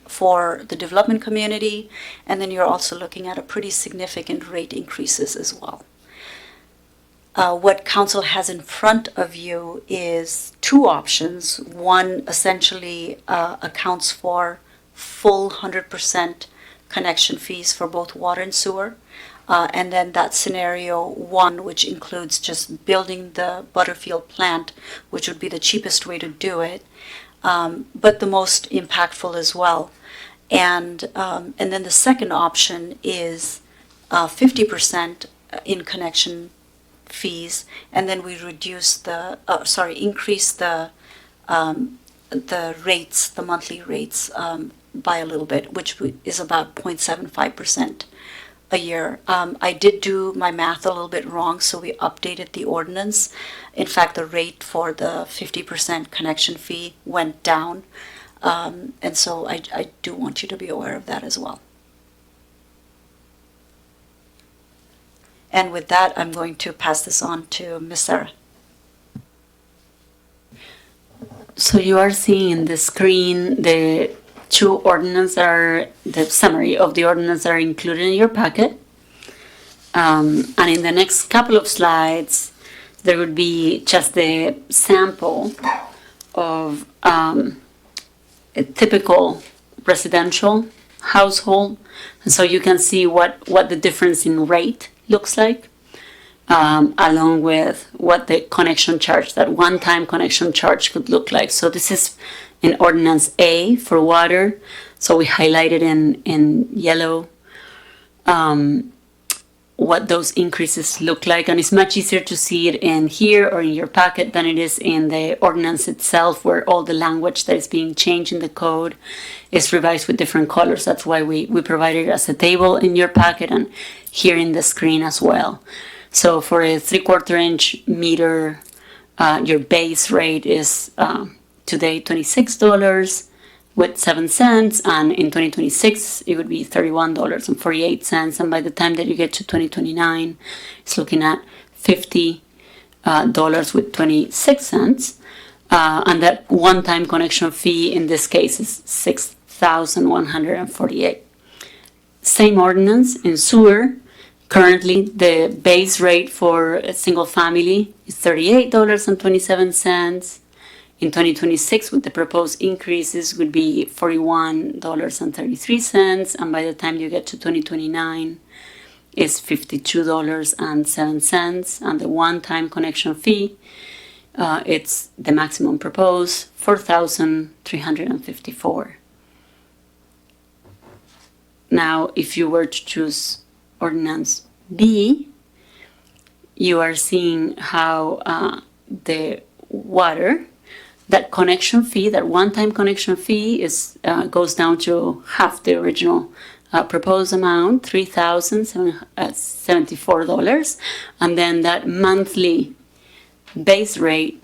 for the development community. And then you're also looking at a pretty significant rate increases as well. What council has in front of you is two options. One essentially accounts for full 100% connection fees for both water and sewer. And then that scenario one, which includes just building the Butterfield plant, which would be the cheapest way to do it, but the most impactful as well. And then the second option is 50% in connection fees, and then we reduce increase the rates, the monthly rates by a little bit, which is about 0.75% a year. I did do my math a little bit wrong, so we updated the ordinance. In fact, the rate for the 50% connection fee went down. And so I do want you to be aware of that as well. And with that, I'm going to pass this on to Ms. Sarah. So you are seeing in the screen the two ordinances the summary of the ordinance are included in your packet. And in the next couple of slides, there would be just the sample of a typical residential household. And so you can see what the difference in rate looks like, along with what the connection charge, that one-time connection charge could look like. So this is in Ordinance A for water. So we highlighted in yellow what those increases look like. And it's much easier to see it in here or in your packet than it is in the ordinance itself, where all the language that is being changed in the code is revised with different colors. That's why we provided it as a table in your packet and here in the screen as well. So for a 3/4 inch meter, your base rate is today $26.07, and in 2026 it would be $31.48, and by the time that you get to 2029, it's looking at $50.26, and that one-time connection fee in this case is $6,148. Same ordinance in sewer. Currently, the base rate for a single family is $38.27. In 2026, with the proposed increases, would be $41.33, and by the time you get to 2029, it's $52.07, and the one-time connection fee, it's the maximum proposed, $4,354. Now, if you were to choose Ordinance B, you are seeing how the water, that connection fee, that one-time connection fee is goes down to half the original proposed amount, $3,074, and then that monthly base rate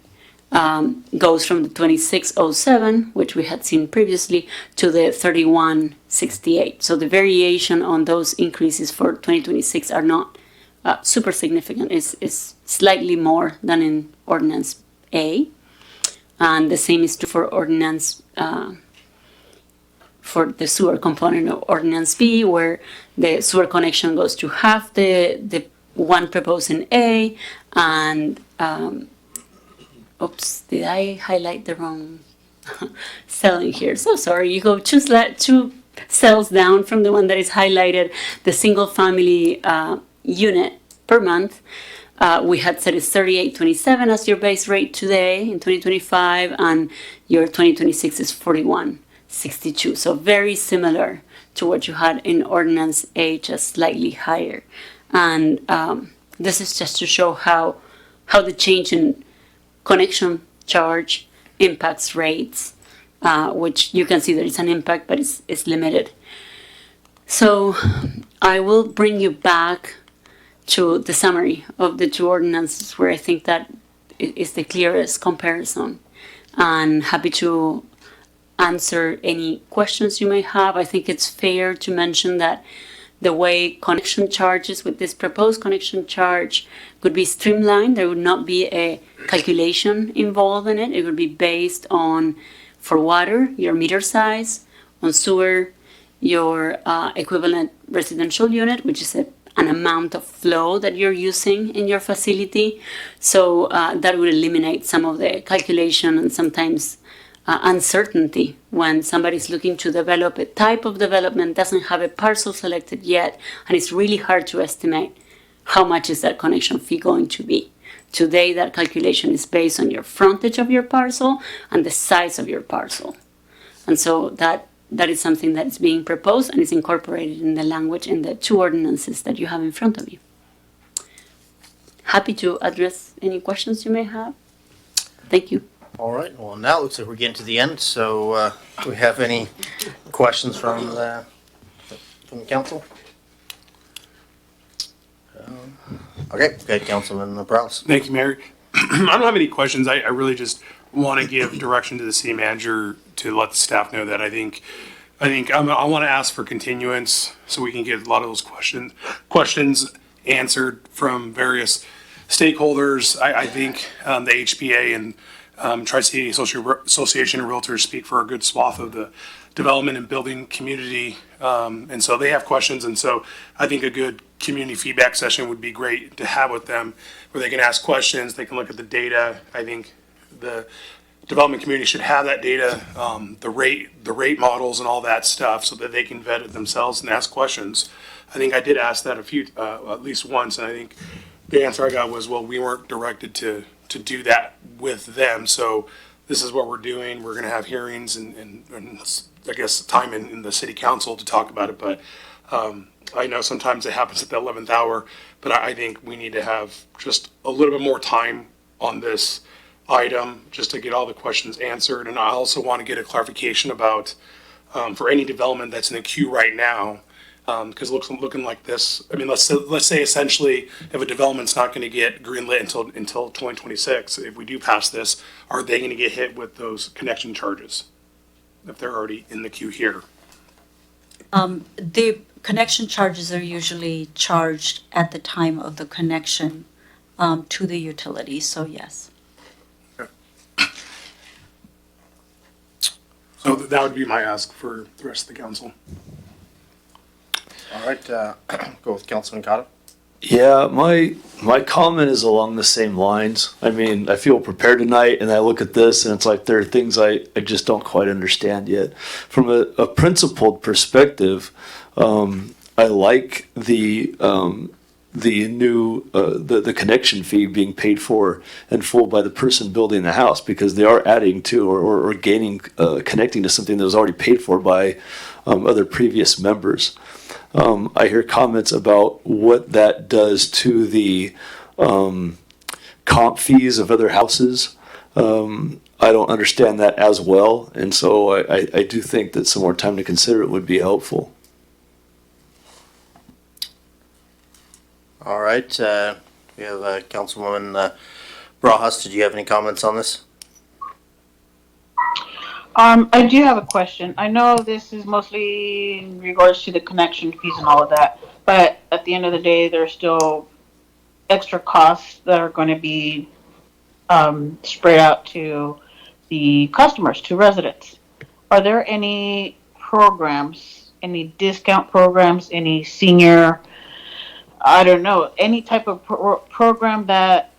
goes from the $26.07, which we had seen previously, to the $31.68. So the variation on those increases for 2026 are not super significant. It's slightly more than in Ordinance A. And the same is true for Ordinance for the sewer component of Ordinance B, where the sewer connection goes to half the one proposed in A, and, oops, did I highlight the wrong cell in here? So sorry, you go two cells down from the one that is highlighted, the single family unit per month. We had set it 38.27 as your base rate today in 2025, and your 2026 is 41.62. So very similar to what you had in Ordinance A, just slightly higher. And this is just to show how the change in connection charge impacts rates, which you can see there is an impact, but it's limited. So I will bring you back to the summary of the two ordinances, where I think that is the clearest comparison. And happy to answer any questions you may have. I think it's fair to mention that the way connection charges with this proposed connection charge could be streamlined. There would not be a calculation involved in it. It would be based on, for water, your meter size, on sewer, your equivalent residential unit, which is an amount of flow that you're using in your facility. So that would eliminate some of the calculation and sometimes uncertainty when somebody's looking to develop a type of development, doesn't have a parcel selected yet, and it's really hard to estimate how much is that connection fee going to be. Today, that calculation is based on your frontage of your parcel and the size of your parcel. And so that is something that is being proposed and is incorporated in the language in the two ordinances that you have in front of you. Happy to address any questions you may have. Thank you. All right, well, now it looks like we're getting to the end, so do we have any questions from the council? Okay, good, Councilman Prowse. Thank you, Mayor. I don't have any questions. I really just want to give direction to the city manager to let the staff know that I think I want to ask for continuance so we can get a lot of those questions answered from various stakeholders. I think the HPA and Tri-City Association of Realtors speak for a good swath of the development and building community. And so they have questions. And so I think a good community feedback session would be great to have with them, where they can ask questions, they can look at the data. I think the development community should have that data, the rate models and all that stuff, so that they can vet it themselves and ask questions. I think I did ask that at least once, and I think the answer I got was, well, we weren't directed to do that with them. So this is what we're doing. We're going to have hearings and I guess time in the city council to talk about it. But I know sometimes it happens at the 11th hour, but I think we need to have just a little bit more time on this item just to get all the questions answered. And I also want to get a clarification about for any development that's in the queue right now, because looking like this, I mean, let's say essentially if a development's not going to get greenlit until 2026, if we do pass this, are they going to get hit with those connection charges if they're already in the queue here? The connection charges are usually charged at the time of the connection to the utility, so yes. So that would be my ask for the rest of the council. All right, go with Councilman Cotto. Yeah, my comment is along the same lines. I mean, I feel prepared tonight, and I look at this, and it's like there are things I just don't quite understand yet. From a principled perspective, I like the new the connection fee being paid for in full by the person building the house, because they are adding to or gaining connecting to something that was already paid for by other previous members. I hear comments about what that does to the comp fees of other houses. I don't understand that as well, and so I do think that some more time to consider it would be helpful. All right, we have Councilwoman Brajas. Did you have any comments on this? I do have a question. I know this is mostly in regards to the connection fees and all of that, but at the end of the day, there's still extra costs that are going to be spread out to the customers, to residents. Are there any programs, any discount programs, any senior, I don't know, any type of program that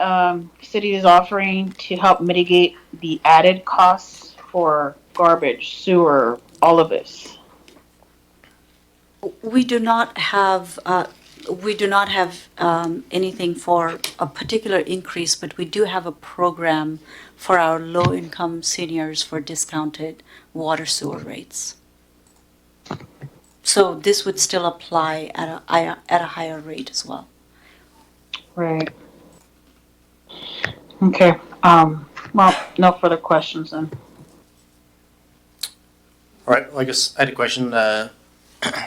city is offering to help mitigate the added costs for garbage, sewer, all of this? We do not have, anything for a particular increase, but we do have a program for our low-income seniors for discounted water sewer rates. So this would still apply at a higher rate as well. Right. Okay. Well, no further questions then. All right, well, I guess I had a question.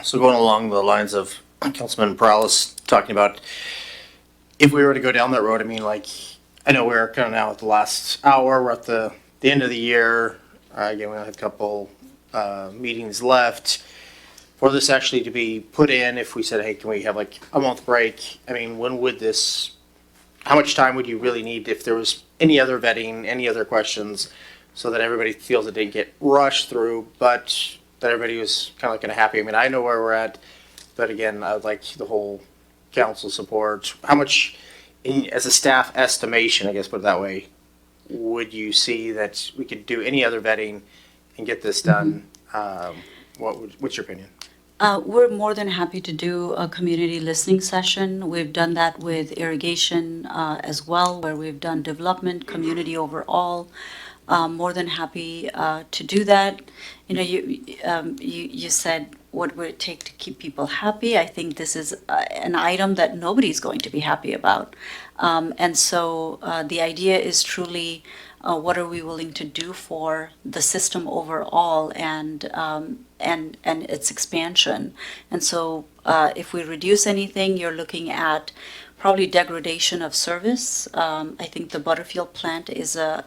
So going along the lines of Councilman Morales talking about if we were to go down that road, I mean, like, I know we're kind of now at the last hour, we're at the end of the year. Again, we have a couple meetings left. For this actually to be put in, if we said, hey, can we have like a month break? I mean, when would this, how much time would you really need if there was any other vetting, any other questions, so that everybody feels that they get rushed through, but that everybody was kind of like happy? I mean, I know where we're at, but again, I would like the whole council support. How much, as a staff estimation, I guess put it that way, would you see that we could do any other vetting and get this done? What's your opinion? We're more than happy to do a community listening session. We've done that with irrigation as well, where we've done development, community overall. More than happy to do that. You know, you said what would it take to keep people happy. I think this is an item that nobody's going to be happy about. And so the idea is truly what are we willing to do for the system overall and its expansion. And so if we reduce anything, you're looking at probably degradation of service. I think the Butterfield plant is a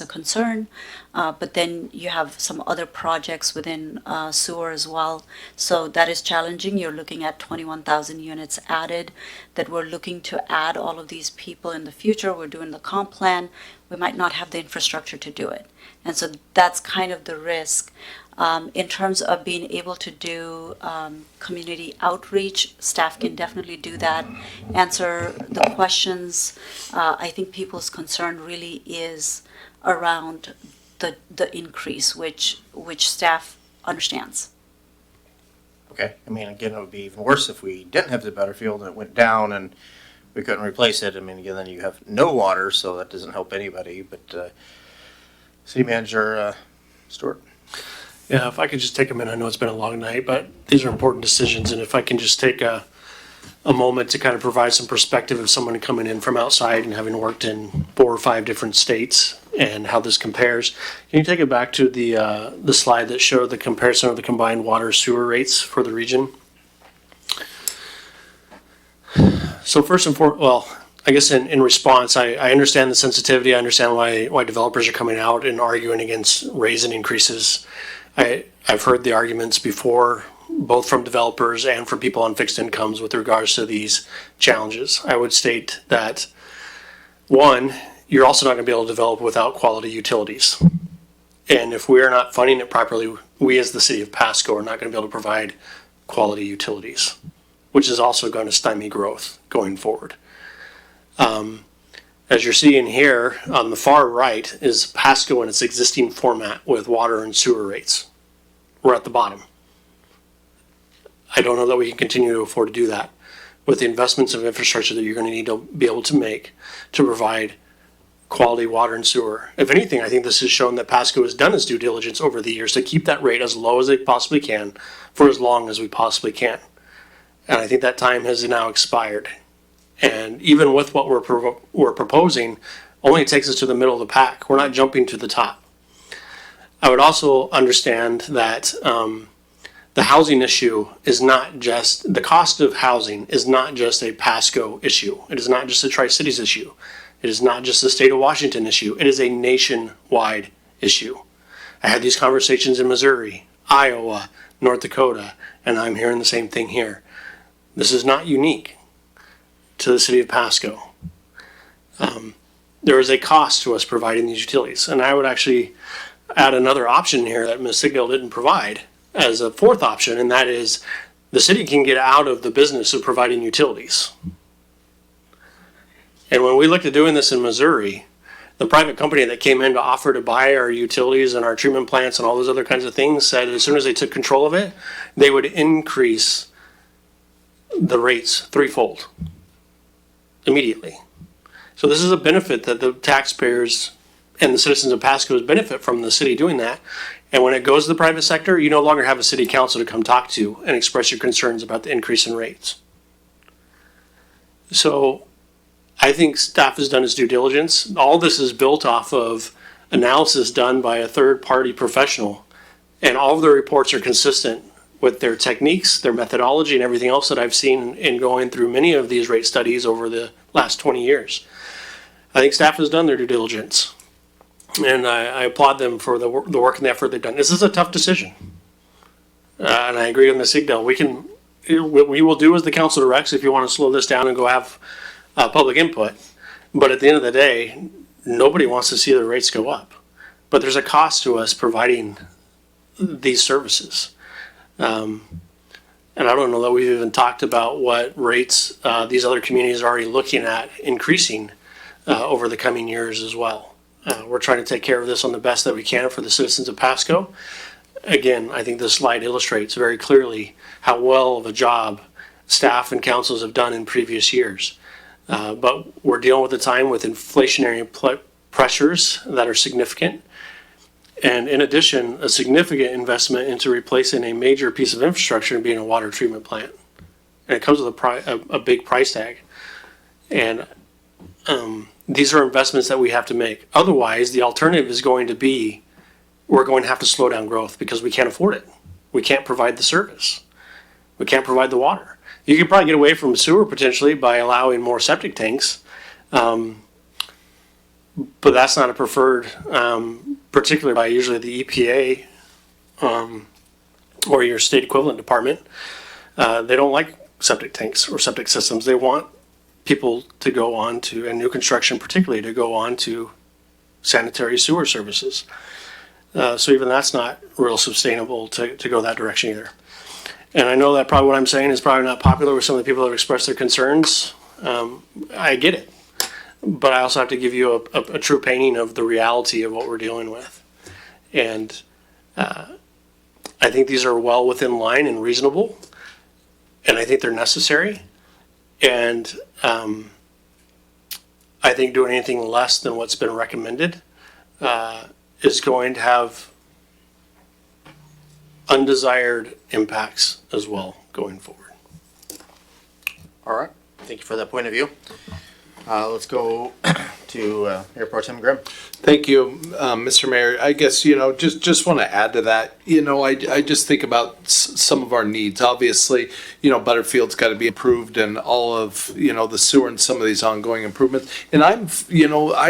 concern, but then you have some other projects within sewer as well. So that is challenging. You're looking at 21,000 units added that we're looking to add all of these people in the future. We're doing the comp plan. We might not have the infrastructure to do it. And so that's kind of the risk. In terms of being able to do community outreach, staff can definitely do that, answer the questions. I think people's concern really is around the increase, which staff understands. Okay, I mean, again, it would be even worse if we didn't have the Butterfield and it went down and we couldn't replace it. I mean, again, then you have no water, so that doesn't help anybody. But City Manager Stewart. Yeah, if I could just take a minute, I know it's been a long night, but these are important decisions, and if I can just take a moment to kind of provide some perspective of someone coming in from outside and having worked in 4 or 5 different states and how this compares. Can you take it back to the slide that showed the comparison of the combined water sewer rates for the region? So first and foremost, well, I guess in response, I understand the sensitivity. I understand why developers are coming out and arguing against raise and increases. I've heard the arguments before, both from developers and from people on fixed incomes with regards to these challenges. I would state that, one, you're also not going to be able to develop without quality utilities. And if we're not funding it properly, we as the city of Pasco are not going to be able to provide quality utilities, which is also going to stymie growth going forward. As you're seeing here on the far right is Pasco in its existing format with water and sewer rates. We're at the bottom. I don't know that we can continue to afford to do that with the investments of infrastructure that you're going to need to be able to make to provide quality water and sewer. If anything, I think this has shown that Pasco has done its due diligence over the years to keep that rate as low as they possibly can for as long as we possibly can. And I think that time has now expired. And even with what we're proposing, only takes us to the middle of the pack. We're not jumping to the top. I would also understand that the housing issue is not just, the cost of housing is not just a Pasco issue. It is not just a Tri-Cities issue. It is not just a state of Washington issue. It is a nationwide issue. I had these conversations in Missouri, Iowa, North Dakota, and I'm hearing the same thing here. This is not unique to the city of Pasco. There is a cost to us providing these utilities. And I would actually add another option here that Ms. Signal didn't provide, as a fourth option, and that is the city can get out of the business of providing utilities. And when we looked at doing this in Missouri, the private company that came in to offer to buy our utilities and our treatment plants and all those other kinds of things said as soon as they took control of it, they would increase the rates threefold immediately. So this is a benefit that the taxpayers and the citizens of Pasco benefit from the city doing that. And when it goes to the private sector, you no longer have a city council to come talk to and express your concerns about the increase in rates. So I think staff has done its due diligence. All this is built off of analysis done by a third-party professional. And all of the reports are consistent with their techniques, their methodology, and everything else that I've seen in going through many of these rate studies over the last 20 years. I think staff has done their due diligence. And I applaud them for the work and the effort they've done. This is a tough decision. And I agree on the Sigdell. What we will do as the council directs if you want to slow this down and go have public input. But at the end of the day, nobody wants to see the rates go up. But there's a cost to us providing these services. And I don't know that we've even talked about what rates these other communities are already looking at increasing over the coming years as well. We're trying to take care of this on the best that we can for the citizens of Pasco. Again, I think this slide illustrates very clearly how well of a job staff and councils have done in previous years. But we're dealing with a time with inflationary pressures that are significant. And in addition, a significant investment into replacing a major piece of infrastructure and being a water treatment plant. And it comes with a big price tag. And these are investments that we have to make. Otherwise, the alternative is going to be we're going to have to slow down growth because we can't afford it. We can't provide the service. We can't provide the water. You could probably get away from sewer potentially by allowing more septic tanks. But that's not a preferred, particularly by usually the EPA or your state equivalent department. They don't like septic tanks or septic systems. They want people to go on to, and new construction particularly, to go on to sanitary sewer services. So even that's not real sustainable to go that direction either. And I know that probably what I'm saying is probably not popular with some of the people that have expressed their concerns. I get it. But I also have to give you a true painting of the reality of what we're dealing with. And I think these are well within line and reasonable. And I think they're necessary. And I think doing anything less than what's been recommended is going to have undesired impacts as well going forward. All right. Thank you for that point of view. Let's go to Mayor Pro Tem Grimm. Thank you, Mr. Mayor. I guess, just want to add to that. I just think about some of our needs. Obviously, Butterfield's got to be improved and all of, the sewer and some of these ongoing improvements. And I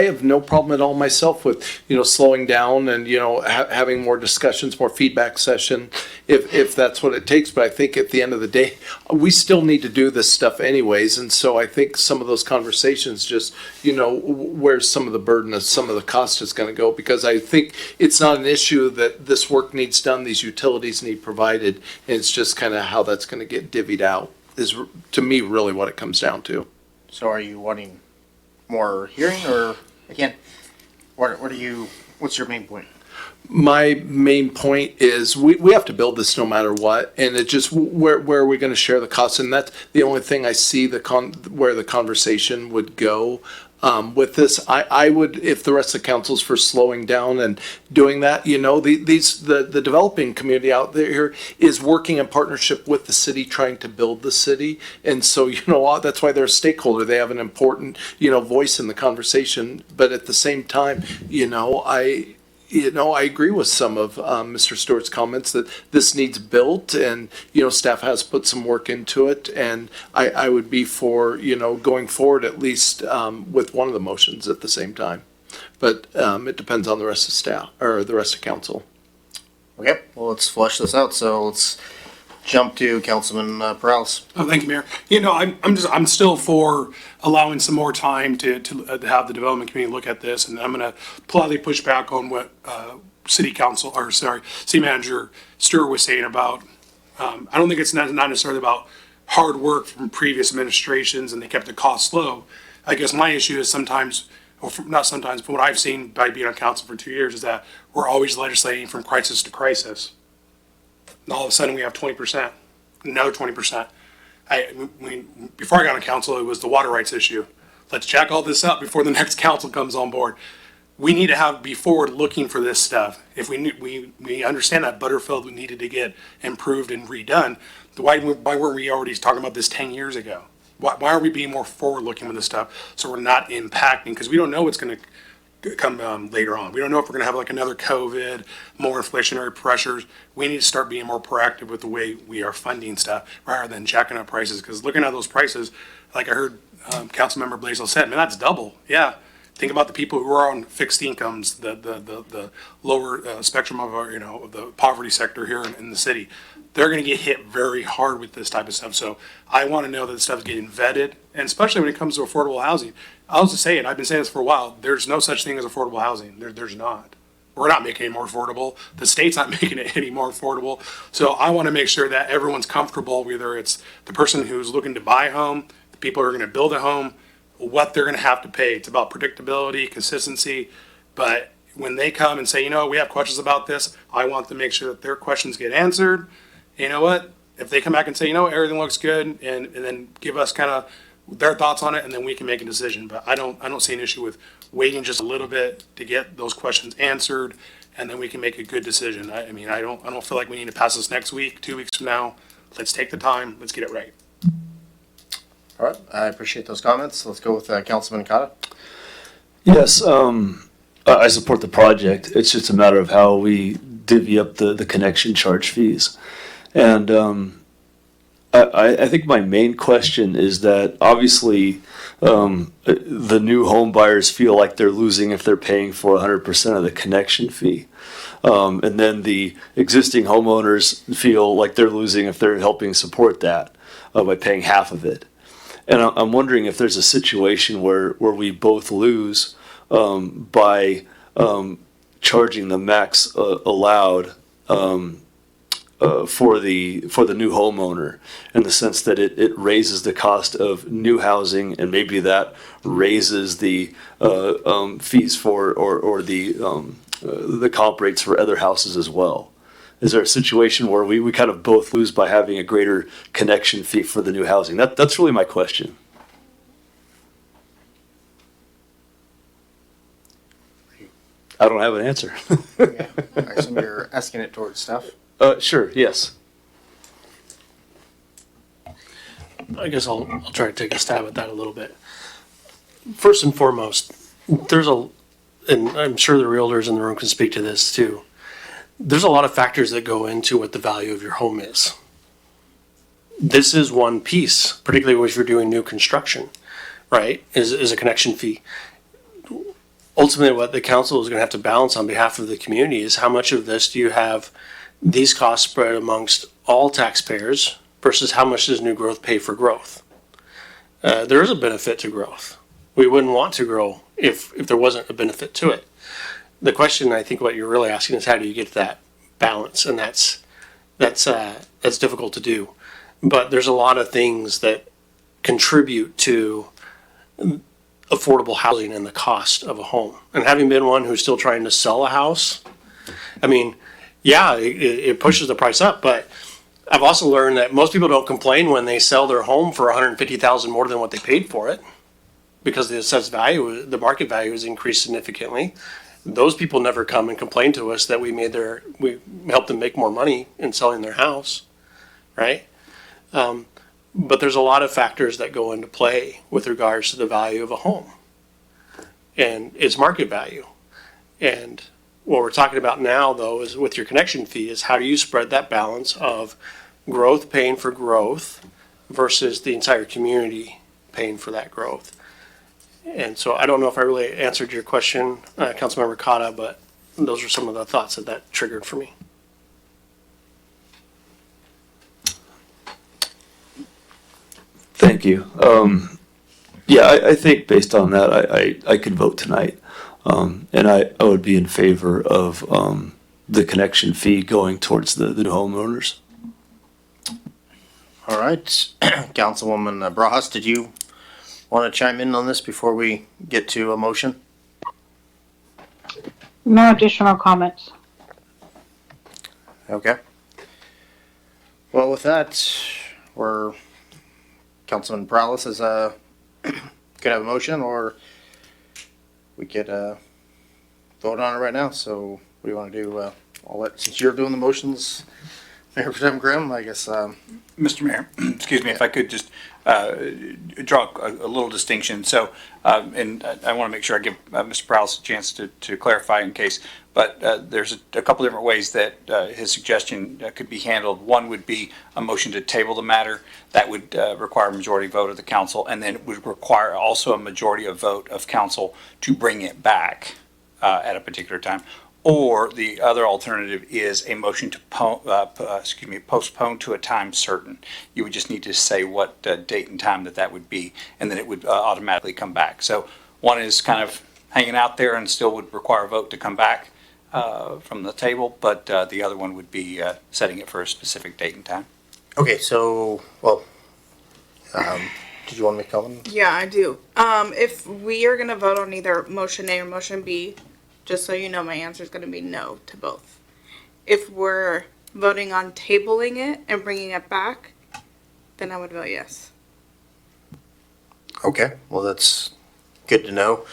have no problem at all myself with, slowing down and, having more discussions, more feedback session, if that's what it takes. But I think at the end of the day, we still need to do this stuff anyways. And so I think some of those conversations just, where's some of the burden of some of the cost is going to go, because I think it's not an issue that this work needs done, these utilities need provided, and it's just kind of how that's going to get divvied out is, to me, really what it comes down to. So are you wanting more hearing, or again, what's your main point? My main point is we have to build this no matter what, and it just where are we going to share the costs, and that's the only thing I see where the conversation would go. With this, I would, if the rest of the council's for slowing down and doing that, the developing community out there is working in partnership with the city, trying to build the city. And so, that's why they're a stakeholder. They have an important, voice in the conversation. But at the same time, I agree with some of Mr. Stewart's comments that this needs built, and staff has put some work into it, and I would be for going forward at least with one of the motions at the same time. But it depends on the rest of staff or the rest of council. Okay, well, let's flush this out. So let's jump to Councilman Perales. Oh, thank you, Mayor. I'm still for allowing some more time to have the development committee look at this, and I'm going to politely push back on what city council, or sorry, city manager Stewart was saying about, I don't think it's not necessarily about hard work from previous administrations and they kept the costs low. I guess my issue is sometimes, or not sometimes, but what I've seen by being on council for 2 years is that we're always legislating from crisis to crisis. And all of a sudden we have 20%, another 20%. Before I got on council, it was the water rights issue. Let's jack all this up before the next council comes on board. We need to be forward looking for this stuff. If we understand that Butterfield needed to get improved and redone, why weren't we already talking about this 10 years ago? Why aren't we being more forward looking with this stuff so we're not impacting? Because we don't know what's going to come later on. We don't know if we're going to have like another COVID, more inflationary pressures. We need to start being more proactive with the way we are funding stuff rather than jacking up prices. Because looking at those prices, like I heard Councilmember Blaisdell said, man, that's double. Yeah. Think about the people who are on fixed incomes, the lower spectrum of our, of the poverty sector here in the city. They're going to get hit very hard with this type of stuff. So I want to know that the stuff is getting vetted, and especially when it comes to affordable housing. I'll just say it. I've been saying this for a while. There's no such thing as affordable housing. There's not. We're not making it more affordable. The state's not making it any more affordable. So I want to make sure that everyone's comfortable, whether it's the person who's looking to buy a home, the people who are going to build a home, what they're going to have to pay. It's about predictability, consistency. But when they come and say, we have questions about this, I want to make sure that their questions get answered. You know what? If they come back and say, everything looks good, and then give us kind of their thoughts on it, and then we can make a decision. But I don't see an issue with waiting just a little bit to get those questions answered, and then we can make a good decision. I don't feel like we need to pass this next week, 2 weeks from now. Let's take the time. Let's get it right. All right, I appreciate those comments. Let's go with Councilman Nakata. Yes, I support the project. It's just a matter of how we divvy up the connection charge fees. And I think my main question is that obviously the new home buyers feel like they're losing if they're paying for 100% of the connection fee. And then the existing homeowners feel like they're losing if they're helping support that by paying half of it. And I'm wondering if there's a situation where we both lose by charging the max allowed for the new homeowner, in the sense that it raises the cost of new housing, and maybe that raises the fees for or the comp rates for other houses as well. Is there a situation where we kind of both lose by having a greater connection fee for the new housing? That's really my question. I don't have an answer. Okay. I assume you're asking it towards staff. Sure, yes. I guess I'll try to take a stab at that a little bit. First and foremost, and I'm sure the realtors in the room can speak to this too. There's a lot of factors that go into what the value of your home is. This is one piece, particularly if you're doing new construction, right, is a connection fee. Ultimately, what the council is going to have to balance on behalf of the community is how much of this do you have these costs spread amongst all taxpayers versus how much does new growth pay for growth? There is a benefit to growth. We wouldn't want to grow if there wasn't a benefit to it. The question, I think what you're really asking is how do you get that balance? And that's difficult to do. But there's a lot of things that contribute to affordable housing and the cost of a home. And having been one who's still trying to sell a house, I mean, yeah, it pushes the price up, but I've also learned that most people don't complain when they sell their home for $150,000 more than what they paid for it, because the assessed value, the market value has increased significantly. Those people never come and complain to us that we helped them make more money in selling their house, right? But there's a lot of factors that go into play with regards to the value of a home and its market value. And what we're talking about now, though, is with your connection fee, is how do you spread that balance of growth paying for growth versus the entire community paying for that growth. And so I don't know if I really answered your question, Councilmember Cotta, but those are some of the thoughts that triggered for me. Thank you. Yeah, I think based on that, I could vote tonight. And I would be in favor of the connection fee going towards the homeowners. All right, Councilwoman Brajas, did you want to chime in on this before we get to a motion? No additional comments. Okay. Well, with that, Councilman Morales is could have a motion, or we could vote on it right now. So what do you want to do? Since you're doing the motions, Mayor Pro Tem Grimm, I guess. Mr. Mayor, excuse me, if I could just draw a little distinction. So, and I want to make sure I give Mr. Prowse a chance to clarify in case, but there's a couple different ways that his suggestion could be handled. One would be a motion to table the matter. That would require a majority vote of the council, and then it would require also a majority of vote of council to bring it back at a particular time. Or the other alternative is a motion to postpone to a time certain. You would just need to say what date and time that would be, and then it would automatically come back. So one is kind of hanging out there and still would require a vote to come back from the table, but the other one would be setting it for a specific date and time. Okay, so, did you want to make a comment? Yeah, I do. If we are gonna vote on either motion A or motion B, just so you know, my answer is going to be no to both. If we're voting on tabling it and bringing it back, then I would vote yes. Okay, well, that's good to know.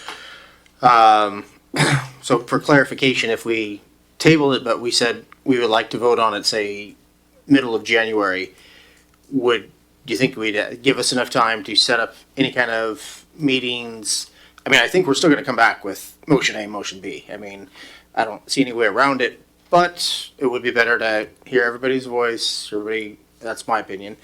So for clarification, if we tabled it, but we said we would like to vote on it, say, middle of January, do you think we'd give us enough time to set up any kind of meetings? I mean, I think we're still going to come back with motion A, motion B. I mean, I don't see any way around it, but it would be better to hear everybody's voice. That's my opinion.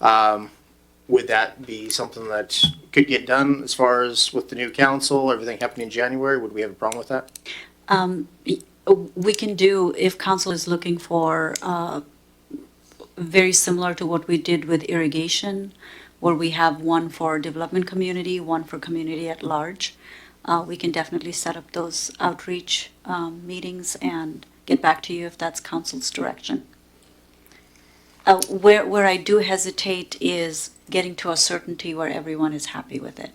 Would that be something that could get done as far as with the new council, everything happening in January? Would we have a problem with that? We can do, if council is looking for very similar to what we did with irrigation, where we have one for development community, one for community at large. We can definitely set up those outreach meetings and get back to you if that's council's direction. Where I do hesitate is getting to a certainty where everyone is happy with it.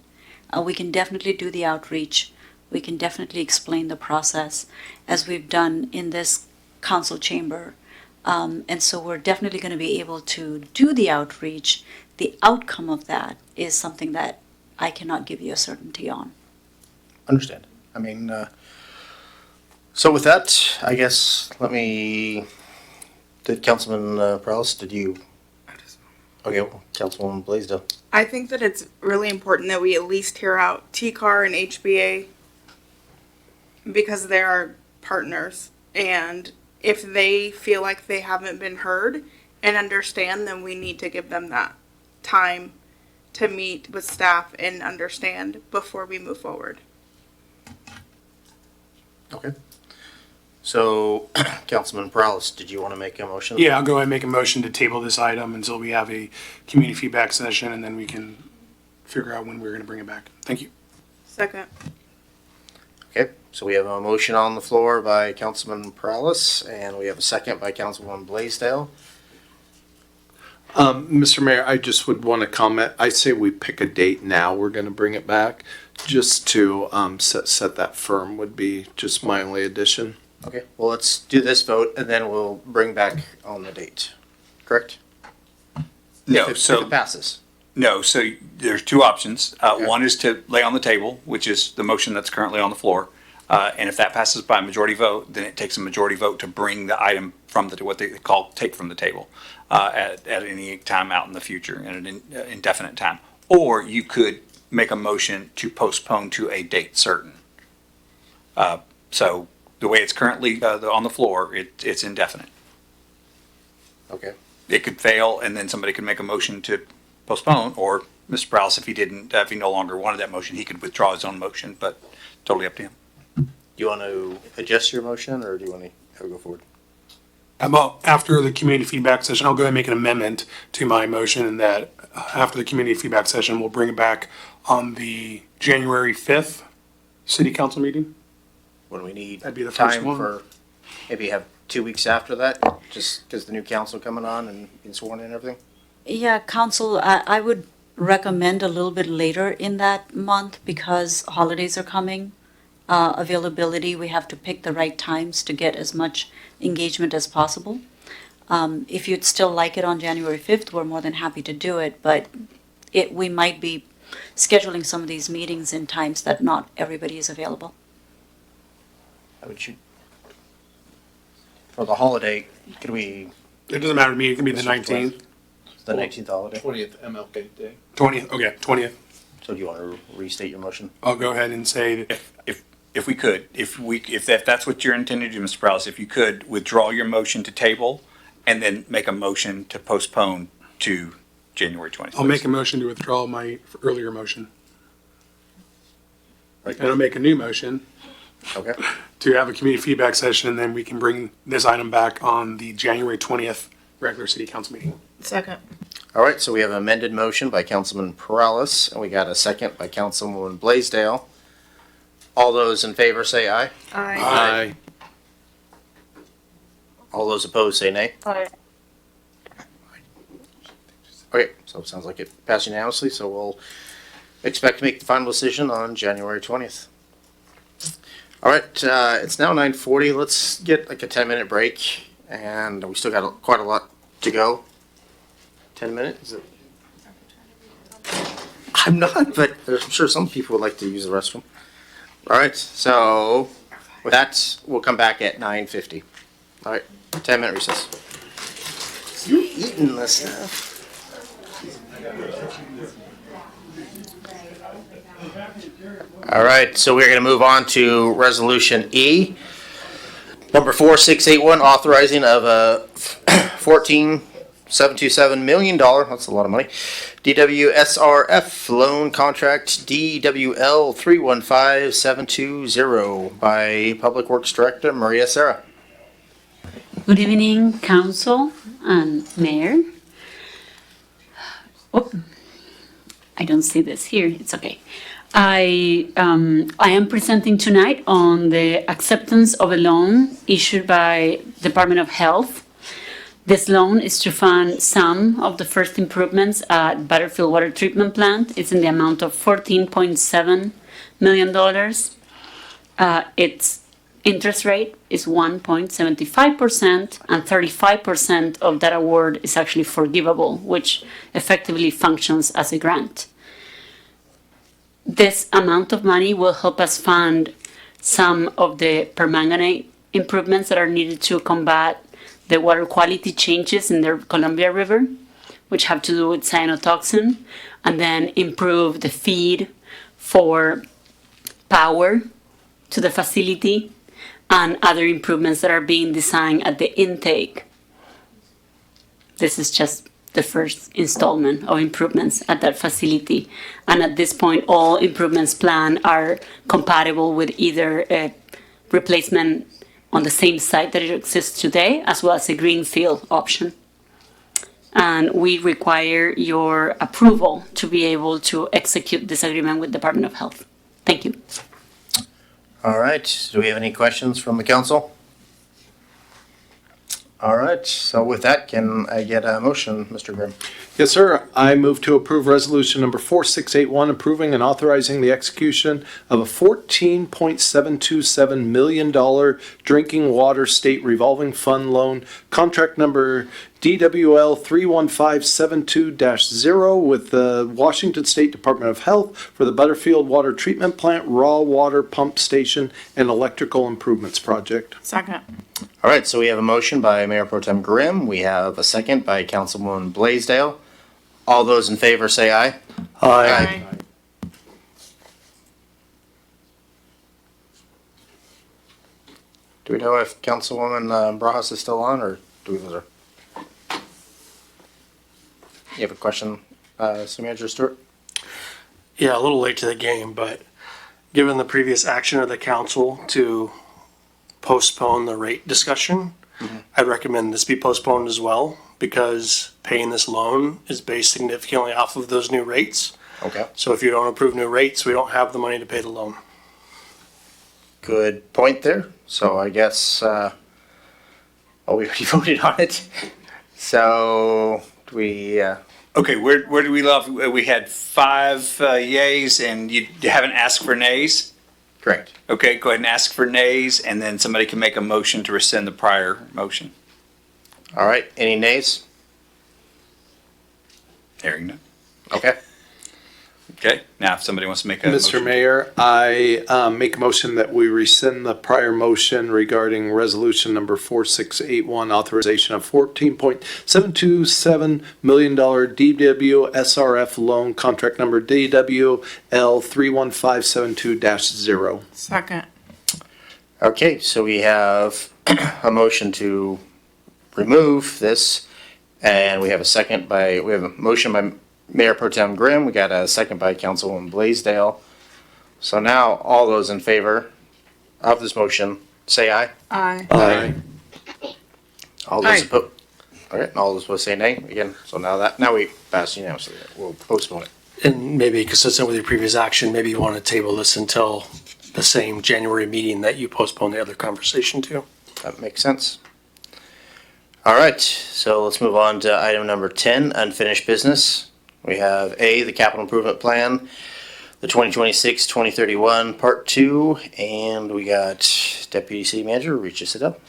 We can definitely do the outreach. We can definitely explain the process as we've done in this council chamber. And so we're definitely going to be able to do the outreach. The outcome of that is something that I cannot give you a certainty on. Understand. I mean, so with that, I guess, did Councilman Prowse, did you? Okay, well, Councilwoman Blaisdell. I think that it's really important that we at least hear out TCAR and HBA because they are partners. And if they feel like they haven't been heard and understand, then we need to give them that time to meet with staff and understand before we move forward. Okay. So, Councilman Prowse, did you want to make a motion? Yeah, I'll go ahead and make a motion to table this item until we have a community feedback session, and then we can figure out when we're going to bring it back. Thank you. Second. Okay, so we have a motion on the floor by Councilman Prowse, and we have a second by Councilwoman Blaisdell. Mr. Mayor, I just would want to comment. I say we pick a date now. We're going to bring it back just to set that firm would be just my only addition. Okay, well, let's do this vote, and then we'll bring back on the date. Correct? No, If it passes. No, so there's two options. One is to lay on the table, which is the motion that's currently on the floor. And if that passes by a majority vote, then it takes a majority vote to bring the item from what they call take from the table at any time out in the future, in an indefinite time. Or you could make a motion to postpone to a date certain. So the way it's currently on the floor, it's indefinite. Okay. It could fail, and then somebody could make a motion to postpone, or Mr. Prowse, if he no longer wanted that motion, he could withdraw his own motion, but totally up to him. Do you want to adjust your motion, or do you want to have it go forward? After the community feedback session, I'll go ahead and make an amendment to my motion, and that after the community feedback session, we'll bring it back on the January 5th city council meeting. What do we need? That'd be the first time one. for, maybe have 2 weeks after that, just because the new council coming on and being sworn in and everything? Yeah, council, I would recommend a little bit later in that month because holidays are coming. Availability, we have to pick the right times to get as much engagement as possible. If you'd still like it on January 5th, we're more than happy to do it, but we might be scheduling some of these meetings in times that not everybody is available. I would shoot. For the holiday, could we, It doesn't matter to me. It can be the 19th, the 19th holiday? 20th MLK Day. 20th. Okay, 20th. So do you want to restate your motion? I'll go ahead and say that If we could, if that's what you're intending to do, Mr. Prowse, if you could withdraw your motion to table and then make a motion to postpone to January 20th. I'll make a motion to withdraw my earlier motion. And I'll make a new motion Okay. to have a community feedback session, and then we can bring this item back on the January 20th regular city council meeting. Second. All right, so we have an amended motion by Councilman Perales, and we got a second by Councilwoman Blaisdell. All those in favor say aye. Aye. All those opposed say nay. Aye. Okay, so it sounds like it passed unanimously, so we'll expect to make the final decision on January 20th. All right, it's now 9:40. Let's get like a 10-minute break, and we still got quite a lot to go. 10 minutes? Is it? I'm not, but I'm sure some people would like to use the restroom. All right, so with that, we'll come back at 9:50. All right, 10-minute recess. You eating this stuff? All right, so we're going to move on to Resolution E. Number 4681, authorizing of a $14.727 million, that's a lot of money, DWSRF loan contract DWL 315720 by Public Works Director Maria Serra. Good evening, council and mayor. Oh, I don't see this here. It's okay. I am presenting tonight on the acceptance of a loan issued by Department of Health. This loan is to fund some of the first improvements at Butterfield Water Treatment Plant. It's in the amount of $14.7 million. Its interest rate is 1.75%, and 35% of that award is actually forgivable, which effectively functions as a grant. This amount of money will help us fund some of the permanganate improvements that are needed to combat the water quality changes in the Columbia River, which have to do with cyanotoxin, and then improve the feed for power to the facility and other improvements that are being designed at the intake. This is just the first installment of improvements at that facility. And at this point, all improvements planned are compatible with either a replacement on the same site that it exists today, as well as a greenfield option. And we require your approval to be able to execute this agreement with Department of Health. Thank you. All right, do we have any questions from the council? All right, so with that, can I get a motion, Mr. Grimm? Yes, sir. I move to approve resolution number 4681, approving and authorizing the execution of a $14.727 million drinking water state revolving fund loan, contract number DWL 31572-0 with the Washington State Department of Health for the Butterfield Water Treatment Plant, raw water pump station, and electrical improvements project. Second. All right, so we have a motion by Mayor Pro Tem Grimm. We have a second by Councilwoman Blaisdell. All those in favor say aye. Aye. Do we know if Councilwoman Barajas is still on, or do we lose her? You have a question, City Manager Stewart? Yeah, a little late to the game, but given the previous action of the council to postpone the rate discussion, I'd recommend this be postponed as well, because paying this loan is based significantly off of those new rates. Okay. So if you don't approve new rates, we don't have the money to pay the loan. good point there. So I guess, we already voted on it. So do we, Okay, where do we love? We had 5 yays and you haven't asked for nays? correct. Okay, go ahead and ask for nays and then somebody can make a motion to rescind the prior motion. All right, any nays? Hearing none. Okay. Okay, now if somebody wants to make a Mr. motion. Mayor, I make a motion that we rescind the prior motion regarding resolution number 4681, authorization of $14.727 million DW SRF loan, contract number DWL 31572-0. Second. Okay, so we have a motion to remove this, and we have a motion by Mayor Pro Tem Grimm, we got a second by Councilwoman Blaisdell. So now, all those in favor of this motion, say aye. Aye. Aye. All those opposed, all right, and all those opposed say nay, again, so now we pass unanimously, we'll postpone it. And maybe consistent with your previous action, maybe you want to table this until the same January meeting that you postponed the other conversation to. That makes sense. All right, so let's move on to item number 10, unfinished business. We have A, the capital improvement plan, the 2026-2031, part 2, and we got Deputy City Manager Richa Siddell.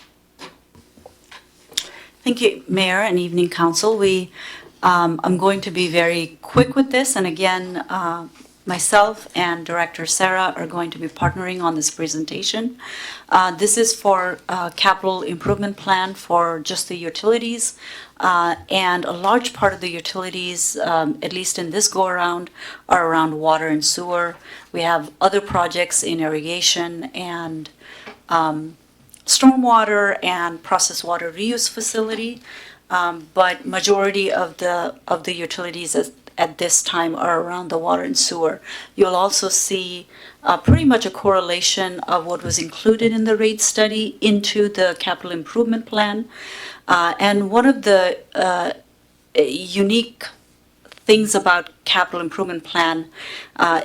Thank you, Mayor and Evening Council. I'm going to be very quick with this, and again, myself and Director Sarah are going to be partnering on this presentation. This is for capital improvement plan for just the utilities, and a large part of the utilities, at least in this go-around, are around water and sewer. We have other projects in irrigation and stormwater and processed water reuse facility, but majority of the utilities at this time are around the water and sewer. You'll also see pretty much a correlation of what was included in the rate study into the capital improvement plan. And one of the unique things about capital improvement plan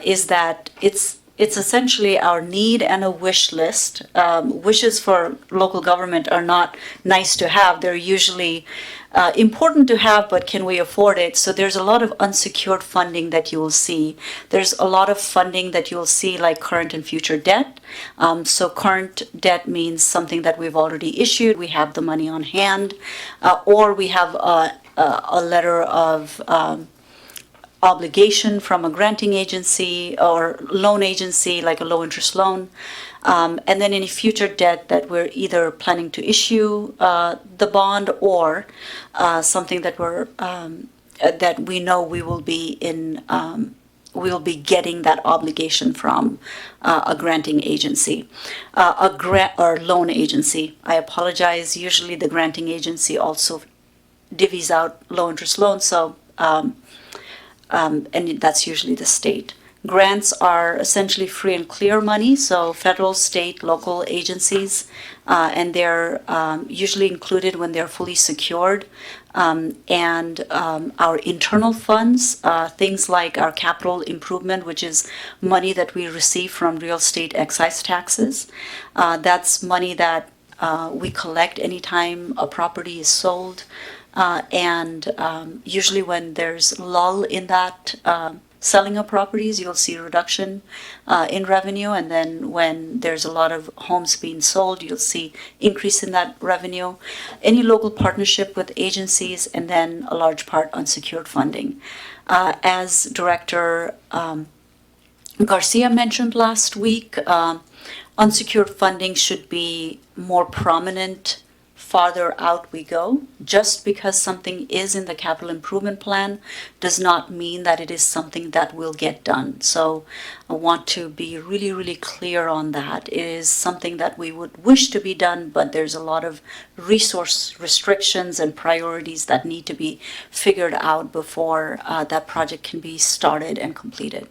is that it's essentially our need and a wish list. Wishes for local government are not nice to have. They're usually important to have, but can we afford it? So there's a lot of unsecured funding that you will see. There's a lot of funding that you'll see like current and future debt. So current debt means something that we've already issued. We have the money on hand, or we have a letter of obligation from a granting agency or loan agency, like a low-interest loan. And then any future debt that we're either planning to issue the bond or something that that we know we will be we'll be getting that obligation from a granting agency, or loan agency. I apologize. Usually the granting agency also divvies out low-interest loans, so and that's usually the state. Grants are essentially free and clear money, so federal, state, local agencies, and they're usually included when they're fully secured. And our internal funds, things like our capital improvement, which is money that we receive from real estate excise taxes. That's money that we collect anytime a property is sold. And usually when there's lull in that selling of properties, you'll see a reduction in revenue. And then when there's a lot of homes being sold, you'll see increase in that revenue. Any local partnership with agencies, and then a large part unsecured funding. As Director Garcia mentioned last week, unsecured funding should be more prominent farther out we go. Just because something is in the capital improvement plan does not mean that it is something that will get done. So I want to be really, really clear on that. It is something that we would wish to be done, but there's a lot of resource restrictions and priorities that need to be figured out before that project can be started and completed.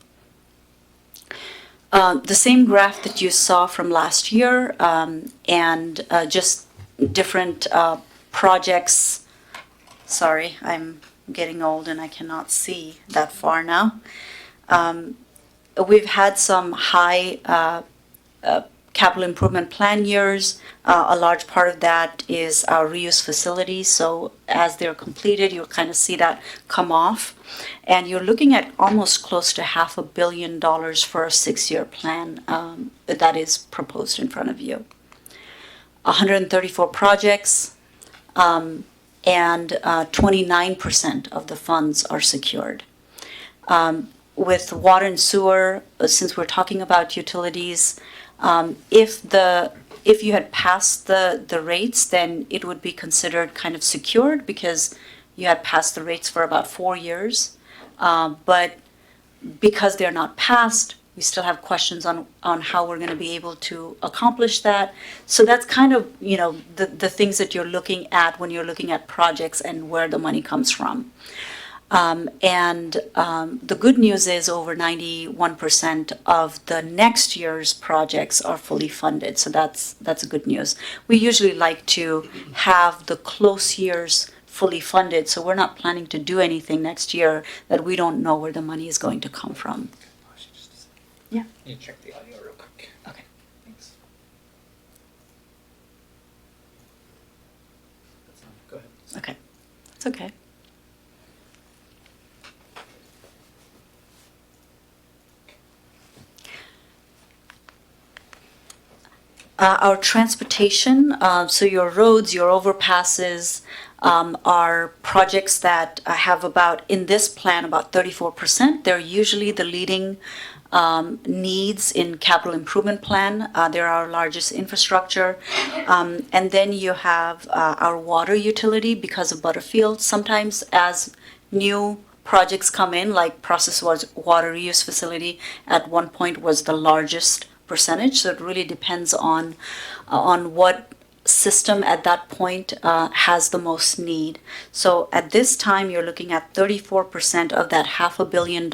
The same graph that you saw from last year, and just different projects. Sorry, I'm getting old and I cannot see that far now. We've had some high capital improvement plan years. A large part of that is our reuse facilities. So as they're completed, you'll kind of see that come off. And you're looking at almost close to $500 million for a 6-year plan that is proposed in front of you. 134 projects, and 29% of the funds are secured. With water and sewer, since we're talking about utilities, if you had passed the rates, then it would be considered kind of secured because you had passed the rates for about 4 years. But because they're not passed, we still have questions on how we're going to be able to accomplish that. So that's kind of, the things that you're looking at when you're looking at projects and where the money comes from. The good news is over 91% of the next year's projects are fully funded. So that's good news. We usually like to have the close years fully funded. So we're not planning to do anything next year that we don't know where the money is going to come from. Yeah. You check the audio real quick. Okay. Thanks. Go ahead. Okay. It's okay. Our transportation, so your roads, your overpasses, are projects that have in this plan, about 34%. They're usually the leading needs in capital improvement plan. They're our largest infrastructure. And then you have our water utility because of Butterfield. Sometimes as new projects come in, like process water reuse facility at one point was the largest percentage. So it really depends on what system at that point has the most need. So at this time, you're looking at 34% of that $500 million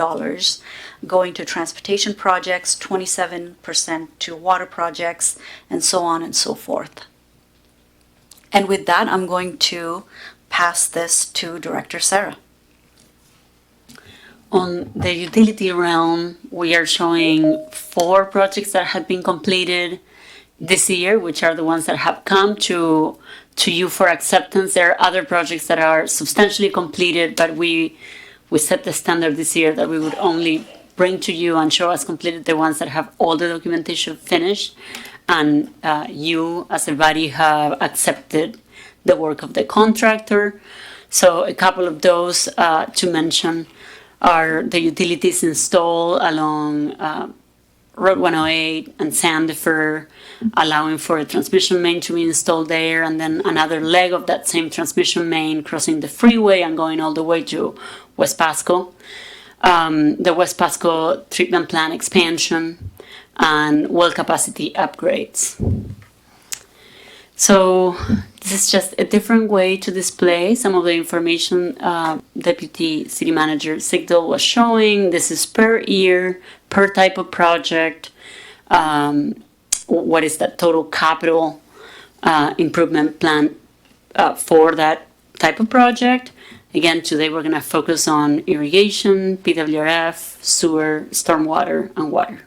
going to transportation projects, 27% to water projects, and so on and so forth. And with that, I'm going to pass this to Director Sarah. On the utility realm, we are showing 4 projects that have been completed this year, which are the ones that have come to you for acceptance. There are other projects that are substantially completed, but we set the standard this year that we would only bring to you and show as completed the ones that have all the documentation finished, and you as a body have accepted the work of the contractor. So a couple of those to mention are the utilities installed along Road 108 and Sandifer, allowing for a transmission main to be installed there, and then another leg of that same transmission main crossing the freeway and going all the way to West Pasco. The West Pasco treatment plant expansion and well capacity upgrades. So this is just a different way to display some of the information Deputy City Manager Sigdal was showing. This is per year, per type of project. What is that total capital improvement plan for that type of project? Again, today we're going to focus on irrigation, PWRF, sewer, stormwater, and water.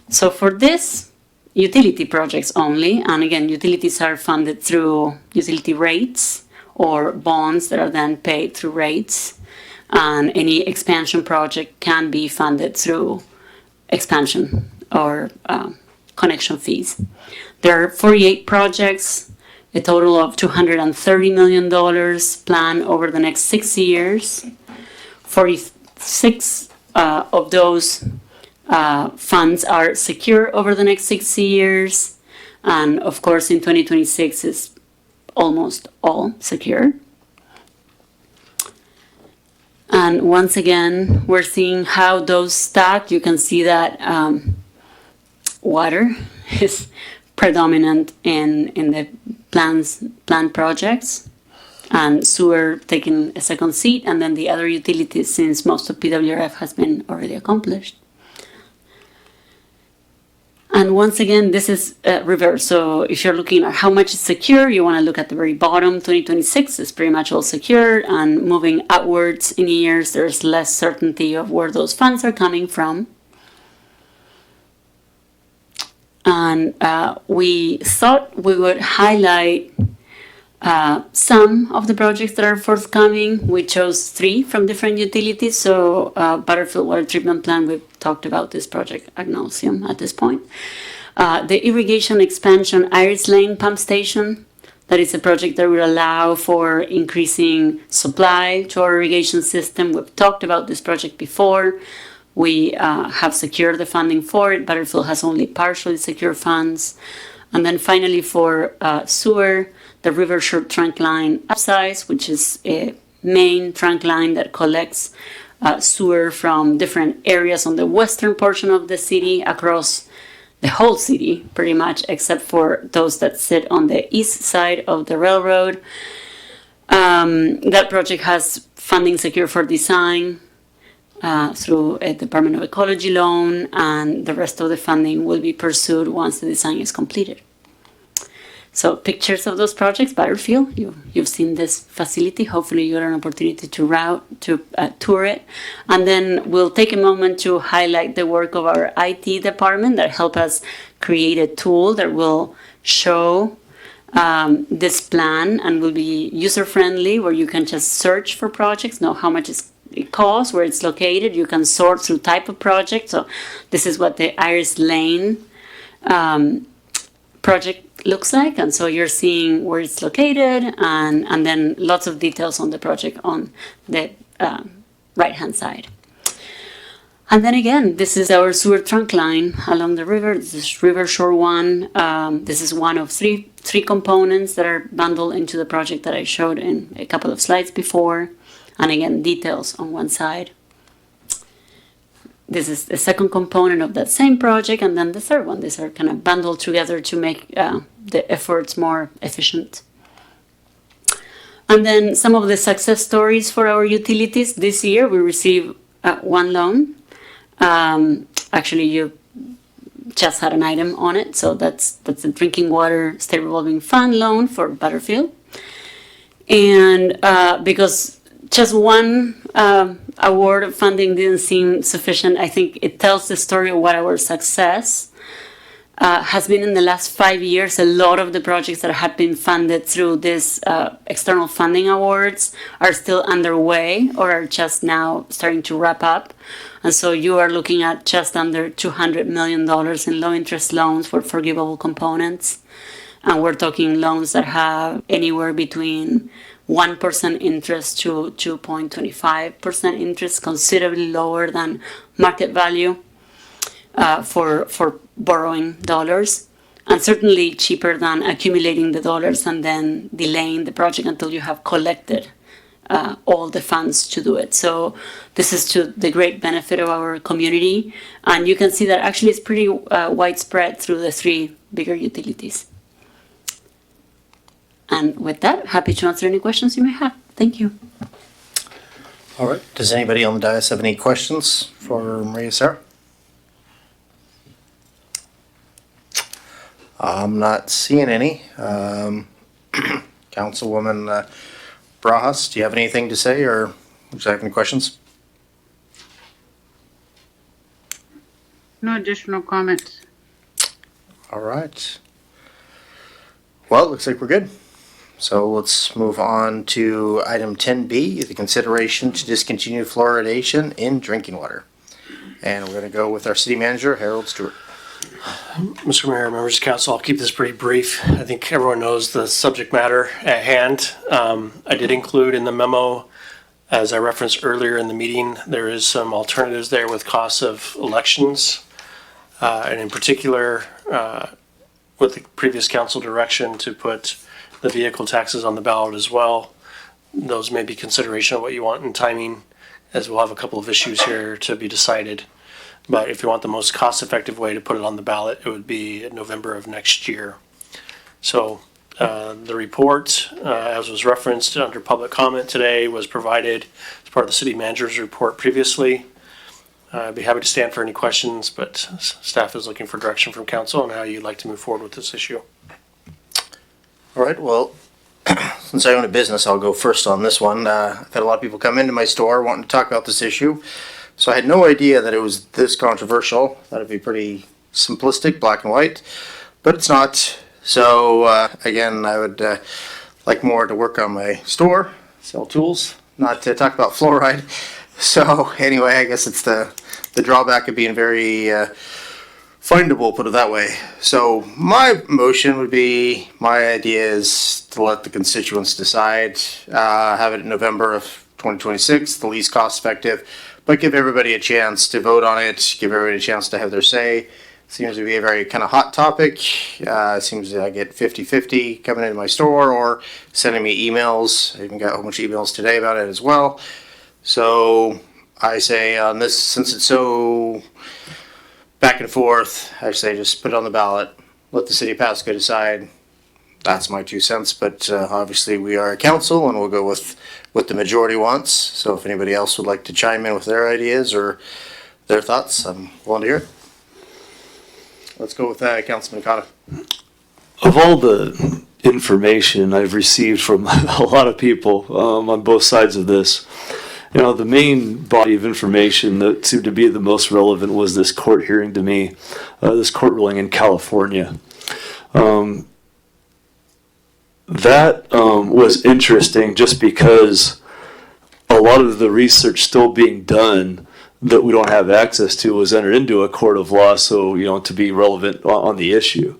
So for this, utility projects only, and again, utilities are funded through utility rates or bonds that are then paid through rates, and any expansion project can be funded through expansion or connection fees. There are 48 projects, a total of $230 million planned over the next 6 years. 46 of those funds are secure over the next 6 years, and of course in 2026 is almost all secure. And once again, we're seeing how those stack. You can see that water is predominant in the planned projects, and sewer taking a second seat, and then the other utilities, since most of PWRF has been already accomplished. And once again, this is reverse. So if you're looking at how much is secure, you want to look at the very bottom. 2026 is pretty much all secure, and moving outwards in years, there's less certainty of where those funds are coming from. And we thought we would highlight some of the projects that are forthcoming. We chose 3 from different utilities. So Butterfield Water Treatment Plant, we've talked about this project ad nauseum at this point. The irrigation expansion Iris Lane Pump Station, that is a project that will allow for increasing supply to our irrigation system. We've talked about this project before. We have secured the funding for it. Butterfield has only partially secured funds. And then finally for sewer, the River Shore Trunk Line upsize, which is a main trunk line that collects sewer from different areas on the western portion of the city across the whole city, pretty much, except for those that sit on the east side of the railroad. That project has funding secured for design through a Department of Ecology loan, and the rest of the funding will be pursued once the design is completed. So pictures of those projects, Butterfield, you've seen this facility. Hopefully you got an opportunity to tour it. And then we'll take a moment to highlight the work of our IT department that helped us create a tool that will show this plan and will be user-friendly, where you can just search for projects, know how much it costs, where it's located. You can sort through type of project. So this is what the Iris Lane project looks like, and so you're seeing where it's located, and then lots of details on the project on the right hand side. And then again, this is our sewer trunk line along the river. This is River Shore 1. This is one of three components that are bundled into the project that I showed in a couple of slides before, and again, details on one side. This is the second component of that same project, and then the third one. These are kind of bundled together to make the efforts more efficient. And then some of the success stories for our utilities. This year, we received 1 loan. Actually, you just had an item on it, so that's a drinking water state revolving fund loan for Butterfield. And because just one award of funding didn't seem sufficient, I think it tells the story of what our success has been in the last 5 years. A lot of the projects that have been funded through this external funding awards are still underway or are just now starting to wrap up. And so you are looking at just under $200 million in low interest loans for forgivable components. And we're talking loans that have anywhere between 1% interest to 2.25% interest, considerably lower than market value for borrowing dollars, and certainly cheaper than accumulating the dollars and then delaying the project until you have collected all the funds to do it. So this is to the great benefit of our community, and you can see that actually it's pretty widespread through the 3 bigger utilities. And with that, happy to answer any questions you may have. Thank you. All right. Does anybody on the dais have any questions for Maria Sarah? I'm not seeing any. Councilwoman Brajas, do you have anything to say, or do you have any questions? No additional comments. All right. Well, it looks like we're good. So let's move on to item 10B, the consideration to discontinue fluoridation in drinking water. And we're going to go with our city manager, Harold Stewart. Mr. Mayor, members of council, I'll keep this pretty brief. I think everyone knows the subject matter at hand. I did include in the memo, as I referenced earlier in the meeting, there is some alternatives there with costs of elections. And in particular, with the previous council direction to put the vehicle taxes on the ballot as well. Those may be consideration of what you want in timing, as we'll have a couple of issues here to be decided. But if you want the most cost-effective way to put it on the ballot, it would be November of next year. So the report, as was referenced under public comment today, was provided as part of the city manager's report previously. I'd be happy to stand for any questions, but staff is looking for direction from council on how you'd like to move forward with this issue. All right, well, since I own a business, I'll go first on this one. I've had a lot of people come into my store wanting to talk about this issue. So I had no idea that it was this controversial. That'd be pretty simplistic, black and white, but it's not. So again, I would like more to work on my store, sell tools, not to talk about fluoride. So anyway, I guess it's the drawback of being very findable, put it that way. So my motion would be, my idea is to let the constituents decide, have it in November of 2026, the least cost effective, but give everybody a chance to vote on it, give everybody a chance to have their say. Seems to be a very kind of hot topic. Seems that I get 50-50 coming into my store or sending me emails. I even got a whole bunch of emails today about it as well. So I say on this, since it's so back and forth, I say just put it on the ballot, let the city of Pasco decide. That's my 2 cents, but obviously we are a council and we'll go with what the majority wants. So if anybody else would like to chime in with their ideas or their thoughts, I'm willing to hear it. Let's go with Councilman Cotta. Of all the information I've received from a lot of people on both sides of this, you know, the main body of information that seemed to be the most relevant was this court hearing to me, this court ruling in California. That was interesting just because a lot of the research still being done that we don't have access to was entered into a court of law, so, you know, to be relevant on the issue.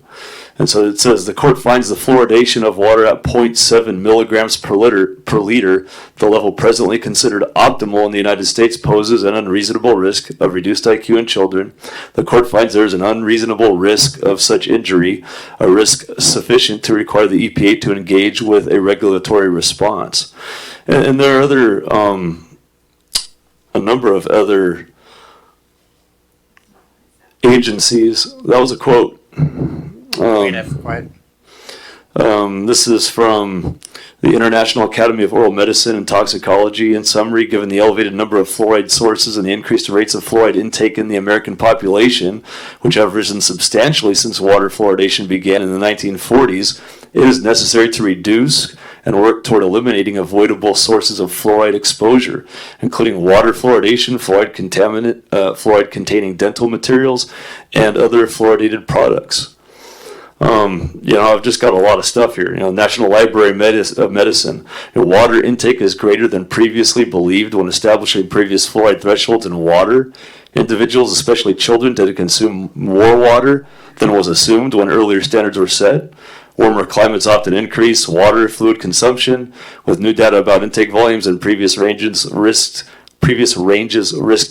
And so it says the court finds the fluoridation of water at 0.7 milligrams per liter, the level presently considered optimal in the United States, poses an unreasonable risk of reduced IQ in children. The court finds there is an unreasonable risk of such injury, a risk sufficient to require the EPA to engage with a regulatory response. And there are other, a number of other agencies. That was a quote. This is from the International Academy of Oral Medicine and Toxicology. In summary, given the elevated number of fluoride sources and the increased rates of fluoride intake in the American population, which have risen substantially since water fluoridation began in the 1940s, it is necessary to reduce and work toward eliminating avoidable sources of fluoride exposure, including water fluoridation, fluoride-containing dental materials, and other fluoridated products. You know, I've just got a lot of stuff here. You know, National Library of Medicine. You know, water intake is greater than previously believed when establishing previous fluoride thresholds in water. Individuals, especially children, tend to consume more water than was assumed when earlier standards were set. Warmer climates often increase water fluid consumption, with new data about intake volumes and previous ranges risked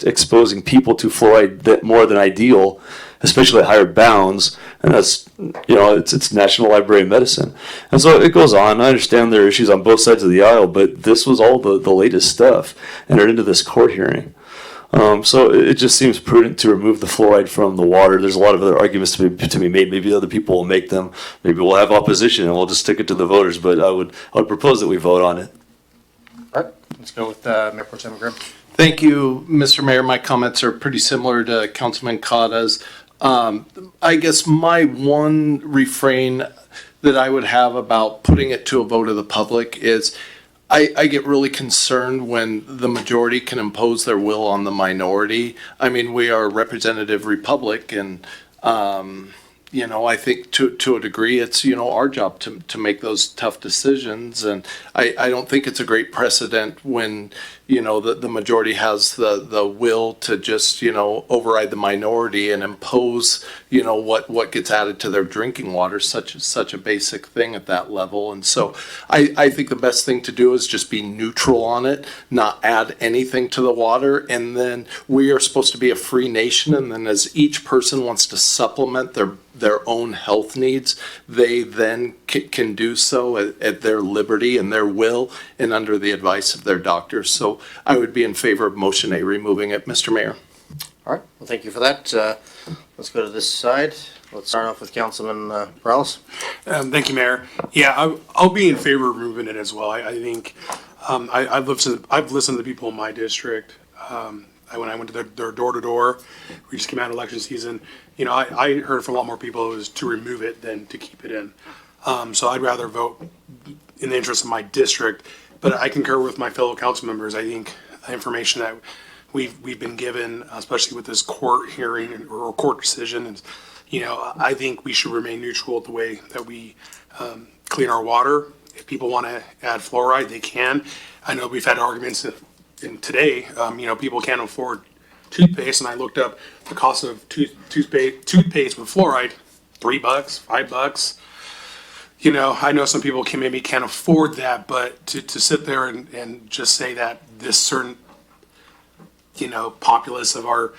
exposing people to fluoride that more than ideal, especially at higher bounds. And that's, you know, it's National Library of Medicine. And so it goes on. I understand there are issues on both sides of the aisle, but this was all the latest stuff entered into this court hearing. So it just seems prudent to remove the fluoride from the water. There's a lot of other arguments to be made. Maybe other people will make them. Maybe we'll have opposition and we'll just stick it to the voters. But I would propose that we vote on it. All right, let's go with Mayor Pro Tem Grimm. Thank you, Mr. Mayor. My comments are pretty similar to Councilman Cotta's. I guess my one refrain that I would have about putting it to a vote of the public is I get really concerned when the majority can impose their will on the minority. I mean, we are a representative republic, and you know, I think to a degree, it's, you know, our job to make those tough decisions. And I don't think it's a great precedent when, you know, the majority has the will to just, you know, override the minority and impose, you know, what gets added to their drinking water, such a basic thing at that level. And so I think the best thing to do is just be neutral on it, not add anything to the water. And then we are supposed to be a free nation. And then as each person wants to supplement their own health needs, they then can do so at their liberty and their will and under the advice of their doctors. So I would be in favor of motion A, removing it, Mr. Mayor. All right, well, thank you for that. Let's go to this side. Let's start off with Councilman Morales. Thank you, Mayor. Yeah, I'll be in favor of removing it as well. I think I've listened to the people in my district. When I went to their door to door, we just came out of election season. You know, I heard from a lot more people it was to remove it than to keep it in. So I'd rather vote in the interest of my district. But I concur with my fellow council members. I think the information that we've been given, especially with this court hearing or court decision, I think we should remain neutral the way that we clean our water. If people want to add fluoride, they can. I know we've had arguments in today, people can't afford toothpaste, and I looked up the cost of toothpaste with fluoride, $3, $5. I know some people maybe can't afford that, but to sit there and just say that this certain, populace of our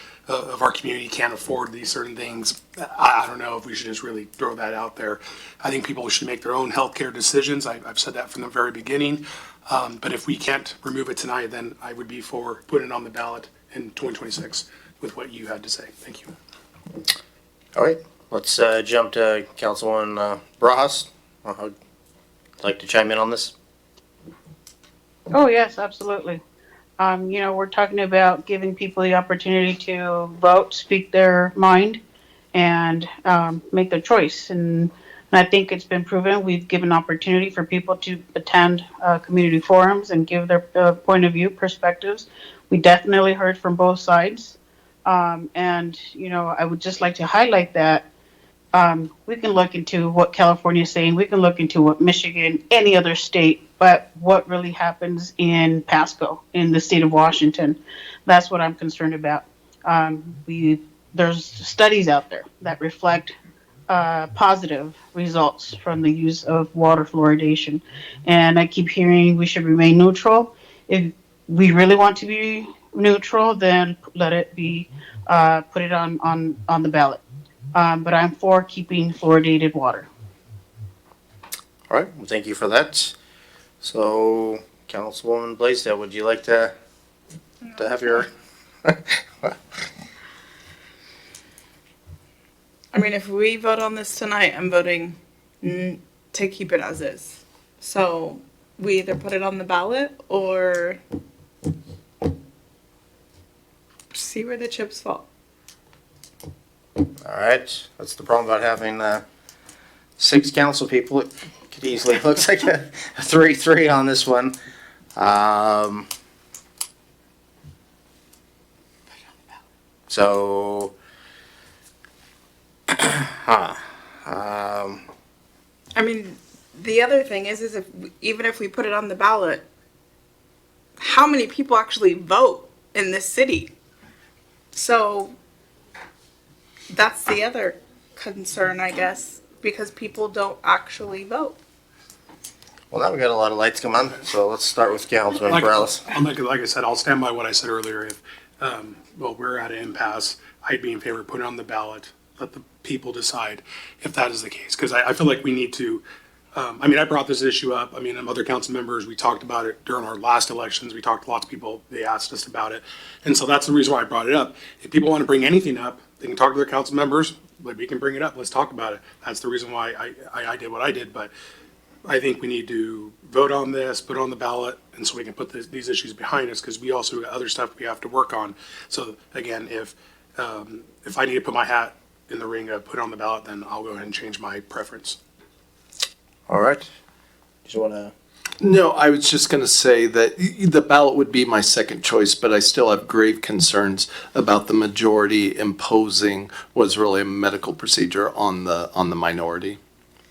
community can't afford these certain things, I don't know if we should just really throw that out there. I think people should make their own healthcare decisions. I've said that from the very beginning. But if we can't remove it tonight, then I would be for putting it on the ballot in 2026 with what you had to say. Thank you. All right, let's jump to Councilwoman Barajas. I'd like to chime in on this. Oh, yes, absolutely. We're talking about giving people the opportunity to vote, speak their mind, and make their choice. And I think it's been proven. We've given opportunity for people to attend community forums and give their point of view, perspectives. We definitely heard from both sides. I would just like to highlight that we can look into what California is saying. We can look into what Michigan, any other state, but what really happens in Pasco, in the state of Washington. That's what I'm concerned about. There's studies out there that reflect positive results from the use of water fluoridation. And I keep hearing we should remain neutral. If we really want to be neutral, then let it be, put it on the ballot. But I'm for keeping fluoridated water. All right, well, thank you for that. So, Councilwoman Blaisdell, would you like to have your? If we vote on this tonight, I'm voting to keep it as is. So we either put it on the ballot or see where the chips fall. All right, that's the problem about having 6 council people. It could easily looks like a 3-3 on this one. So, The other thing is even if we put it on the ballot, how many people actually vote in this city? So that's the other concern, I guess, because people don't actually vote. well, now we got a lot of lights come on, so let's start with Councilman Morales. Like I said, I'll stand by what I said earlier. If we're at an impasse, I'd be in favor of putting it on the ballot. Let the people decide if that is the case, because I feel like we need to. I brought this issue up. Other council members, we talked about it during our last elections. We talked to lots of people. They asked us about it. And so that's the reason why I brought it up. If people want to bring anything up, they can talk to their council members. We can bring it up. Let's talk about it. That's the reason why I did what I did. But I think we need to vote on this, put it on the ballot, and so we can put these issues behind us, because we also got other stuff we have to work on. So again, if I need to put my hat in the ring of put it on the ballot, then I'll go ahead and change my preference. All right. Just want to. No, I was just going to say that the ballot would be my second choice, but I still have grave concerns about the majority imposing what's really a medical procedure on the minority.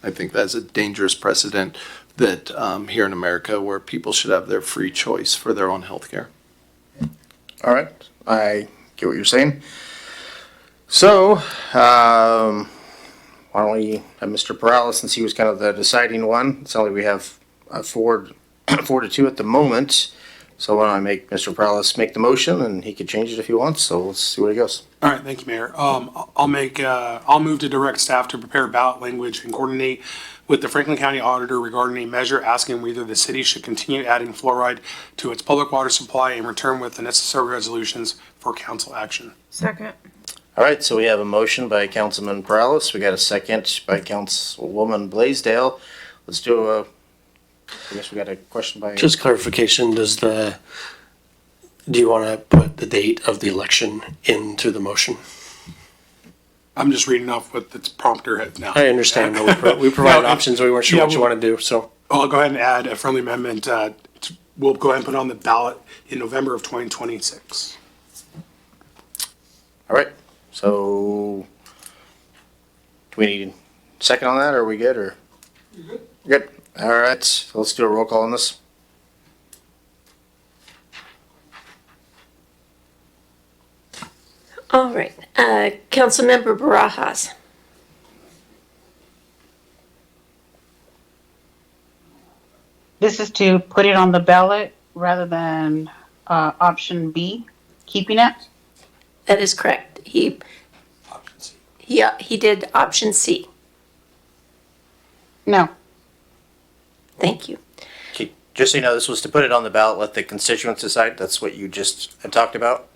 I think that's a dangerous precedent that here in America, where people should have their free choice for their own health care. All right, I get what you're saying. So, why don't we have Mr. Perales, since he was kind of the deciding one? It's only we have 4-2 at the moment. So why don't I make Mr. Perales make the motion, and he could change it if he wants. So let's see where he goes. All right, thank you, Mayor. I'll move to direct staff to prepare ballot language and coordinate with the Franklin County Auditor regarding a measure asking whether the city should continue adding fluoride to its public water supply and return with the necessary resolutions for council action. Second. All right, so we have a motion by Councilman Perales. We got a second by Councilwoman Blaisdell. Let's do I guess we got a question by. Just clarification, do you want to put the date of the election into the motion? I'm just reading off what the prompter had now. I understand, but we provided options, we weren't sure what you want to do, so. I'll go ahead and add a friendly amendment. We'll go ahead and put it on the ballot in November of 2026. All right, so we need a second on that, or are we good, or? Good. All right, so let's do a roll call on this. All right, Councilmember Barajas. This is to put it on the ballot rather than option B, keeping it? That is correct. He did option C. No. Thank you. Okay, just so you know, this was to put it on the ballot, let the constituents decide. That's what you just had talked about.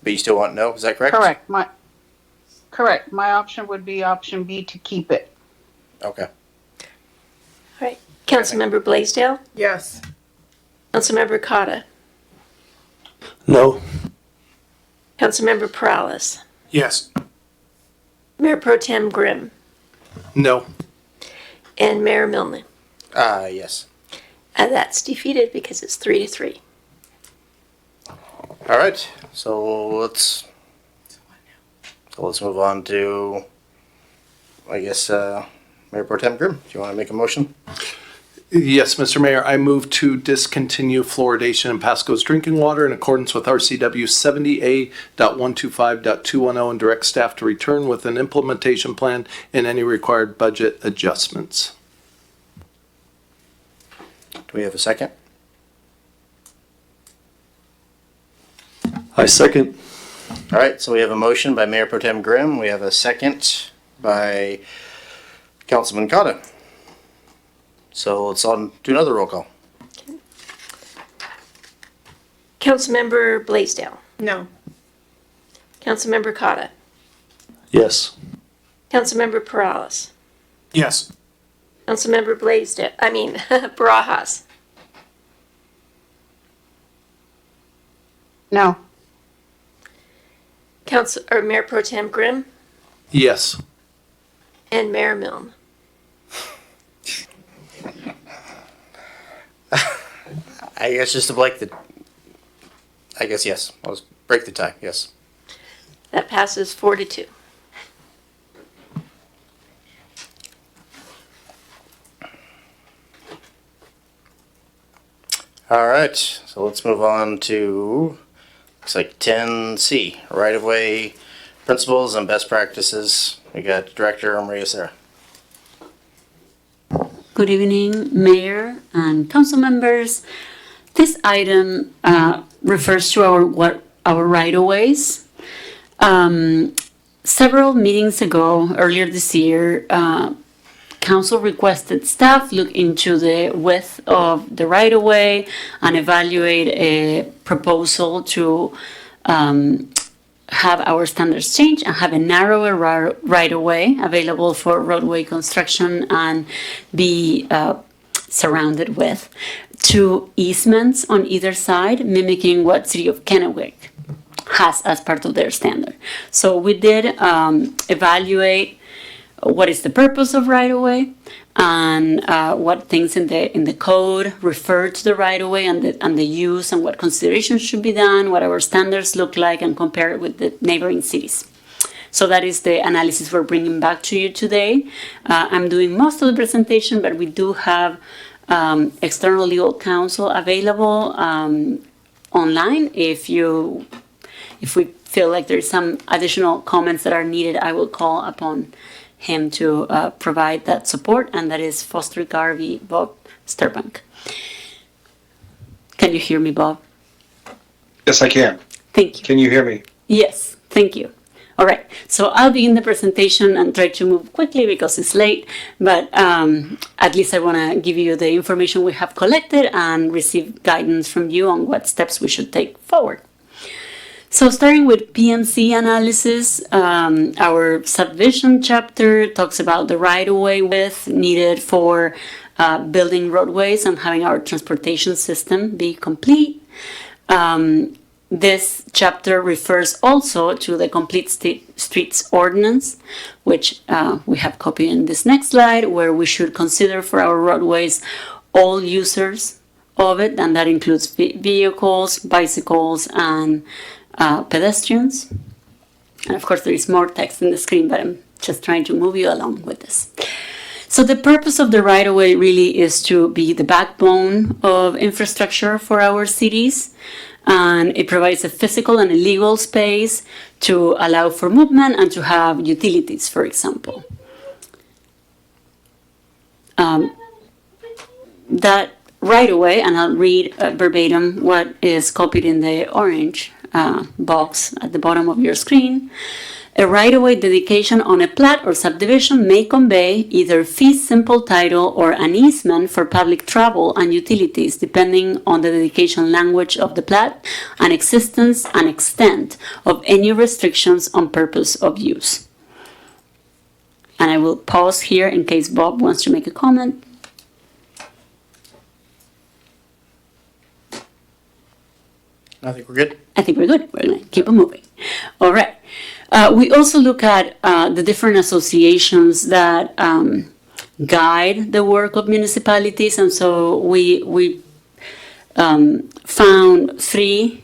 But you still want no, is that correct? Correct. My option would be option B, to keep it. Okay. All right, Councilmember Blaisdell, Yes. Councilmember Cotta, No. Councilmember Perales, Yes. Mayor Pro Tem Grimm, No. and Mayor Milne. Yes. That's defeated because it's 3-3. All right, so let's move on to, I guess, Mayor Pro Tem Grimm. Do you want to make a motion? Yes, Mr. Mayor, I move to discontinue fluoridation in Pasco's drinking water in accordance with RCW 70A.125.210 and direct staff to return with an implementation plan and any required budget adjustments. Do we have a second? I second. All right, so we have a motion by Mayor Pro Tem Grimm. We have a second by Councilman Cotta. So let's on do another roll call. Councilmember Blaisdell, No. Councilmember Cotta, Yes. Councilmember Perales, Yes. Councilmember Barajas, No. Mayor Pro Tem Grimm, Yes. and Mayor Milne. I guess just to break the, I guess yes. I'll just break the tie. Yes. That passes 4-2. All right, so let's move on to, looks like 10C, right-of-way principles and best practices. We got Director Maria Serra. Good evening, Mayor and council members. This item refers to our right-of-ways. Several meetings ago, earlier this year, council requested staff look into the width of the right-of-way and evaluate a proposal to have our standards change and have a narrower right-of-way available for roadway construction and be surrounded with 2 easements on either side, mimicking what City of Kennewick has as part of their standard. So we did evaluate what is the purpose of right-of-way and what things in the code refer to the right-of-way and the use and what considerations should be done, what our standards look like, and compare it with the neighboring cities. So that is the analysis we're bringing back to you today. I'm doing most of the presentation, but we do have external legal counsel available online. If we feel like there's some additional comments that are needed, I will call upon him to provide that support, and that is Foster Garvey, Bob Sturbank. Can you hear me, Bob? Yes, I can. Thank you. Can you hear me? Yes, thank you. All right, so I'll begin the presentation and try to move quickly because it's late, but at least I want to give you the information we have collected and receive guidance from you on what steps we should take forward. So starting with PMC analysis, our subdivision chapter talks about the right-of-way width needed for building roadways and having our transportation system be complete. This chapter refers also to the Complete Streets Ordinance, which we have copied in this next slide, where we should consider for our roadways all users of it, and that includes vehicles, bicycles, and pedestrians. And of course, there is more text in the screen, but I'm just trying to move you along with this. So the purpose of the right-of-way really is to be the backbone of infrastructure for our cities. And it provides a physical and a legal space to allow for movement and to have utilities, for example. That right-of-way, and I'll read verbatim what is copied in the orange box at the bottom of your screen. A right-of-way dedication on a plat or subdivision may convey either fee simple title or an easement for public travel and utilities, depending on the dedication language of the plat and existence and extent of any restrictions on purpose of use. And I will pause here in case Bob wants to make a comment. I think we're good. I think we're good. We're going to keep it moving. All right. We also look at the different associations that guide the work of municipalities. And so we found 3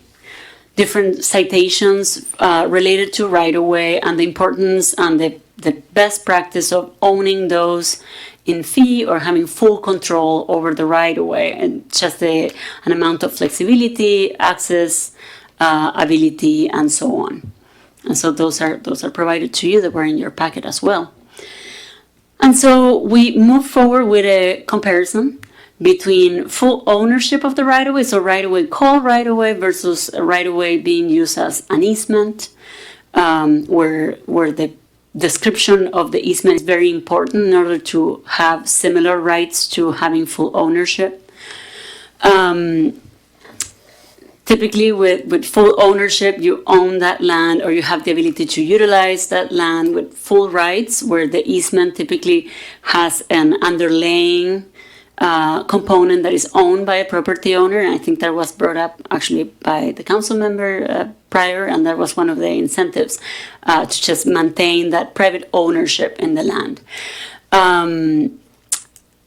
different citations related to right-of-way and the importance and the best practice of owning those in fee or having full control over the right-of-way, and just an amount of flexibility, access, ability, and so on. And so those are provided to you that were in your packet as well. And so we move forward with a comparison between full ownership of the right-of-way, so right-of-way called right-of-way versus a right-of-way being used as an easement, where the description of the easement is very important in order to have similar rights to having full ownership. Typically with full ownership, you own that land or you have the ability to utilize that land with full rights, where the easement typically has an underlying component that is owned by a property owner. And I think that was brought up actually by the council member prior, and that was one of the incentives to just maintain that private ownership in the land.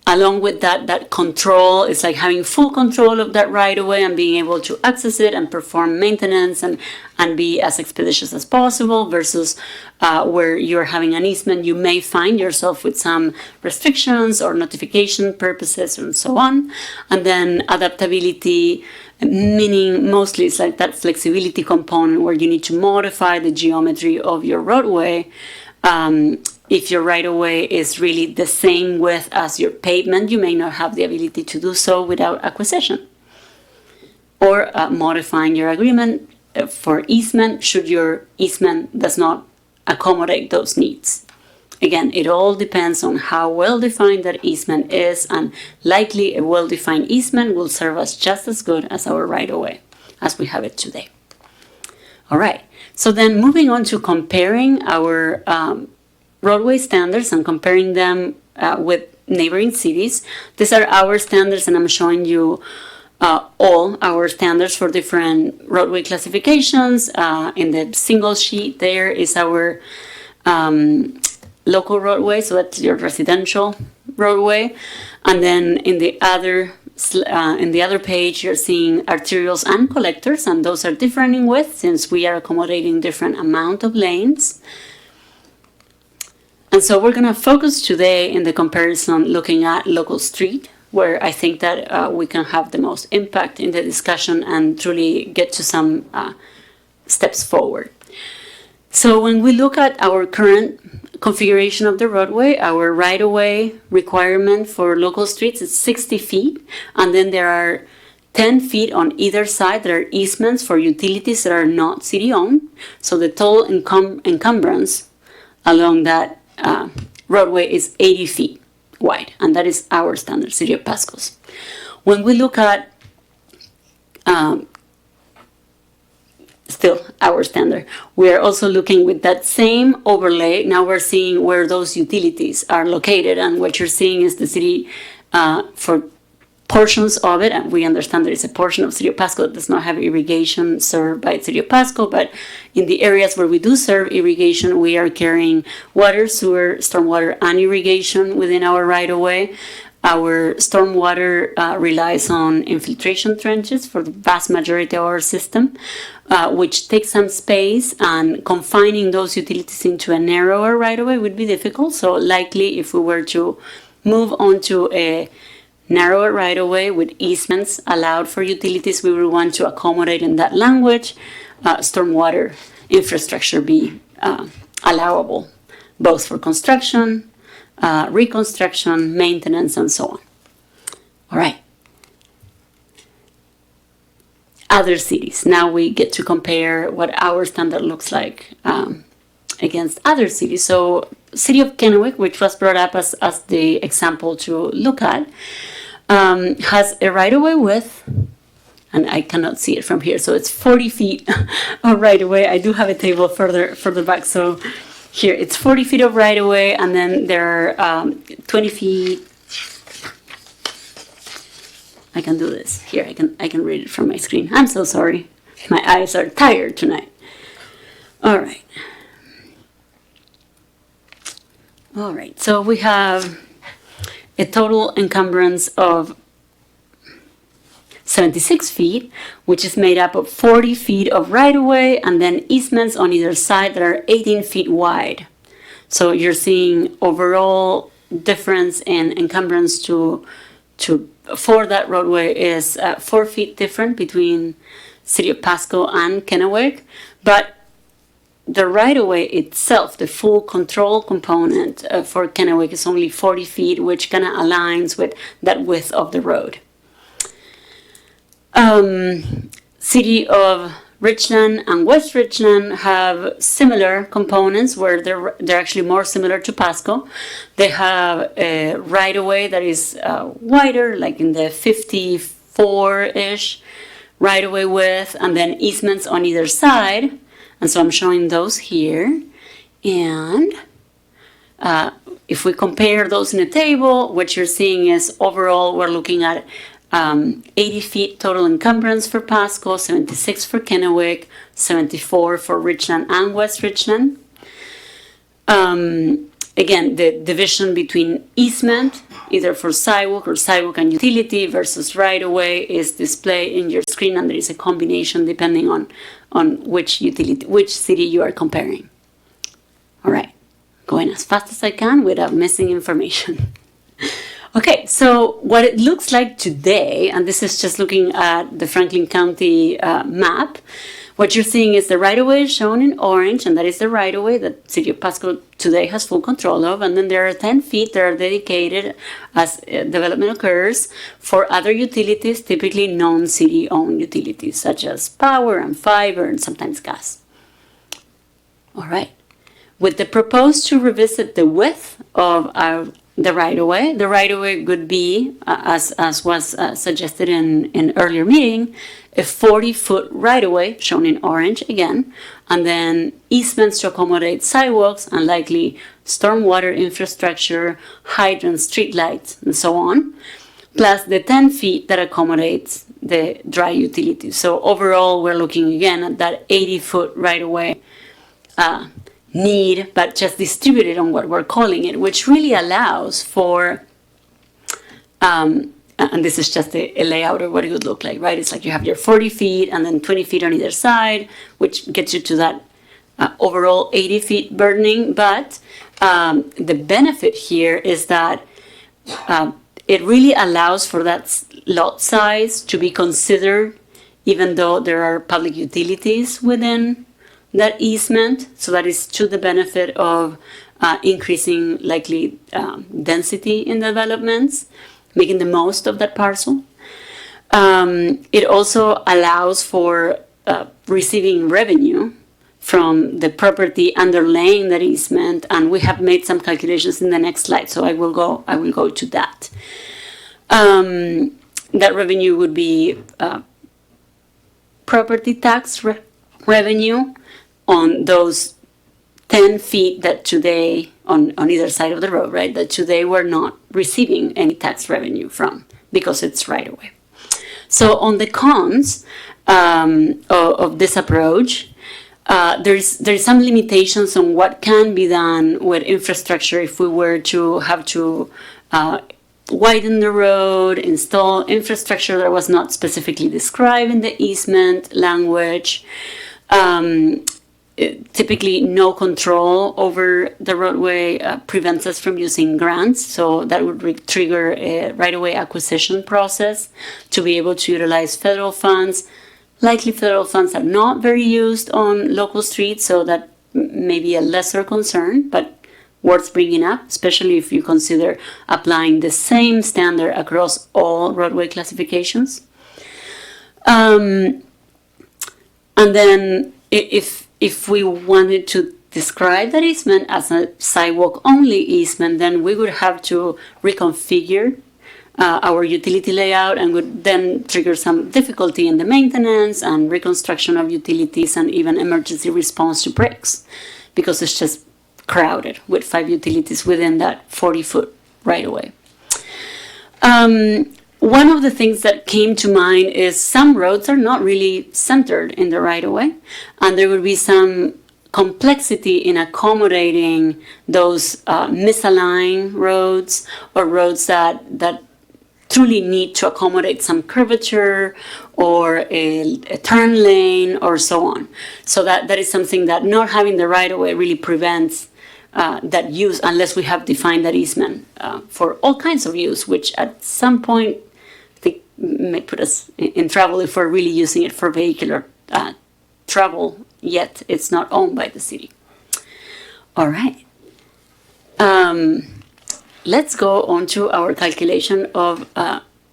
Along with that control, it's like having full control of that right-of-way and being able to access it and perform maintenance and be as expeditious as possible, versus where you're having an easement, you may find yourself with some restrictions or notification purposes and so on. And then adaptability, meaning mostly it's like that flexibility component where you need to modify the geometry of your roadway. If your right-of-way is really the same width as your pavement, you may not have the ability to do so without acquisition. Or modifying your agreement for easement should your easement does not accommodate those needs. Again, it all depends on how well-defined that easement is, and likely a well-defined easement will serve us just as good as our right-of-way as we have it today. All right, so then moving on to comparing our roadway standards and comparing them with neighboring cities. These are our standards, and I'm showing you all our standards for different roadway classifications. In the single sheet there is our local roadway, so that's your residential roadway. And then in the other page, you're seeing arterials and collectors, and those are different in width since we are accommodating different amount of lanes. And so we're going to focus today in the comparison looking at local street, where I think that we can have the most impact in the discussion and truly get to some steps forward. So when we look at our current configuration of the roadway, our right-of-way requirement for local streets is 60 feet, and then there are 10 feet on either side. There are easements for utilities that are not city-owned, so the total encumbrance along that roadway is 80 feet wide, and that is our standard, City of Pasco's. When we look at still our standard, we are also looking with that same overlay. Now we're seeing where those utilities are located, and what you're seeing is the city for portions of it, and we understand there is a portion of City of Pasco that does not have irrigation served by City of Pasco, but in the areas where we do serve irrigation, we are carrying water, sewer, stormwater, and irrigation within our right-of-way. Our stormwater relies on infiltration trenches for the vast majority of our system, which takes some space, and confining those utilities into a narrower right-of-way would be difficult. So likely if we were to move on to a narrower right-of-way with easements allowed for utilities, we would want to accommodate in that language stormwater infrastructure be allowable, both for construction, reconstruction, maintenance, and so on. All right. Other cities. Now we get to compare what our standard looks like against other cities. So City of Kennewick, which was brought up as the example to look at, has a right-of-way width, and I cannot see it from here, so it's 40 feet of right-of-way. I do have a table further back, so here, it's 40 feet of right-of-way, and then there are 20 feet. I can do this. Here, I can read it from my screen. I'm so sorry. My eyes are tired tonight. All right. All right, so we have a total encumbrance of 76 feet, which is made up of 40 feet of right-of-way and then easements on either side that are 18 feet wide. So you're seeing overall difference in encumbrance for that roadway is 4 feet different between City of Pasco and Kennewick, but the right-of-way itself, the full control component for Kennewick is only 40 feet, which kind of aligns with that width of the road. City of Richland and West Richland have similar components where they're actually more similar to Pasco. They have a right-of-way that is wider, like in the 54-ish right-of-way width, and then easements on either side. And so I'm showing those here. And if we compare those in a table, what you're seeing is overall we're looking at 80 feet total encumbrance for Pasco, 76 for Kennewick, 74 for Richland and West Richland. Again, the division between easement, either for sidewalk or sidewalk and utility versus right-of-way is displayed in your screen, and there is a combination depending on which city you are comparing. All right, going as fast as I can without missing information. Okay, so what it looks like today, and this is just looking at the Franklin County map, what you're seeing is the right-of-way shown in orange, and that is the right-of-way that City of Pasco today has full control of, and then there are 10 feet that are dedicated as development occurs for other utilities, typically non-city-owned utilities, such as power and fiber and sometimes gas. All right. With the proposed to revisit the width of the right-of-way would be, as was suggested in earlier meeting, a 40-foot right-of-way, shown in orange again, and then easements to accommodate sidewalks and likely stormwater infrastructure, hydrants, streetlights, and so on, plus the 10 feet that accommodates the dry utilities. So overall, we're looking again at that 80-foot right-of-way need, but just distributed on what we're calling it, which really allows for, and this is just a layout of what it would look like, right? It's like you have your 40 feet and then 20 feet on either side, which gets you to that overall 80 feet burdening. But the benefit here is that it really allows for that lot size to be considered, even though there are public utilities within that easement. So that is to the benefit of increasing likely density in developments, making the most of that parcel. It also allows for receiving revenue from the property underlaying that easement, and we have made some calculations in the next slide, so I will go to that. That revenue would be property tax revenue on those 10 feet that today, on either side of the road, right, that today we're not receiving any tax revenue from because it's right away. So on the cons of this approach, there's some limitations on what can be done with infrastructure if we were to have to widen the road, install infrastructure that was not specifically described in the easement language. Typically, no control over the roadway prevents us from using grants, so that would trigger a right-of-way acquisition process to be able to utilize federal funds. Likely federal funds are not very used on local streets, so that may be a lesser concern, but worth bringing up, especially if you consider applying the same standard across all roadway classifications. And then if we wanted to describe that easement as a sidewalk-only easement, then we would have to reconfigure our utility layout and would then trigger some difficulty in the maintenance and reconstruction of utilities and even emergency response to breaks, because it's just crowded with 5 utilities within that 40-foot right-of-way. One of the things that came to mind is some roads are not really centered in the right-of-way, and there would be some complexity in accommodating those misaligned roads or roads that truly need to accommodate some curvature or a turn lane or so on. So that is something that not having the right-of-way really prevents that use unless we have defined that easement for all kinds of use, which at some point I think may put us in trouble if we're really using it for vehicular travel, yet it's not owned by the city. All right. Let's go on to our calculation of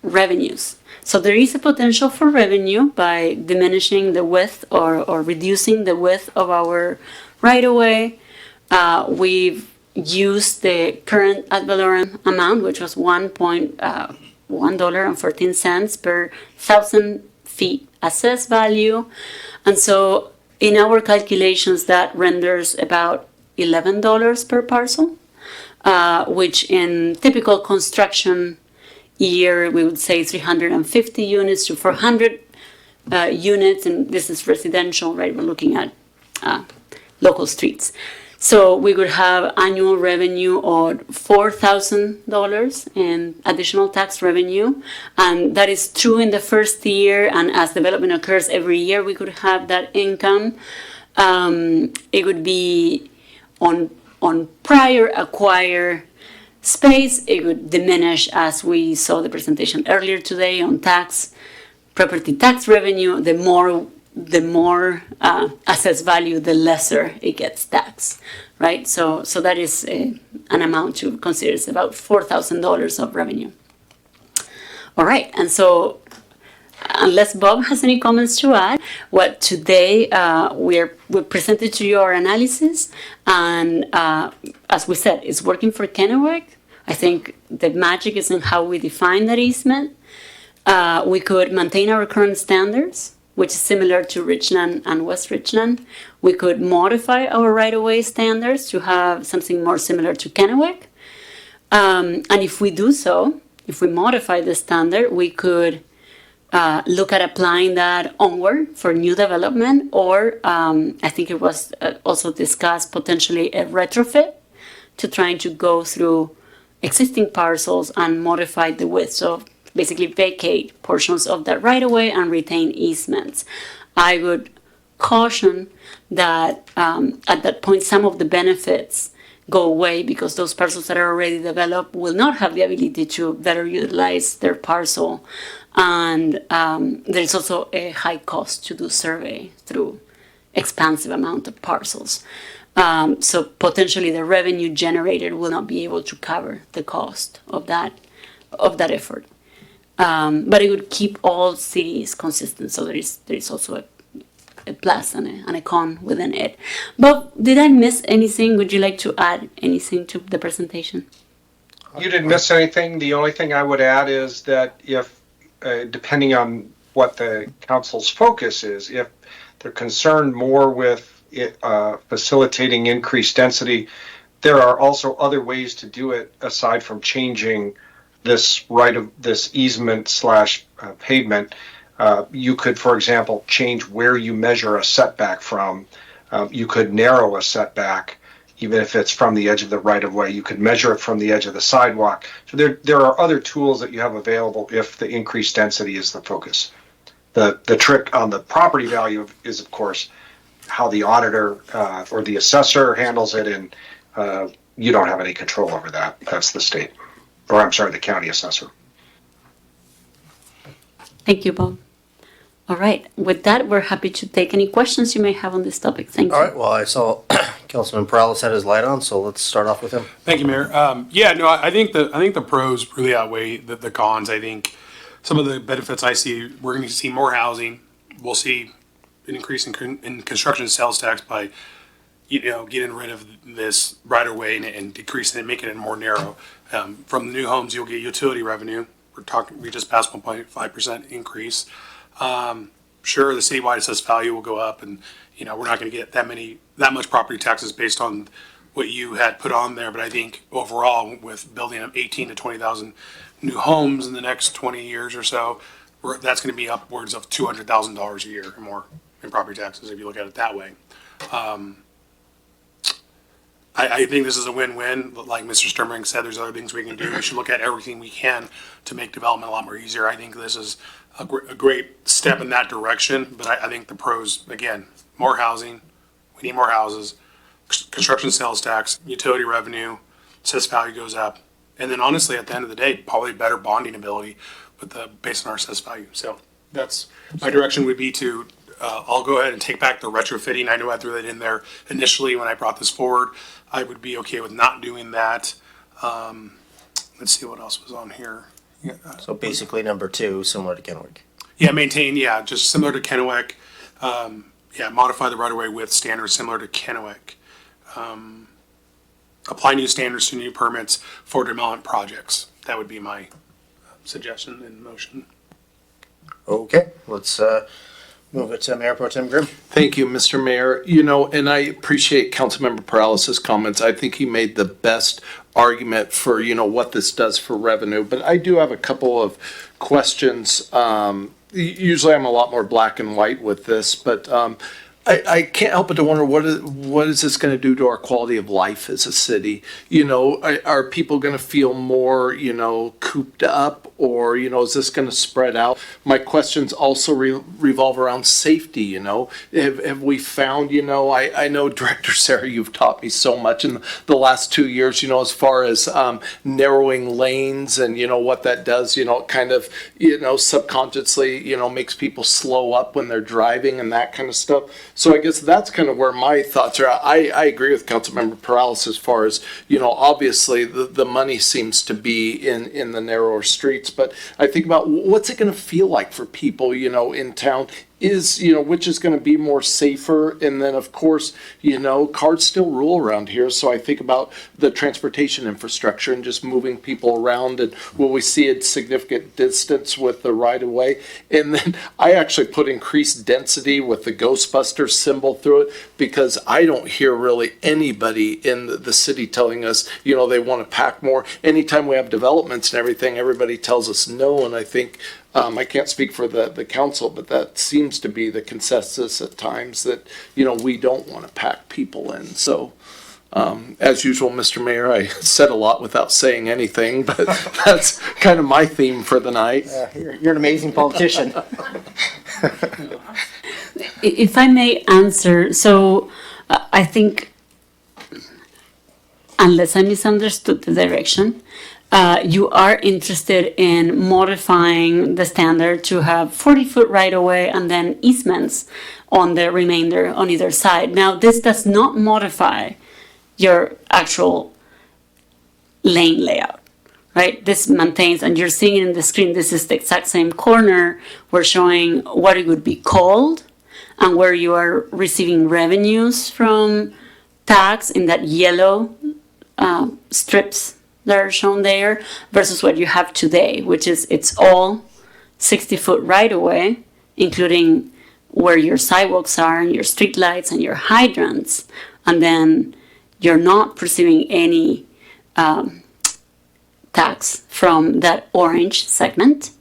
revenues. So there is a potential for revenue by diminishing the width or reducing the width of our right-of-way. We've used the current ad valorem amount, which was $1.14 per 1,000 feet assessed value. And so in our calculations, that renders about $11 per parcel, which in typical construction year, we would say 350 units to 400 units. And this is residential, right? We're looking at local streets. So we would have annual revenue of $4,000 in additional tax revenue. And that is true in the first year. And as development occurs every year, we could have that income. It would be on prior acquired space. It would diminish, as we saw the presentation earlier today on property tax revenue. The more assessed value, the lesser it gets taxed, right? So that is an amount to consider. It's about $4,000 of revenue. All right, and so unless Bob has any comments to add, what today we presented to you our analysis, and as we said, it's working for Kennewick. I think the magic is in how we define that easement. We could maintain our current standards, which is similar to Richland and West Richland. We could modify our right-of-way standards to have something more similar to Kennewick. And if we do so, if we modify the standard, we could look at applying that onward for new development, or I think it was also discussed potentially a retrofit to trying to go through existing parcels and modify the width. So basically vacate portions of that right-of-way and retain easements. I would caution that at that point some of the benefits go away because those parcels that are already developed will not have the ability to better utilize their parcel. And there's also a high cost to do survey through expansive amount of parcels. So potentially the revenue generated will not be able to cover the cost of that effort. But it would keep all cities consistent. So there is also a plus and a con within it. But did I miss anything? Would you like to add anything to the presentation? You didn't miss anything. The only thing I would add is that if, depending on what the council's focus is, if they're concerned more with facilitating increased density, there are also other ways to do it aside from changing this easement / pavement. You could, for example, change where you measure a setback from. You could narrow a setback. even if it's from the edge of the right-of-way. You could measure it from the edge of the sidewalk. So there are other tools that you have available if the increased density is the focus. The trick on the property value is, of course, how the auditor or the assessor handles it, and you don't have any control over that. That's the state, or I'm sorry, the county assessor. Thank you, Bob. All right, with that, we're happy to take any questions you may have on this topic. Thank you. All right, well, I saw Councilman Perales had his light on, so let's start off with him. Thank you, Mayor. Yeah, no, I think the pros really outweigh the cons. I think some of the benefits I see, we're going to see more housing. We'll see an increase in construction sales tax by, getting rid of this right away and decreasing it, making it more narrow. From the new homes, you'll get utility revenue. We just passed 1.5% increase. Sure, the citywide assessed value will go up, and we're not going to get that much property taxes based on what you had put on there. But I think overall, with building up 18 to 20,000 new homes in the next 20 years or so, that's going to be upwards of $200,000 a year or more in property taxes if you look at it that way. I think this is a win-win. Like Mr. Sturmering said, there's other things we can do. We should look at everything we can to make development a lot more easier. I think this is a great step in that direction, but I think the pros, again, more housing, we need more houses, construction sales tax, utility revenue, assessed value goes up, and then honestly, at the end of the day, probably better bonding ability based on our assessed value. So that's my direction would be to I'll go ahead and take back the retrofitting. I know I threw that in there initially when I brought this forward. I would be okay with not doing that. Let's see what else was on here. So basically number 2, similar to Kennewick. Yeah, maintain, just similar to Kennewick. Modify the right-of-way width standards similar to Kennewick. Apply new standards to new permits for development projects. That would be my suggestion and motion. Okay, let's move it to Mayor Pro Tem Grimm. Thank you, Mr. Mayor. And I appreciate Councilmember Perales' comments. I think he made the best argument for, what this does for revenue. But I do have a couple of questions. Usually I'm a lot more black and white with this, but I can't help but to wonder what is this going to do to our quality of life as a city? Are people going to feel more, cooped up, or is this going to spread out? My questions also revolve around safety. Have we found? I know Director Sarah, you've taught me so much in the last 2 years. As far as narrowing lanes and what that does. It kind of subconsciously makes people slow up when they're driving and that kind of stuff. So I guess that's kind of where my thoughts are. I agree with Councilmember Perales as far as, obviously the money seems to be in the narrower streets, but I think about what's it going to feel like for people, in town. Which is going to be more safer. And then, of course, cars still rule around here. So I think about the transportation infrastructure and just moving people around. And will we see a significant distance with the right of way? And then I actually put increased density with the Ghostbuster symbol through it, because I don't hear really anybody in the city telling us, they want to pack more. Anytime we have developments and everything, everybody tells us no. And I think, I can't speak for the council, but that seems to be the consensus at times that, we don't want to pack people in. So, as usual, Mr. Mayor, I said a lot without saying anything, but that's kind of my theme for the night. You're an amazing politician. If I may answer, so I think, unless I misunderstood the direction, you are interested in modifying the standard to have 40-foot right-of-way and then easements on the remainder on either side. Now, this does not modify your actual lane layout, right? This maintains, and you're seeing it in the screen, this is the exact same corner. We're showing what it would be called and where you are receiving revenues from tax in that yellow strips that are shown there versus what you have today, which is it's all 60-foot right away, including where your sidewalks are and your street lights and your hydrants. And then you're not receiving any tax from that orange segment.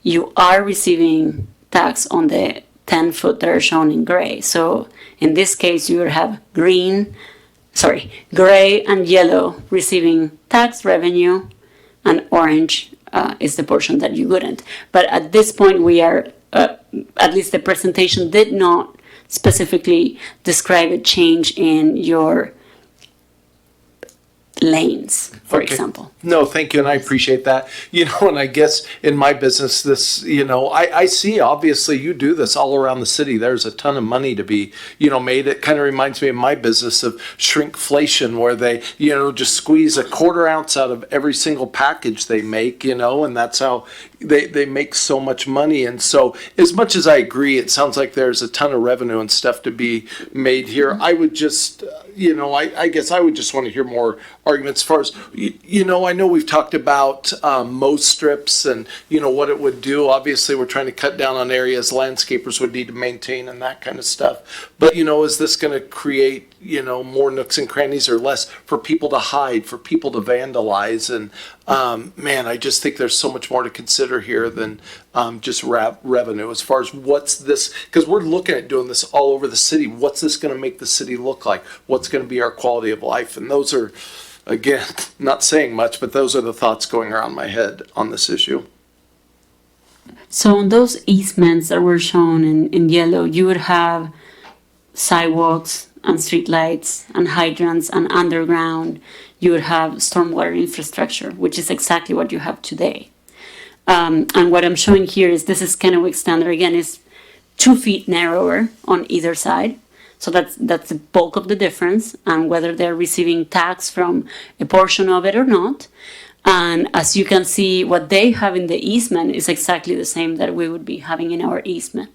You are receiving tax on the 10-foot that are shown in gray. So in this case, you would have green gray and yellow receiving tax revenue, and orange is the portion that you wouldn't. But at this point, we are, at least the presentation did not specifically describe a change in your lanes, for Okay. example. No, thank you, and I appreciate that. And I guess in my business, this, I see, obviously, you do this all around the city. There's a ton of money to be, made. It kind of reminds me of my business of shrinkflation, where they, just squeeze a quarter ounce out of every single package they make, and that's how they make so much money. And so, as much as I agree, it sounds like there's a ton of revenue and stuff to be made here. I would just, I guess I would just want to hear more arguments as far as, I know we've talked about mow strips and, what it would do. Obviously, we're trying to cut down on areas landscapers would need to maintain and that kind of stuff. But, is this going to create, more nooks and crannies or less for people to hide, for people to vandalize? And, man, I just think there's so much more to consider here than just revenue as far as what's this, because we're looking at doing this all over the city. What's this going to make the city look like? What's going to be our quality of life? And those are, again, not saying much, but those are the thoughts going around my head on this issue. So on those easements that were shown in yellow, you would have sidewalks and streetlights and hydrants and underground. You would have stormwater infrastructure, which is exactly what you have today. And what I'm showing here is this is Kennewick standard. Again, is 2 feet narrower on either side. So that's the bulk of the difference, and whether they're receiving tax from a portion of it or not. And as you can see, what they have in the easement is exactly the same that we would be having in our easement,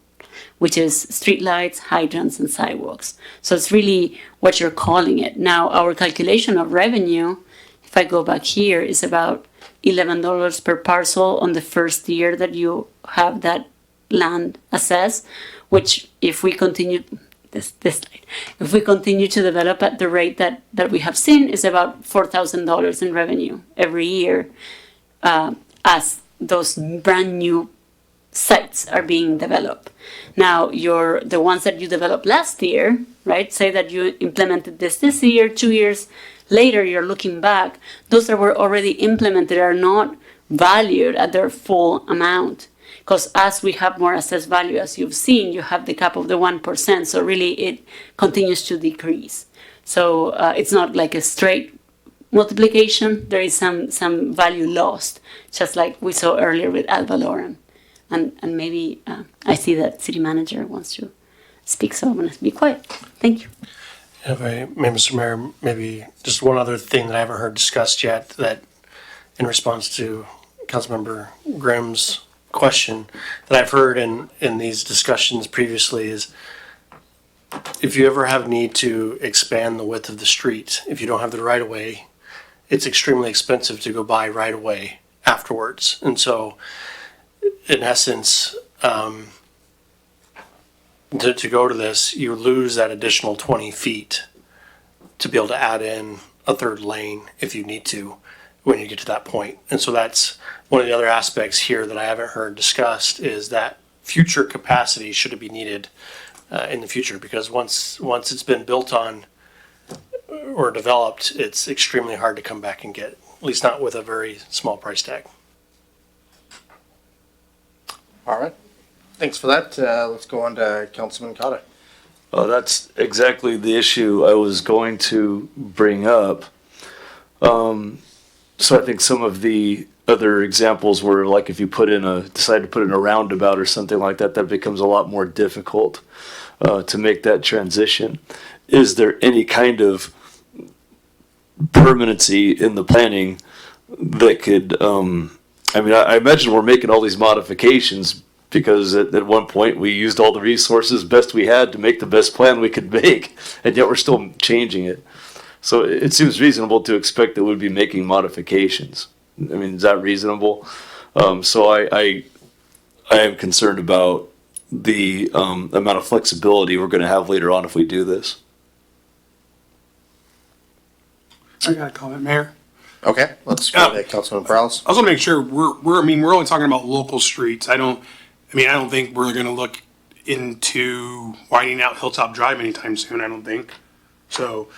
which is streetlights, hydrants, and sidewalks. So it's really what you're calling it. Now, our calculation of revenue, if I go back here, is about $11 per parcel on the first year that you have that land assessed, which if we continue this slide, if we continue to develop at the rate that we have seen, is about $4,000 in revenue every year as those brand new sites are being developed. Now, the ones that you developed last year, right? Say that you implemented this year, 2 years later, you're looking back, those that were already implemented are not valued at their full amount. Because as we have more assessed value, as you've seen, you have the cap of the 1%. So really, it continues to decrease. So it's not like a straight multiplication. There is some value lost, just like we saw earlier with ad valorem. And maybe I see that city manager wants to speak, so I'm going to be quiet. Thank you. Mr. Mayor, maybe just one other thing that I haven't heard discussed yet, that in response to Councilmember Grimm's question that I've heard in these discussions previously is, if you ever have need to expand the width of the street, if you don't have the right of way, it's extremely expensive to go buy right of way afterwards. And so in essence, to go to this, you lose that additional 20 feet to be able to add in a third lane if you need to when you get to that point. And so that's one of the other aspects here that I haven't heard discussed, is that future capacity should it be needed in the future, because once it's been built on or developed, it's extremely hard to come back and get, at least not with a very small price tag. All right. Thanks for that. Let's go on to Councilman Cotta. That's exactly the issue I was going to bring up. So I think some of the other examples were like if you decide to put in a roundabout or something like that, that becomes a lot more difficult to make that transition. Is there any kind of permanency in the planning that could, I imagine we're making all these modifications because at one point we used all the resources best we had to make the best plan we could make, and yet we're still changing it. So it seems reasonable to expect that we'd be making modifications. I mean, is that reasonable? So I am concerned about the amount of flexibility we're going to have later on if we do this. I got a comment, Mayor. Okay, let's go to Councilman Prowse. I was gonna make sure we're only talking about local streets. I don't think we're gonna look into widening out Hilltop Drive anytime soon, I don't think. So,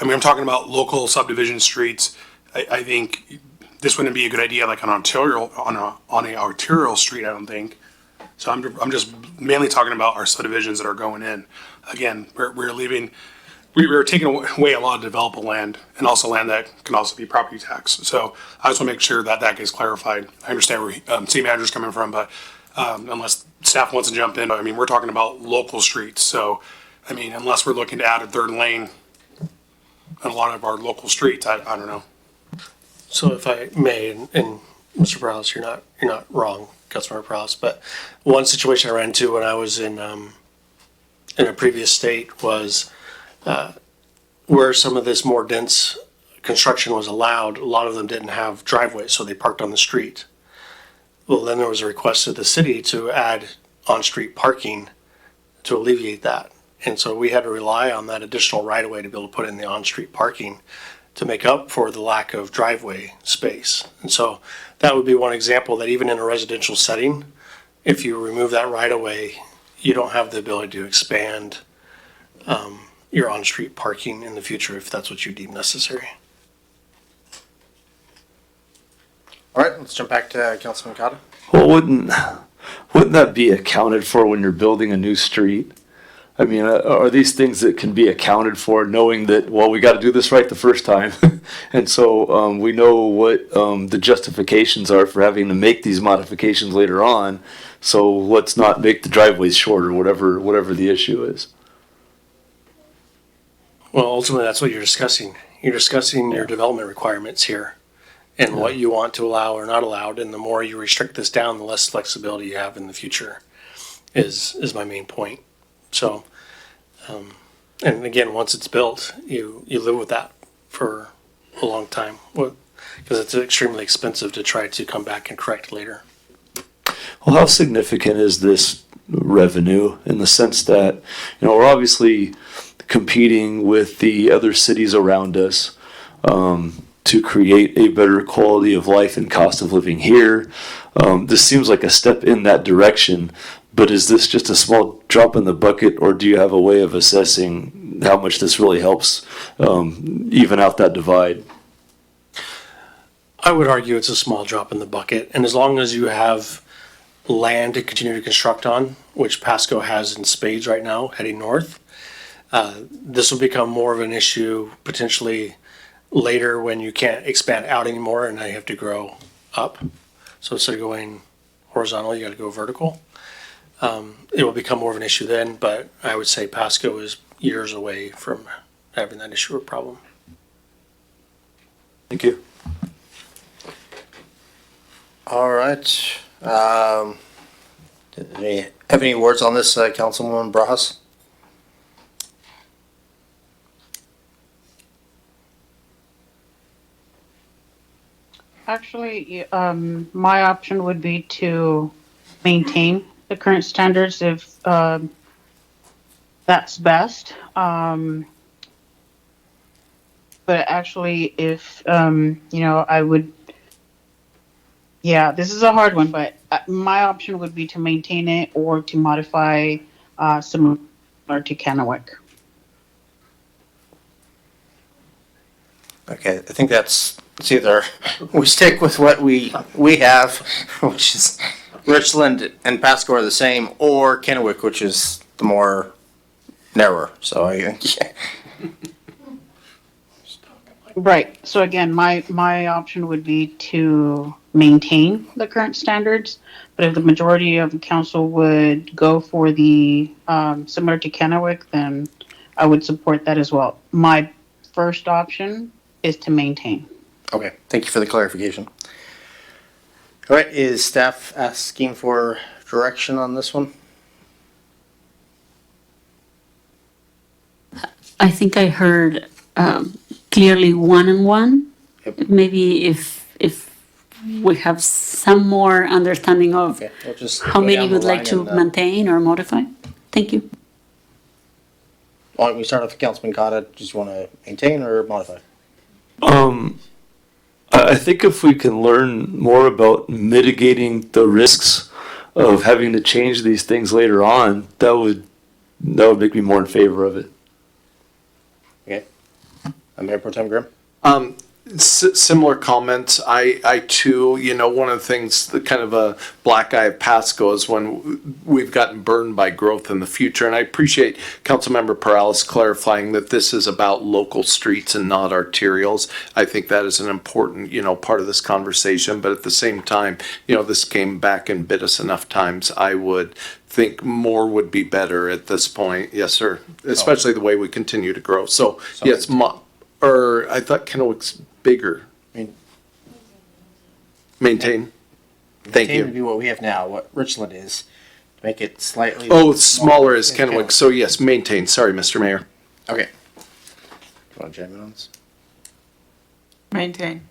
I mean, I'm talking about local subdivision streets. I think this wouldn't be a good idea, like on a arterial street, I don't think. So I'm just mainly talking about our subdivisions that are going in. Again, we're taking away a lot of developable land and also land that can also be property tax. So I just want to make sure that that gets clarified. I understand where city manager's coming from, but unless staff wants to jump in, I mean, we're talking about local streets. So, I mean, unless we're looking to add a third lane on a lot of our local streets, I don't know. So if I may, and Mr. Prowse, you're not wrong, Councilmember Prowse, but one situation I ran into when I was in a previous state was where some of this more dense construction was allowed, a lot of them didn't have driveways, so they parked on the street. Well, then there was a request to the city to add on-street parking to alleviate that. And so we had to rely on that additional right-of-way to be able to put in the on-street parking to make up for the lack of driveway space. And so that would be one example that even in a residential setting, if you remove that right-of-way, you don't have the ability to expand your on-street parking in the future if that's what you deem necessary. All right, let's jump back to Councilman Cotta. Well, wouldn't that be accounted for when you're building a new street? I mean, are these things that can be accounted for, knowing that, well, we got to do this right the first time, and so we know what the justifications are for having to make these modifications later on. So let's not make the driveways shorter, whatever the issue is. Well, ultimately, that's what you're discussing. You're discussing your development requirements here and what you want to allow or not allowed. And the more you restrict this down, the less flexibility you have in the future is my main point. So, and again, once it's built, you live with that for a long time because it's extremely expensive to try to come back and correct later. Well, how significant is this revenue in the sense that, we're obviously competing with the other cities around us to create a better quality of life and cost of living here. This seems like a step in that direction, but is this just a small drop in the bucket, or do you have a way of assessing how much this really helps even out that divide? I would argue it's a small drop in the bucket, and as long as you have land to continue to construct on, which Pasco has in spades right now heading north, this will become more of an issue potentially later when you can't expand out anymore and now you have to grow up. So instead of going horizontal, you got to go vertical. It will become more of an issue then, but I would say Pasco is years away from having that issue or problem. Thank you. All right. Do you have any words on this, Councilwoman Barajas? Actually, my option would be to maintain the current standards if that's best. But actually, if, I would, this is a hard one, but my option would be to maintain it or to modify similar to Kennewick. Okay, I think it's either we stick with what we have, which is Richland and Pasco are the same, or Kennewick, which is the more narrower. So I think. Right. So again, my option would be to maintain the current standards, but if the majority of the council would go for the similar to Kennewick, then I would support that as well. My first option is to maintain. Okay, thank you for the clarification. All right, is staff asking for direction on this one? I think I heard clearly 1 and 1. Yep. Maybe if we have some more understanding of We'll just how go many down the would like line to and, maintain or modify. Thank you. Why don't we start with Councilman Cotta? Just want to maintain or modify? I think if we can learn more about mitigating the risks of having to change these things later on, that would make me more in favor of it. Okay. Mayor Pro Tem Grimm? Similar comments. I too, one of the things, the kind of a black eye of Pasco is when we've gotten burned by growth in the future. And I appreciate Councilmember Perales clarifying that this is about local streets and not arterials. I think that is an important, part of this conversation. But at the same time, this came back and bit us enough times. I would think more would be better at this point. Yes, sir. Especially the way we continue to grow. So yes, I thought Kennewick's bigger. Maintain. Thank Maintain would you. be what we have now, what Richland is, to make it slightly. Oh, smaller is Kennewick. So yes, maintain. Sorry, Mr. Mayor. Okay. You want to jam in on this? Maintain.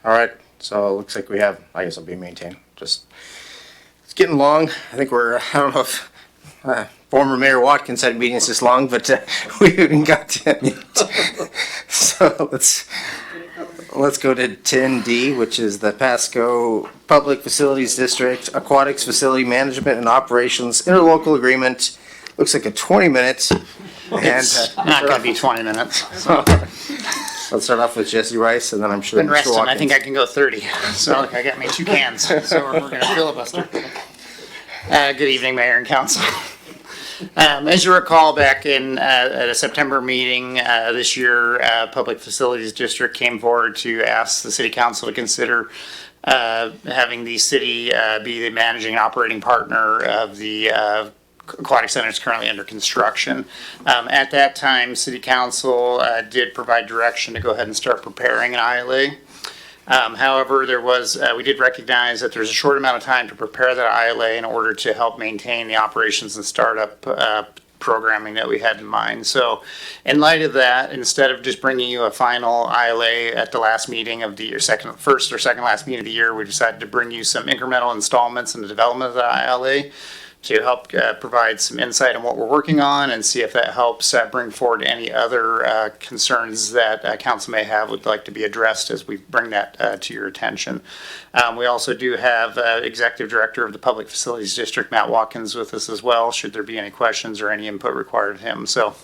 All right, so it looks like we have, I guess it'll be maintained. It's getting long. I think I don't know if former Mayor Watkins had meetings this long, but we haven't got to it yet. So let's go to 10D, which is the Pasco Public Facilities District Aquatics Facility Management and Operations Interlocal Agreement. Looks like a 20-minute. It's not going to be 20 minutes. So. Let's start off with Jesse Rice, and then I'm sure Been Mr. resting. Watkins. I think I can go 30. So I got me 2 cans. So we're going to filibuster. Good evening, Mayor and Council. As you recall, back in at a September meeting this year, Public Facilities District came forward to ask the City Council to consider having the city be the managing and operating partner of the aquatic centers currently under construction. At that time, City Council did provide direction to go ahead and start preparing an ILA. However, we did recognize that there's a short amount of time to prepare that ILA in order to help maintain the operations and startup programming that we had in mind. So in light of that, instead of just bringing you a final ILA at the last meeting of the year, first or second last meeting of the year, we decided to bring you some incremental installments in the development of the ILA to help provide some insight on what we're working on and see if that helps bring forward any other concerns that council may have would like to be addressed as we bring that to your attention. We also do have Executive Director of the Public Facilities District, Matt Watkins, with us as well, should there be any questions or any input required of him. So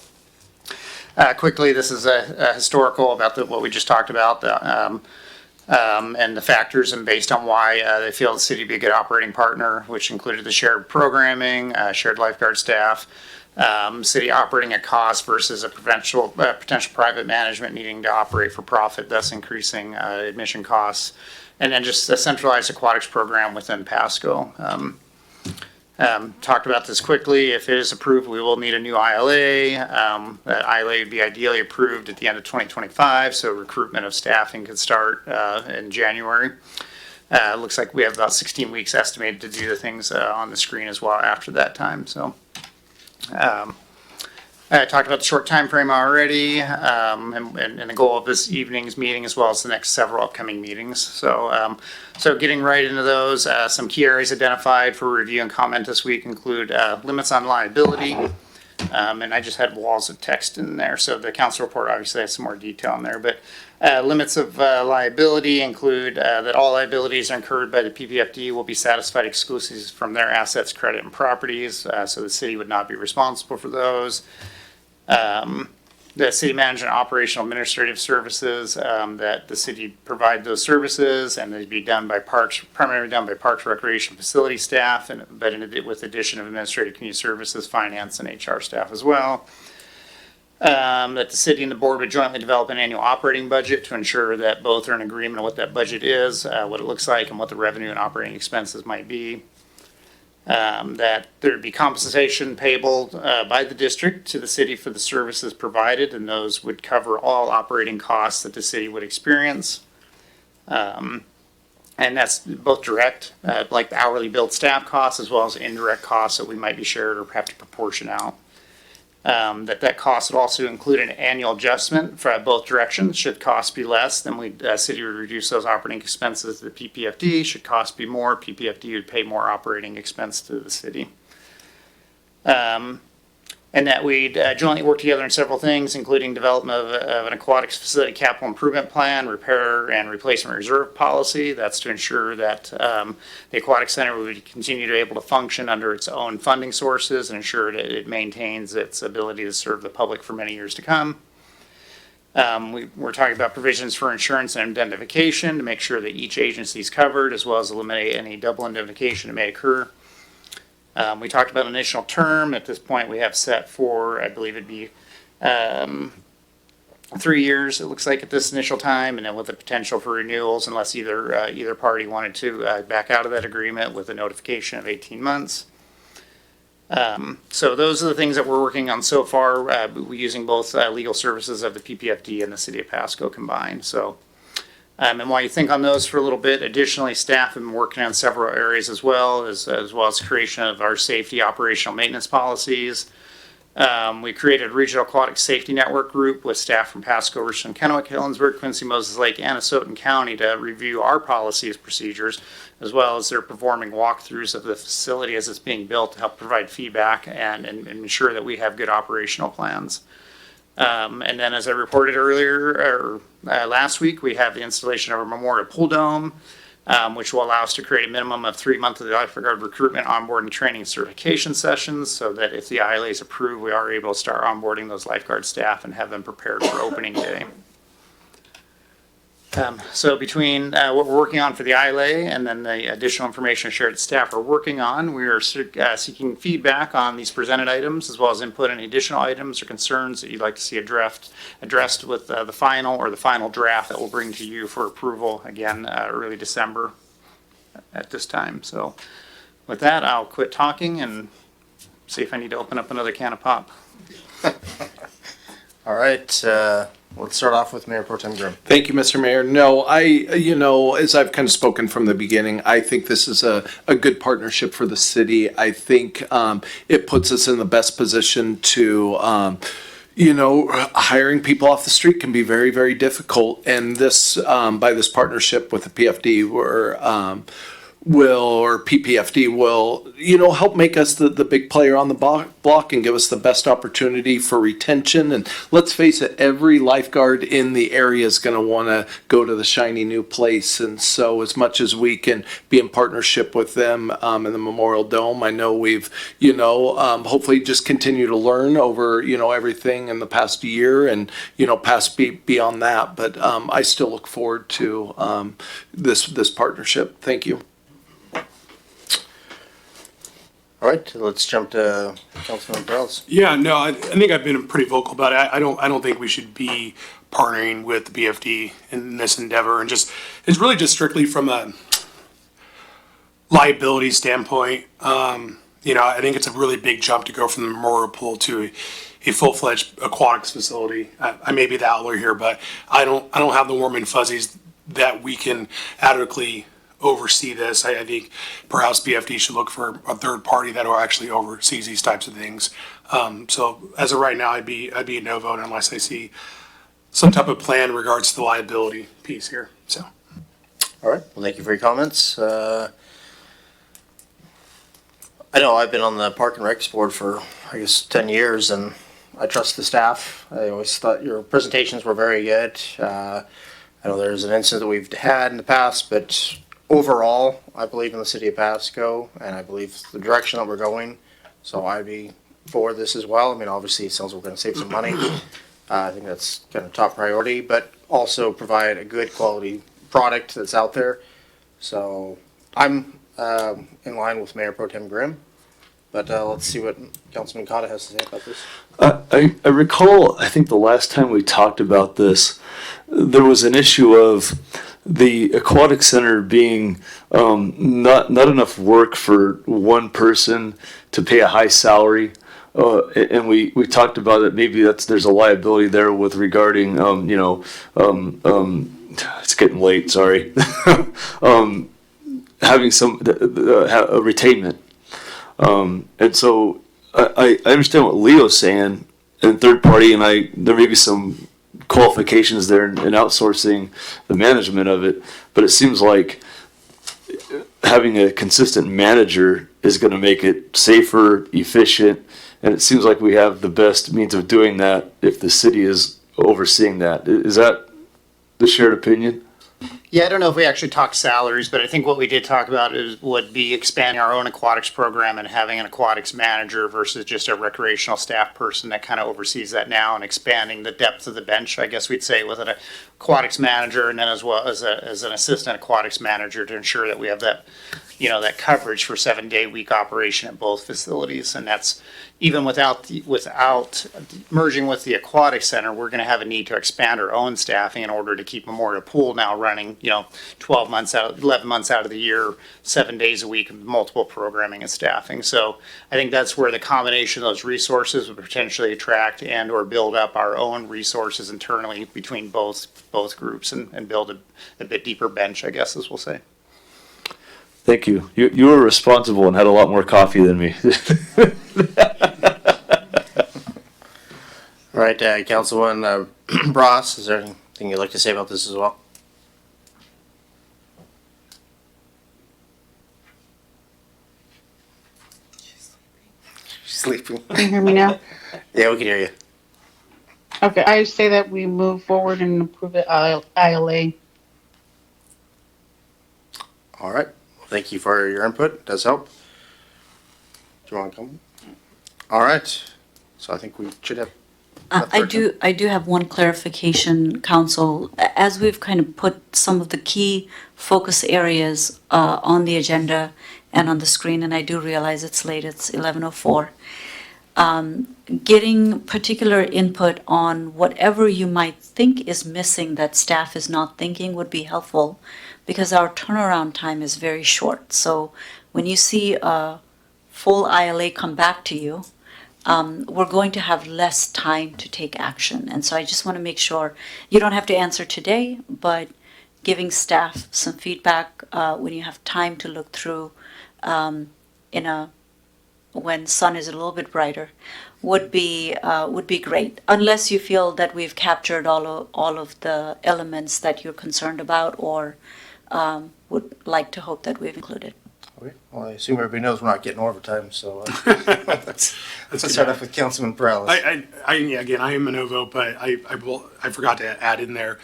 quickly, this is a historical about what we just talked about. And the factors and based on why they feel the city would be a good operating partner, which included the shared programming, shared lifeguard staff, city operating at cost versus a potential private management needing to operate for profit, thus increasing admission costs, and then just a centralized aquatics program within Pasco. Talked about this quickly. If it is approved, we will need a new ILA. That ILA would be ideally approved at the end of 2025, so recruitment of staffing could start in January. Looks like we have about 16 weeks estimated to do the things on the screen as well after that time. So I talked about the short time frame already, and the goal of this evening's meeting as well as the next several upcoming meetings. So getting right into those, some key areas identified for review and comment this week include limits on liability. And I just had walls of text in there, so the council report obviously has some more detail in there. But limits of liability include that all liabilities incurred by the PPFD will be satisfied exclusively from their assets, credit, and properties, so the city would not be responsible for those. The city management operational administrative services, that the city provide those services and they'd be done by primarily done by Parks Recreation Facility staff, but with addition of administrative community services, finance, and HR staff as well. That the city and the board would jointly develop an annual operating budget to ensure that both are in agreement on what that budget is, what it looks like, and what the revenue and operating expenses might be. That there'd be compensation payable by the district to the city for the services provided, and those would cover all operating costs that the city would experience. And that's both direct, like the hourly billed staff costs, as well as indirect costs that we might be shared or have to proportion out. That cost would also include an annual adjustment for both directions. Should cost be less, then city would reduce those operating expenses to the PPFD. Should cost be more, PPFD would pay more operating expense to the city. And that we'd jointly work together on several things, including development of an aquatics facility capital improvement plan, repair and replacement reserve policy. That's to ensure that the aquatic center would continue to be able to function under its own funding sources and ensure that it maintains its ability to serve the public for many years to come. We're talking about provisions for insurance and indemnification to make sure that each agency is covered, as well as eliminate any double indemnification that may occur. We talked about initial term. At this point, we have set for, I believe it'd be 3 years, it looks like, at this initial time, and then with the potential for renewals unless either party wanted to back out of that agreement with a notification of 18 months. So those are the things that we're working on so far. We're using both legal services of the PPFD and the City of Pasco combined. So, and while you think on those for a little bit, additionally, staff have been working on several areas as well as creation of our safety operational maintenance policies. We created a regional aquatic safety network group with staff from Pasco, Richland, Kennewick, Helensburgh, Quincy, Moses Lake, and Asotin County to review our policies, procedures, as well as they're performing walkthroughs of the facility as it's being built to help provide feedback and ensure that we have good operational plans. And then as I reported earlier, or last week, we have the installation of a memorial pool dome, which will allow us to create a minimum of 3 monthly lifeguard recruitment, onboarding, training, and certification sessions, so that if the ILA is approved, we are able to start onboarding those lifeguard staff and have them prepared for opening day. So between what we're working on for the ILA and then the additional information shared staff are working on, we are seeking feedback on these presented items, as well as input any additional items or concerns that you'd like to see addressed with the final draft that we'll bring to you for approval again early December at this time. So with that, I'll quit talking and see if I need to open up another can of pop. All right, let's start off with Mayor Pro Tem Grimm. Thank you, Mr. Mayor. No, as I've kind of spoken from the beginning, I think this is a good partnership for the city. I think it puts us in the best position to, hiring people off the street can be very, very difficult. And this, by this partnership with the PFD, PPFD will, help make us the big player on the block and give us the best opportunity for retention. And let's face it, every lifeguard in the area is going to want to go to the shiny new place. And so as much as we can be in partnership with them in the Memorial Dome, I know we've, hopefully just continue to learn over, everything in the past year and, beyond that. But I still look forward to this partnership. Thank you. All right, let's jump to Councilman Perales. Yeah, no, I think I've been pretty vocal about it. I don't think we should be partnering with the BFD in this endeavor, and it's really just strictly from a liability standpoint. I think it's a really big jump to go from the memorial pool to a full-fledged aquatics facility. I may be the outlier here, but I don't have the warm and fuzzies that we can adequately oversee this. I think perhaps BFD should look for a third party that will actually oversees these types of things. So as of right now, I'd be a no vote unless I see some type of plan in regards to the liability piece here. So, all right. Well, thank you for your comments. I know I've been on the Park and Recs board for 10 years, and I trust the staff. I always thought your presentations were very good. I know there's an incident that we've had in the past, but overall, I believe in the city of Pasco, and I believe the direction that we're going. So I'd be for this as well. I mean, obviously, it sounds like we're going to save some money. I think that's kind of top priority, but also provide a good quality product that's out there. So I'm in line with Mayor Pro Tem Grimm, but let's see what Councilman Cotta has to say about this. I recall, I think the last time we talked about this, there was an issue of the aquatic center being not enough work for one person to pay a high salary. And we talked about it. Maybe there's a liability there with regarding, it's getting late, sorry. Having some a retainment. And so I understand what Leo's saying, and third party, and there may be some qualifications there in outsourcing the management of it, but it seems like having a consistent manager is going to make it safer, efficient, and it seems like we have the best means of doing that if the city is overseeing that. Is that the shared opinion? Yeah, I don't know if we actually talked salaries, but I think what we did talk about would be expanding our own aquatics program and having an aquatics manager versus just a recreational staff person that kind of oversees that now, and expanding the depth of the bench, I guess we'd say, with an aquatics manager, and then as well as an assistant aquatics manager to ensure that we have that, that coverage for 7-day week operation at both facilities. And that's even without merging with the aquatic center, we're going to have a need to expand our own staffing in order to keep Memorial Pool now running, 11 months out of the year, 7 days a week, multiple programming and staffing. So I think that's where the combination of those resources would potentially attract and or build up our own resources internally between both groups and build a bit deeper bench, I guess, as we'll say. Thank you. You were responsible and had a lot more coffee than me. All right, Councilwoman Bross, is there anything you'd like to say about this as well? She's sleeping. Can you hear me now? Yeah, we can hear you. Okay, I say that we move forward and approve it ILA. All right. Well, thank you for your input. It does help. Do you want to come? All right. So I think we should have. I do have one clarification, Council. As we've kind of put some of the key focus areas on the agenda and on the screen, and I do realize it's late, it's 11:04. Getting particular input on whatever you might think is missing that staff is not thinking would be helpful, because our turnaround time is very short. So when you see a full ILA come back to you, we're going to have less time to take action. And so I just want to make sure you don't have to answer today, but giving staff some feedback when you have time to look through when sun is a little bit brighter would be great. Unless you feel that we've captured all of the elements that you're concerned about or would like to hope that we've included. Okay. Well, I assume everybody knows we're not getting overtime, so let's start off with Councilman Perales. Again, I am a no vote, but I forgot to add in there.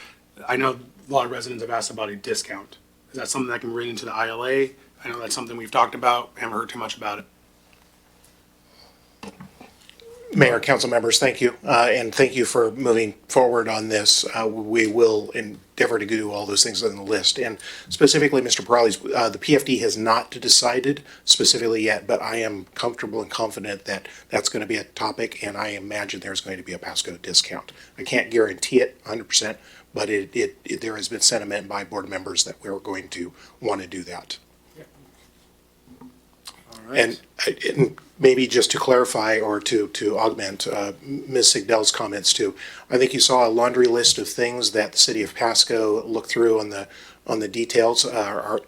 I know a lot of residents have asked about a discount. Is that something that can bring into the ILA? I know that's something we've talked about. Haven't heard too much about it. Mayor, council members, thank you. And thank you for moving forward on this. We will endeavor to do all those things on the list. And specifically, Mr. Perales, the PFD has not decided specifically yet, but I am comfortable and confident that that's going to be a topic, and I imagine there's going to be a Pasco discount. I can't guarantee it 100%, but there has been sentiment by board members that we're going to want to do that. All right. And maybe just to clarify or to augment Ms. Sigdel's comments too, I think you saw a laundry list of things that the city of Pasco looked through on the details.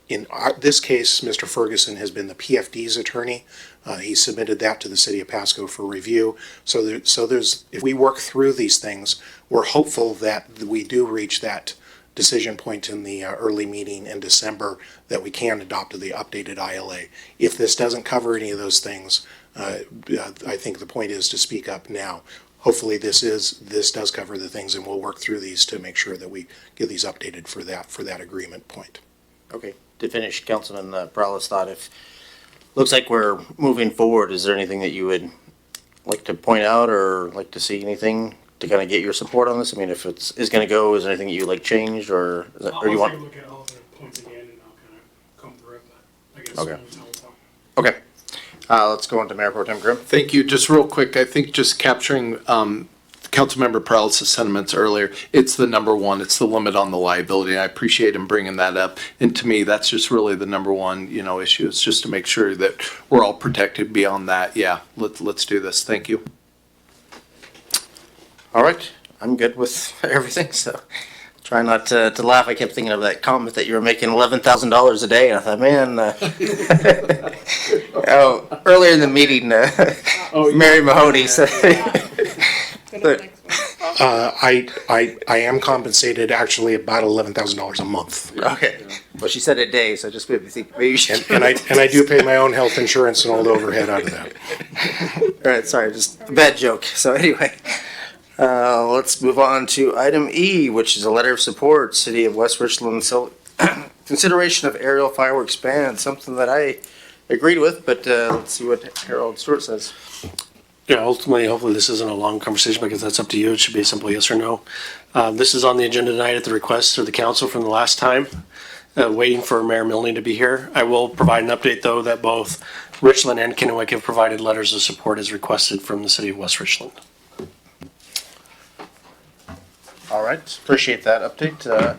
In this case, Mr. Ferguson has been the PFD's attorney. He submitted that to the city of Pasco for review. So there's, if we work through these things, we're hopeful that we do reach that decision point in the early meeting in December that we can adopt the updated ILA. If this doesn't cover any of those things, I think the point is to speak up now. Hopefully this does cover the things, and we'll work through these to make sure that we get these updated for that agreement point. Okay. To finish, Councilman Perales thought, if looks like we're moving forward, is there anything that you would like to point out or like to see anything to kind of get your support on this? I mean, if it's going to go, is there anything that you like changed or you want? I'll take a look at all the points again and I'll kind of come through it, but I guess Okay. we'll talk. Okay. Let's go on to Mayor Pro Tem Grimm. Thank you. Just real quick, I think just capturing Councilmember Perales' sentiments earlier, it's the number one, it's the limit on the liability. I appreciate him bringing that up. And to me, that's just really the number one, issue. It's just to make sure that we're all protected beyond that. Yeah, let's do this. Thank you. All right. I'm good with everything, so try not to laugh. I kept thinking of that comment that you were making $11,000 a day, and I thought, man, earlier in the meeting, Mary Mahoney said. I am compensated actually about $11,000 a month. Okay. Well, she said a day, so just maybe think maybe you should. And I do pay my own health insurance and all the overhead out of that. All right. Sorry, just a bad joke. So anyway. Let's move on to item E, which is a letter of support, City of West Richland consideration of aerial fireworks ban, something that I agreed with, but let's see what Harold Stewart says. Yeah, ultimately, hopefully this isn't a long conversation because that's up to you. It should be a simple yes or no. This is on the agenda tonight at the request of the council from the last time, waiting for Mayor Milne to be here. I will provide an update, though, that both Richland and Kennewick have provided letters of support as requested from the city of West Richland. All right, appreciate that update.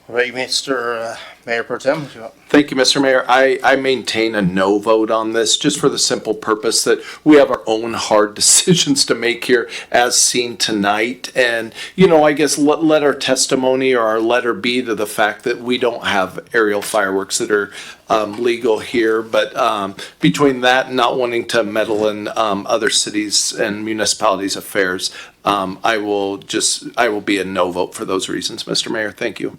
What about you, Mr. Mayor Pro Tem? Thank you, Mr. Mayor. I maintain a no vote on this, just for the simple purpose that we have our own hard decisions to make here as seen tonight. And, I guess let our testimony or our letter be to the fact that we don't have aerial fireworks that are legal here. But between that and not wanting to meddle in other cities and municipalities' affairs, I will be a no vote for those reasons, Mr. Mayor. Thank you.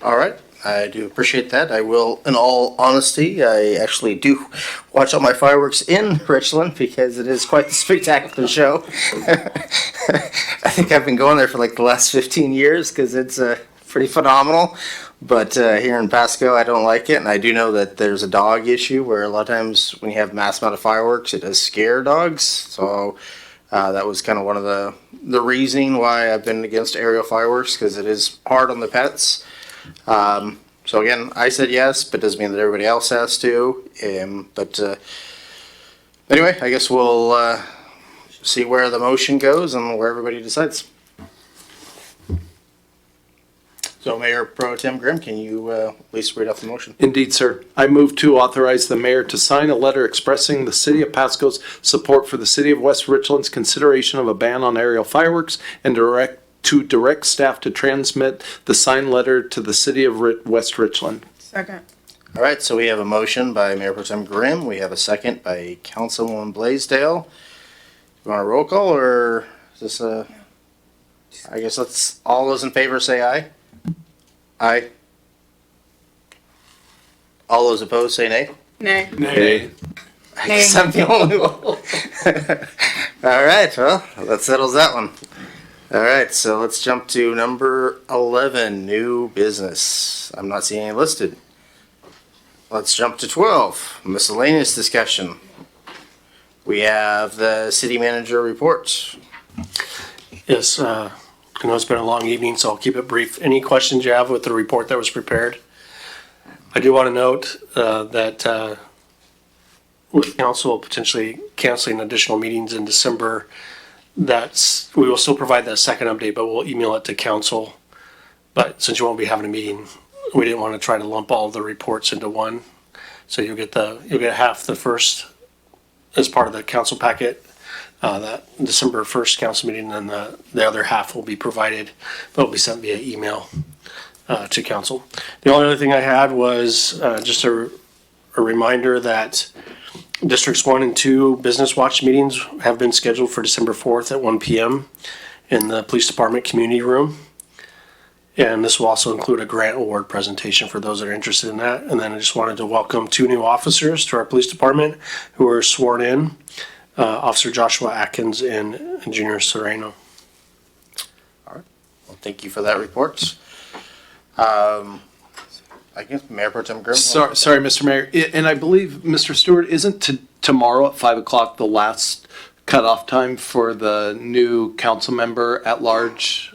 All right, I do appreciate that. I will, in all honesty, I actually do watch all my fireworks in Richland because it is quite the spectacular show. I think I've been going there for like the last 15 years because it's pretty phenomenal. But here in Pasco, I don't like it. And I do know that there's a dog issue where a lot of times when you have mass amount of fireworks, it does scare dogs. So that was kind of one of the reasoning why I've been against aerial fireworks, because it is hard on the pets. So again, I said yes, but doesn't mean that everybody else has to. But anyway, I guess we'll see where the motion goes and where everybody decides. So Mayor Pro Tem Grimm, can you at least read off the motion? Indeed, sir. I move to authorize the mayor to sign a letter expressing the city of Pasco's support for the city of West Richland's consideration of a ban on aerial fireworks and direct staff to transmit the signed letter to the city of West Richland. Second. All right, so we have a motion by Mayor Pro Tem Grimm. We have a second by Councilwoman Blaisdell. You want a roll call, or is this a... I guess let's, all those in favor say aye. Aye. All those opposed say nay. Nay. Nay. I guess I'm the only one. All right, well, that settles that one. All right, so let's jump to number 11, new business. I'm not seeing any listed. Let's jump to 12, miscellaneous discussion. We have the city manager report. Yes, I know it's been a long evening, so I'll keep it brief. Any questions you have with the report that was prepared? I do want to note that with council potentially canceling additional meetings in December, we will still provide that second update, but we'll email it to council. But since you won't be having a meeting, we didn't want to try to lump all the reports into one. So you'll get half the first as part of the council packet, that December 1st council meeting, and the other half will be provided, but will be sent via email to council. The only other thing I had was just a reminder that Districts 1 and 2 Business Watch meetings have been scheduled for December 4th at 1 p.m. in the Police Department Community Room. And this will also include a grant award presentation for those that are interested in that. And then I just wanted to welcome 2 new officers to our police department who were sworn in, Officer Joshua Atkins and Junior Sereno. All right, well, thank you for that report. I guess Mayor Pro Tem Grimm. Sorry, Mr. Mayor. And I believe, Mr. Stewart, isn't tomorrow at 5 o'clock the last cutoff time for the new council member at large?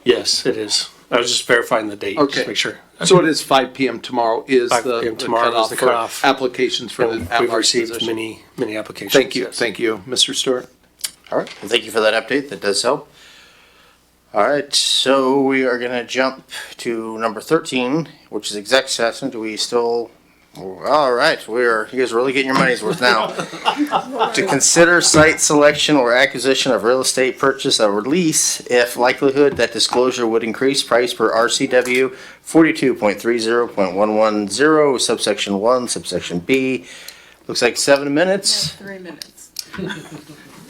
Yes, it is. I was just verifying the date. Okay. Just make sure. So it is 5 p.m. tomorrow is 5 the p.m. tomorrow is the cutoff for applications for And the at we've large received position. many applications. Thank you. yes. Thank you, Mr. Stewart. All right, well, thank you for that update. That does help. All right, so we are going to jump to number 13, which is exec session. Do we still? All right, you guys are really getting your money's worth now. To consider site selection or acquisition of real estate purchase or lease if likelihood that disclosure would increase price per RCW 42.30.110 subsection 1 subsection B. Looks like 7 minutes. 3 minutes.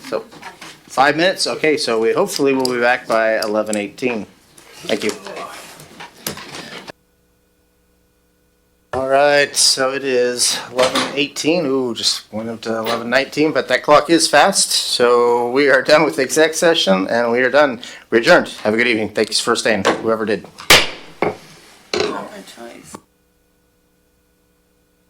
So 5 minutes? Okay, so we hopefully will be back by 11:18. Thank you. All right, so it is 11:18. Ooh, just went up to 11:19, but that clock is fast. So we are done with the exec session and we are done. We're adjourned. Have a good evening. Thanks for staying, whoever did.